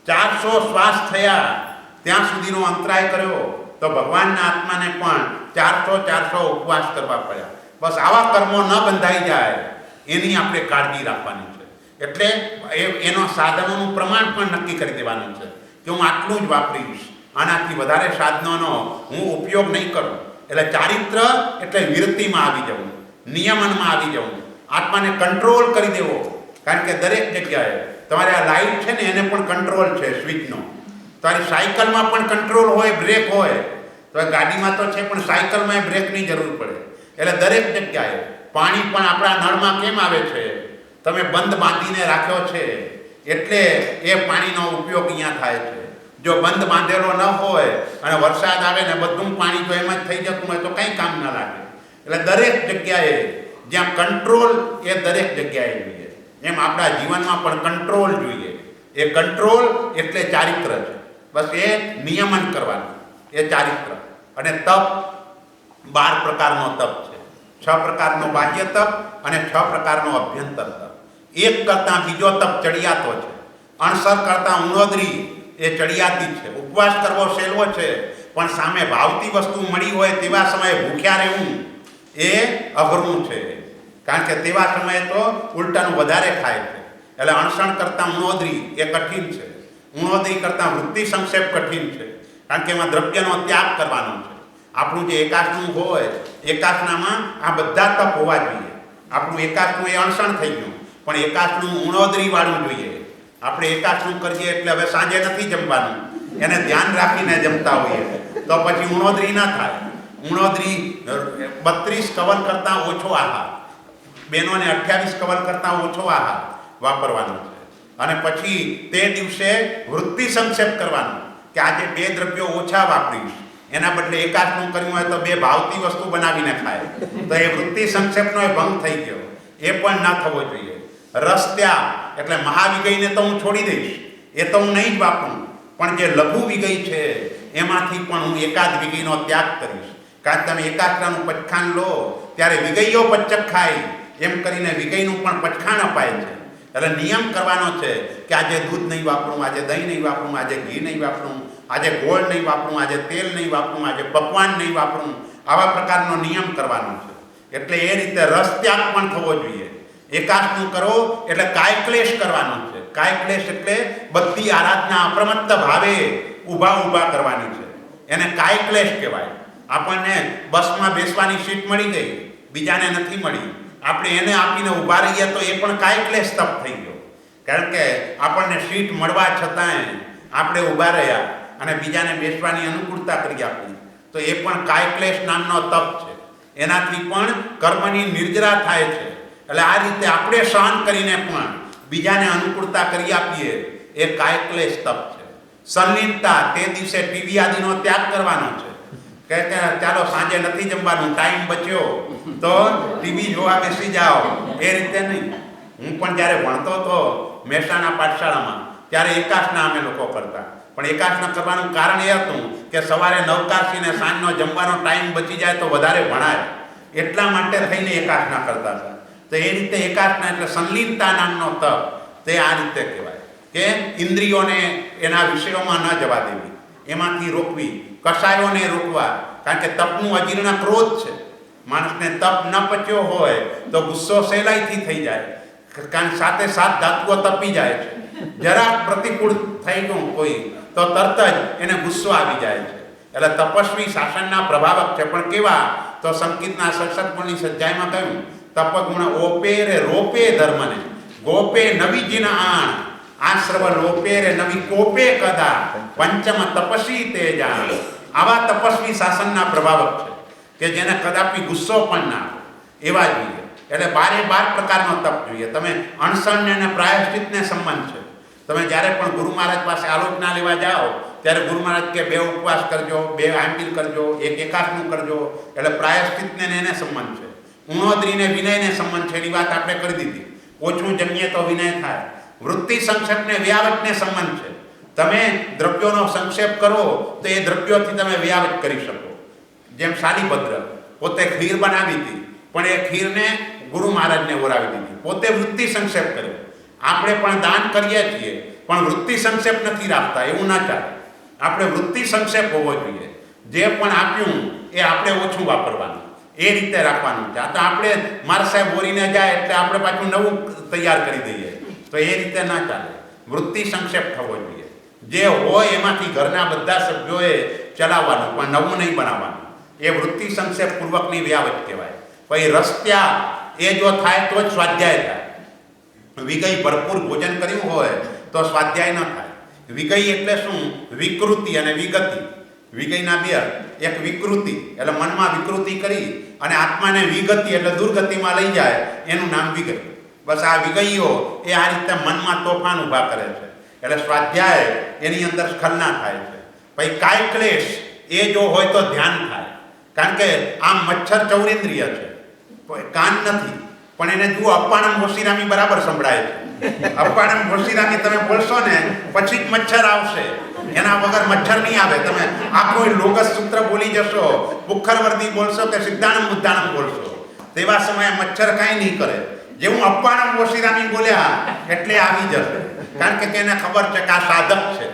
400 શ્વાસ થયા ત્યાં સુધીનો અંતરાય કર્યો. તો ભગવાનના આત્માને પણ 400 ઉપવાસ કરવા પડ્યા. બસ આવા કર્મો ન બંધાઈ જાય એની આપણે કાળજી રાખવાની છે. એટલે એનો સાધનોનું પ્રમાણ પણ નક્કી કરી દેવાનું છે કે હું આટલું જ વાપરીશ, આનાથી વધારે સાધનોનો હું ઉપયોગ નહીં કરું. એટલે ચારિત્ર એટલે વિરતિમાં આવી જવું, નિયમનમાં આવી જવું, આત્માને કંટ્રોલ કરી દેવો. કારણ કે દરેક જગ્યાએ તમારે આ લાઇટ છે ને એને પણ કંટ્રોલ છે સ્વિચનો. તમારી સાયકલમાં પણ કંટ્રોલ હોય, બ્રેક હોય. તો ગાડીમાં તો છે પણ સાયકલમાં બ્રેકની જરૂર પડે. એટલે દરેક જગ્યાએ પાણી પણ આપણા નળમાં કેમ આવે છે? તમે બંધ બાંધીને રાખ્યો છે એટલે એ પાણીનો ઉપયોગ અહીંયા થાય છે. જો બંધ બાંધેલો ન હોય અને વરસાદ આવે ને બધું પાણી જો એમ જ થઈ જતું હોય તો કંઈ કામ ન લાગે. એટલે દરેક જગ્યાએ જ્યાં કંટ્રોલ એ દરેક જગ્યાએ જોઈએ. એમ આપણા જીવનમાં પણ કંટ્રોલ જોઈએ. એ કંટ્રોલ એટલે ચારિત્ર છે. બસ એ નિયમન કરવાનું, એ ચારિત્ર. અને તપ 12 પ્રકારનો તપ છે. 6 પ્રકારનો બાહ્ય તપ અને 6 પ્રકારનો અભ્યંતર તપ. એક કરતાં બીજો તપ ચડિયાતો છે. અણસર કરતાં ઉણોદરી એ ચડિયાતી છે. ઉપવાસ કરવો સહેલો છે, પણ સામે ભાવતી વસ્તુ મળી હોય તેવા સમયે ભૂખ્યા રહેવું એ અઘરું છે. કારણ કે તેવા સમયે તો ઉલટાનું વધારે ખાય છે. એટલે અણસણ કરતાં ઉણોદરી એ કઠિન છે. ઉણોદરી કરતાં વૃત્તિ સંક્ષેપ કઠિન છે. કારણ કે એમાં દ્રવ્યનો ત્યાગ કરવાનો છે. આપણું જે એકાશનું હોય, એકાશનામાં આ બધા તપ હોવા જોઈએ. આપણું એકાશનું એ અણસણ થઈ ગયું, પણ એકાશનું ઉણોદરી વાળું જોઈએ. આપણે એકાશનું કરીએ એટલે હવે સાંજે નથી જમવાનું, એને ધ્યાન રાખીને જમતા હોઈએ તો પછી ઉણોદરી ના થાય. ઉણોદરી 32 કવર કરતાં ઓછો આહાર, બહેનોને 28 કવર કરતાં ઓછો આહાર વાપરવાનો છે. અને પછી તે દિવસે વૃત્તિ સંક્ષેપ કરવાનો કે આજે 2 દ્રવ્યો ઓછા વાપરીશ, એના બદલે એકાશનું કર્યું હોય તો 2 ભાવતી વસ્તુ બનાવીને ખાય. તો એ વૃત્તિ સંક્ષેપનો એ ભંગ થઈ ગયો. એ પણ ના થવો જોઈએ. રસ ત્યાગ એટલે મહાવિગયને તો હું છોડી દઈશ, એ તો હું નહીં જ વાપરું, પણ જે લઘુ વિગય છે એમાંથી પણ હું એકાદ વિગયનો ત્યાગ કરીશ. કારણ કે તમે એકાગ્રનું પચખાણ લો ત્યારે વિગયો પચક ખાય, એમ કરીને વિગયનું પણ પચખાણ અપાય છે. એટલે નિયમ કરવાનો છે કે આજે દૂધ નહીં વાપરું, આજે દહીં નહીં વાપરું, આજે ઘી નહીં વાપરું, આજે ગોળ નહીં વાપરું, આજે તેલ નહીં વાપરું, આજે પકવાન નહીં વાપરું. આવા પ્રકારનો નિયમ કરવાનો છે. એટલે એ રીતે રસ ત્યાગ પણ થવો જોઈએ. એકાશનું કરો એટલે કાય ક્લેશ કરવાનો છે. કાય ક્લેશ એટલે બધી આરાધના અપ્રમત્ત ભાવે ઊભા કરવાની છે. એને કાય ક્લેશ કહેવાય. આપણને બસમાં બેસવાની સીટ મળી ગઈ, બીજાને નથી મળી, આપણે એને આપીને ઊભા રહીએ તો એ પણ કાય ક્લેશ તપ થઈ ગયો. કારણ કે આપણને સીટ મળવા છતાંય આપણે ઊભા રહ્યા અને બીજાને બેસવાની અનુકૂળતા કરી આપી, તો એ પણ કાય ક્લેશ નામનો તપ છે. એનાથી પણ કર્મની નિર્જરા થાય છે. એટલે આ રીતે આપણે સહન કરીને પણ બીજાને અનુકૂળતા કરી આપીએ એ કાય ક્લેશ તપ છે. સંલિનતા, તે દિવસે ટીવી આદિનો ત્યાગ કરવાનો છે. કે ચાલો સાંજે નથી જમવાનું, ટાઈમ બચ્યો તો ટીવી જોવા બેસી જાઓ, એ રીતે નહીં. હું પણ જ્યારે ભણતો હતો મહેસાણા પાઠશાળામાં, ત્યારે એકાશના અમે લોકો કરતા. પણ એકાશના કરવાનું કારણ એ હતું કે સવારે નવકાશીને સાંજનો જમવાનો ટાઈમ બચી જાય તો વધારે ભણાય, એટલા માટે થઈને એકાશના કરતા હતા. તો એ રીતે એકાશના એટલે સંલિનતા નામનો તપ, તે આ રીતે કહેવાય કે ઇન્દ્રિયોને એના વિષયોમાં ન જવા દેવી, એમાંથી રોકવી, કષાયોને રોકવા. કારણ કે તપનું અજીર્ણ ક્રોધ છે. માણસને તપ ન પચ્યો હોય તો ગુસ્સો સહેલાઈથી થઈ જાય, કારણ સાથે સાત ધાતુઓ તપી જાય છે. જરાક પ્રતિકૂળ થઈ ગયું કોઈ તો તરત જ એને ગુસ્સો આવી જાય છે. એટલે તપસ્વી શાસનના પ્રભાવક છે. પણ કેવા? તો સંકિતના સત્સંગની સજ્જાઈમાં કહ્યું, તપગુણ ઓપે રે રોપે ધર્મને, ગોપે નવી જીન આણ, આશ્રવ લોપે રે નવી કોપે કદા, પંચમ તપસી તે જાણ. આવા તપસ્વી શાસનના પ્રભાવક છે કે જેને કદાપી ગુસ્સો પણ ના એવા જોઈએ. એટલે 12 પ્રકારનો તપ જોઈએ. તમે અણસણ અને પ્રાયશ્ચિતને સંબંધ છે. તમે જ્યારે પણ ગુરુ મહારાજ પાસે આલોચના લેવા જાઓ ત્યારે ગુરુ મહારાજ કે 2 ઉપવાસ કરજો, 2 આંબીલ કરજો, 1 એકાશનું કરજો. એટલે પ્રાયશ્ચિતને એને સંબંધ છે. ઉણોદરીને વિનયને સંબંધ છે, એની વાત આપણે કરી દીધી. ઓછું જમીએ તો વિનય થાય. વૃત્તિ સંક્ષેપને વ્યાવટને સંબંધ છે. તમે દ્રવ્યોનો સંક્ષેપ કરો તો એ દ્રવ્યોથી તમે વ્યાવટ કરી શકો. જેમ શાલીભદ્ર પોતે ખીર બનાવી હતી, પણ એ ખીરને ગુરુ મહારાજને ઓરાવી દીધી, પોતે વૃત્તિ સંક્ષેપ કર્યો. આપણે પણ દાન કરીએ છીએ પણ વૃત્તિ સંક્ષેપ નથી રાખતા, એવું ના ચાલે. આપણે વૃત્તિ સંક્ષેપ હોવો જોઈએ. જે પણ આપ્યું એ આપણે ઓછું વાપરવાનું, એ રીતે રાખવાનું છે. આ તો આપણે મારા સાહેબ ઓરીને જાય એટલે આપણે પાછું નવું તૈયાર કરી દઈએ, તો એ રીતે ના ચાલે. વૃત્તિ સંક્ષેપ થવો જોઈએ. જે હોય એમાંથી ઘરના બધા સભ્યોએ ચલાવવાનું, પણ નવું નહીં બનાવવાનું. એ વૃત્તિ સંક્ષેપ પૂર્વકની વ્યાવટ કહેવાય. પછી રસ્ત્યા એ જો થાય તો જ સ્વાધ્યાય થાય. વિગય ભરપૂર ભોજન કર્યું હોય તો સ્વાધ્યાય ન થાય. વિગય એટલે શું? વિકૃતિ અને વિગતિ. વિગયના 2, એક વિકૃતિ એટલે મનમાં વિકૃતિ કરી અને આત્માને વિગતિ એટલે દુર્ગતિમાં લઈ જાય, એનું નામ વિગય. બસ આ વિગયો એ આ રીતે મનમાં તોફાન ઊભા કરે છે. એટલે સ્વાધ્યાય એની અંદર સ્ખલના થાય છે. પછી કાય ક્લેશ એ જો હોય તો ધ્યાન થાય. કારણ કે આમ મચ્છર ચૌરેન્દ્રિય છે, કાન નથી, પણ એને જુઓ અપ્પાણમ હોશિરામી બરાબર સંભળાય છે. અપ્પાણમ હોશિરામી તમે બોલશો ને પછી જ મચ્છર આવશે, એના વગર મચ્છર નહીં આવે. તમે આખો લોગસ સૂત્ર બોલી જશો, પુખ્ખરવર્તી બોલશો કે સિદ્ધાણમ બુદ્ધાણમ બોલશો, તેવા સમયે મચ્છર કાંઈ નહીં કરે. જેવું અપ્પાણમ હોશિરામી બોલ્યા એટલે આવી જશે. કારણ કે એને ખબર છે કે આ સાધક છે,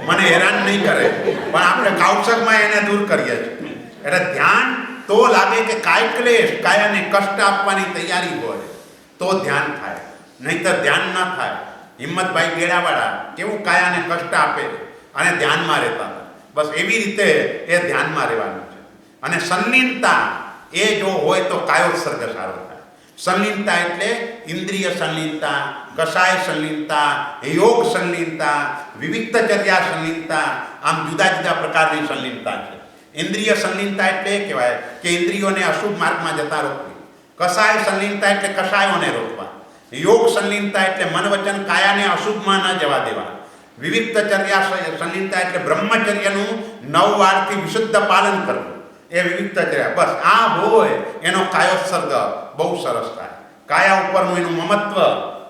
મને હેરાન નહીં કરે, પણ આપણે કૌશકમાં એને દૂર કરીએ છીએ. એટલે ધ્યાન તો લાગે કે કાય ક્લેશ, કાયાને કષ્ટ આપવાની તૈયારી હોય તો ધ્યાન થાય, નહીંતર ધ્યાન ન થાય. હિંમતભાઈ ગેડાવાળા કેવું કાયાને કષ્ટ આપે અને ધ્યાનમાં રહેતા હતા. બસ એવી રીતે એ ધ્યાનમાં રહેવાનું છે. અને સંલિનતા એ જો હોય તો કાયોત્સર્ગ સારો થાય. સંલિનતા એટલે ઇન્દ્રિય સંલિનતા, કષાય સંલિનતા, યોગ સંલિનતા, વિવિક્તચર્યા સંલિનતા, આમ જુદા જુદા પ્રકારની સંલિનતા છે. ઇન્દ્રિય સંલિનતા એટલે એ કહેવાય કે ઇન્દ્રિયોને અશુભ માર્ગમાં જતા રોકવી. કષાય સંલિનતા એટલે કષાયોને રોકવા. યોગ સંલિનતા એટલે મન વચન કાયાને અશુભમાં ન જવા દેવા. વિવિક્તચર્યા સંલિનતા એટલે બ્રહ્મચર્યનું 9 વારથી વિશુદ્ધ પાલન કરવું, એ વિવિક્તચર્યા. બસ આ હોય એનો કાયોત્સર્ગ બહુ સરસ થાય. કાયા ઉપરનું એનું મમત્વ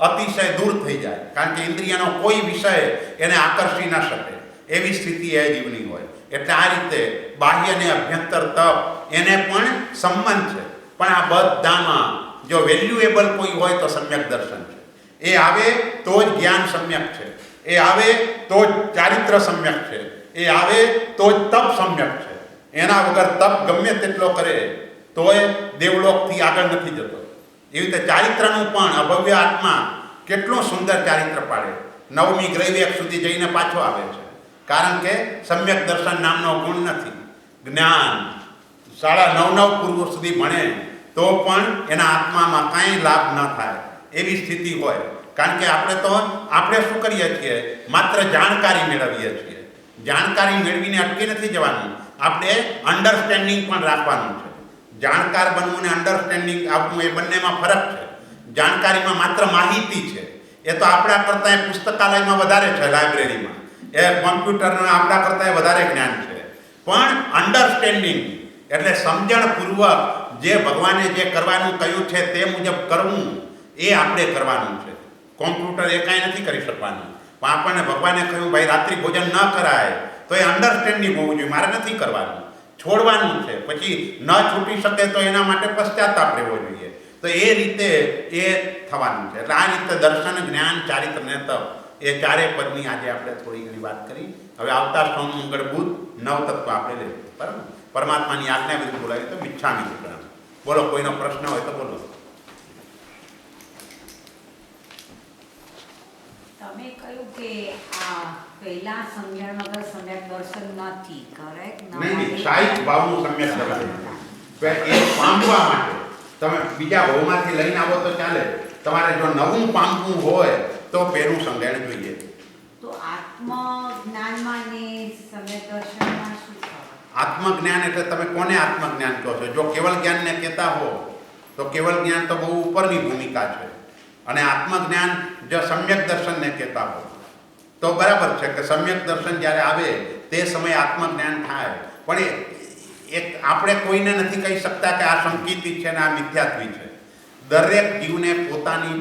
અતિશય દૂર થઈ જાય. કારણ કે ઇન્દ્રિયનો કોઈ વિષય એને આકર્ષી ન શકે એવી સ્થિતિ એ જીવની હોય. એટલે આ રીતે બાહ્ય અને અભ્યંતર તપ એને પણ સંબંધ છે. પણ આ બધામાં જો વેલ્યુએબલ કોઈ હોય તો સમ્યક દર્શન છે. એ આવે તો જ જ્ઞાન સમ્યક છે, એ આવે તો જ ચારિત્ર સમ્યક છે, એ આવે તો જ તપ સમ્યક છે. એના વગર તપ ગમે તેટલો કરે તોય દેવલોકથી આગળ નથી જતો. એવી રીતે ચારિત્રનું પણ અભવ્ય આત્મા કેટલું સુંદર ચારિત્ર પાડે, 9મી ગ્રહવેગ સુધી જઈને પાછો આવે છે. કારણ કે સમ્યક દર્શન નામનો ગુણ નથી. જ્ઞાન 9.5 પૂર્વ સુધી ભણે તો પણ એના આત્મામાં કાંઈ લાભ ન થાય એવી સ્થિતિ હોય. કારણ કે આપણે શું કરીએ છીએ, માત્ર જાણકારી મેળવીએ છીએ. જાણકારી મેળવીને અટકી નથી જવાનું, આપણે અન્ડરસ્ટેન્ડિંગ પણ રાખવાનું છે. જાણકાર બનવું ને અન્ડરસ્ટેન્ડિંગ આપવું એ બંનેમાં ફરક છે. જાણકારીમાં માત્ર માહિતી છે, એ તો આપણા કરતાં પુસ્તકાલયમાં વધારે છે, લાઇબ્રેરીમાં એ કોમ્પ્યુટરના આપણા કરતાં વધારે જ્ઞાન છે. પણ અન્ડરસ્ટેન્ડિંગ એટલે સમજણપૂર્વક જે ભગવાને જે કરવાનું કહ્યું છે તે મુજબ કરવું, એ આપણે કરવાનું છે. કોમ્પ્યુટર એ કાંઈ નથી કરી શકવાનું. પણ આપણને ભગવાને કહ્યું ભાઈ રાત્રિ ભોજન ન કરાય, તો એ અન્ડરસ્ટેન્ડિંગ હોવું જોઈએ, મારે નથી કરવાનું, છોડવાનું છે. પછી ન છૂટી શકે તો એના માટે પશ્ચાતાપ રહેવો જોઈએ. તો એ રીતે એ થવાનું છે. એટલે આ રીતે દર્શન, જ્ઞાન, ચારિત્ર ને તપ એ ચારેય પદની આજે આપણે થોડી ઘણી વાત કરી. હવે આવતા સોમ, મંગળ, બુધ 9 તત્વ આપણે લઈશું. બરાબર? પરમાત્માની આજ્ઞા વિરુદ્ધ બોલાવીએ તો મિચ્છામિ દુક્કડમ. બોલો, કોઈનો પ્રશ્ન હોય તો બોલો. તમે કહ્યું કે આ પહેલા સમજણ વગર સમ્યક દર્શન નથી, કરેક્ટ? નહીં, સાહિત્ય ભાવનું સમ્યક દર્શન. એ પામવા માટે તમે બીજા ભાવમાંથી લઈને આવો તો ચાલે. તમારે જો નવું પામવું હોય તો પેલું સમજણ જોઈએ. તો આત્મજ્ઞાનમાં ને સમ્યક દર્શનમાં શું ફરક? આત્મજ્ઞાન એટલે તમે કોને આત્મજ્ઞાન કહો છો? જો કેવલ જ્ઞાનને કહેતા હો તો કેવલ જ્ઞાન તો બહુ ઉપરની ભૂમિકા છે. અને આત્મજ્ઞાન જો સમ્યક દર્શનને કહેતા હો તો બરાબર છે કે સમ્યક દર્શન જ્યારે આવે તે સમયે આત્મજ્ઞાન થાય. પણ એક આપણે કોઈને નથી કહી શકતા કે આ સંકિતી છે ને આ મિથ્યાત્વી છે. દરેક જીવને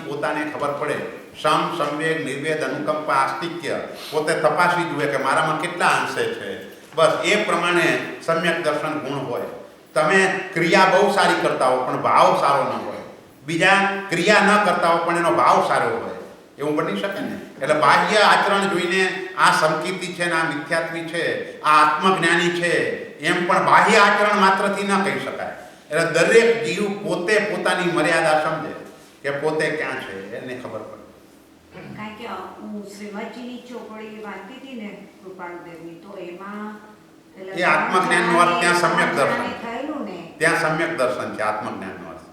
પોતાને ખબર પડે. સમ, સંવેગ, નિર્વેદ, અનુકંપા, આસ્તિક્ય પોતે તપાસી જુએ કે મારામાં કેટલા અંશે છે. બસ એ પ્રમાણે સમ્યક દર્શન ગુણ હોય. તમે ક્રિયા બહુ સારી કરતા હો પણ ભાવ સારો ન હોય, બીજા ક્રિયા ન કરતા હો પણ એનો ભાવ સારો હોય, એવું બની શકે ને. એટલે બાહ્ય આચરણ જોઈને આ સંકિતી છે ને આ મિથ્યાત્વી છે, આ આત્મજ્ઞાની છે એમ પણ બાહ્ય આચરણ માત્રથી ન કહી શકાય. એટલે દરેક જીવ પોતે પોતાની મર્યાદા સમજે કે પોતે ક્યાં છે, એને ખબર પડે. કારણ કે હું શ્રીમદજીની ચોપડી વાંચતી હતી ને કૃપાળુદેવની, તો એમાં એ આત્મજ્ઞાનનો અર્થ ત્યાં સમ્યક દર્શન, થયેલું ને ત્યાં સમ્યક દર્શન છે. આત્મજ્ઞાનનો અર્થ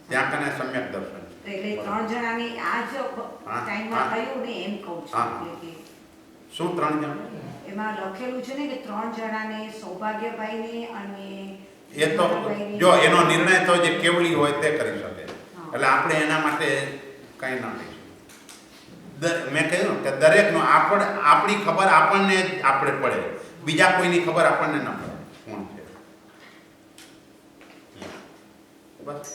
ત્યાં કને સમ્યક દર્શન છે. એટલે 3 જણાની આ જ ટાઈમમાં થયું ને એમ કહું છું. એટલે કે શું 3 જણ? એમાં લખેલું છે ને કે 3 જણાને, સૌભાગ્યભાઈને અને એ તો જો એનો નિર્ણય તો જે કેવળી હોય તે કરી શકે. એટલે આપણે એના માટે કંઈ ના કહીશું. મેં કહ્યું કે દરેકનો આપણી ખબર આપણને જ આપણે પડે, બીજા કોઈની ખબર આપણને ન પડે કોણ છે. બસ.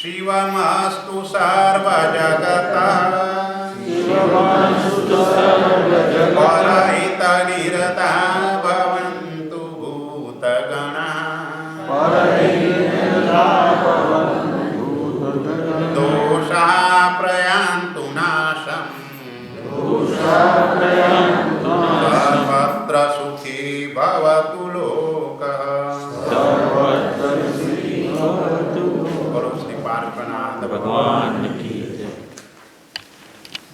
શિવમસ્તુ સર્વ જગતા પરહિત નિરતા ભવન્તુ ભૂતગણા દોષા પ્રયાન્તુ નાશમ સર્વત્ર સુખી ભવતુ લોકઃ. બોલો શ્રી પાર્શ્વનાથ ભગવાન.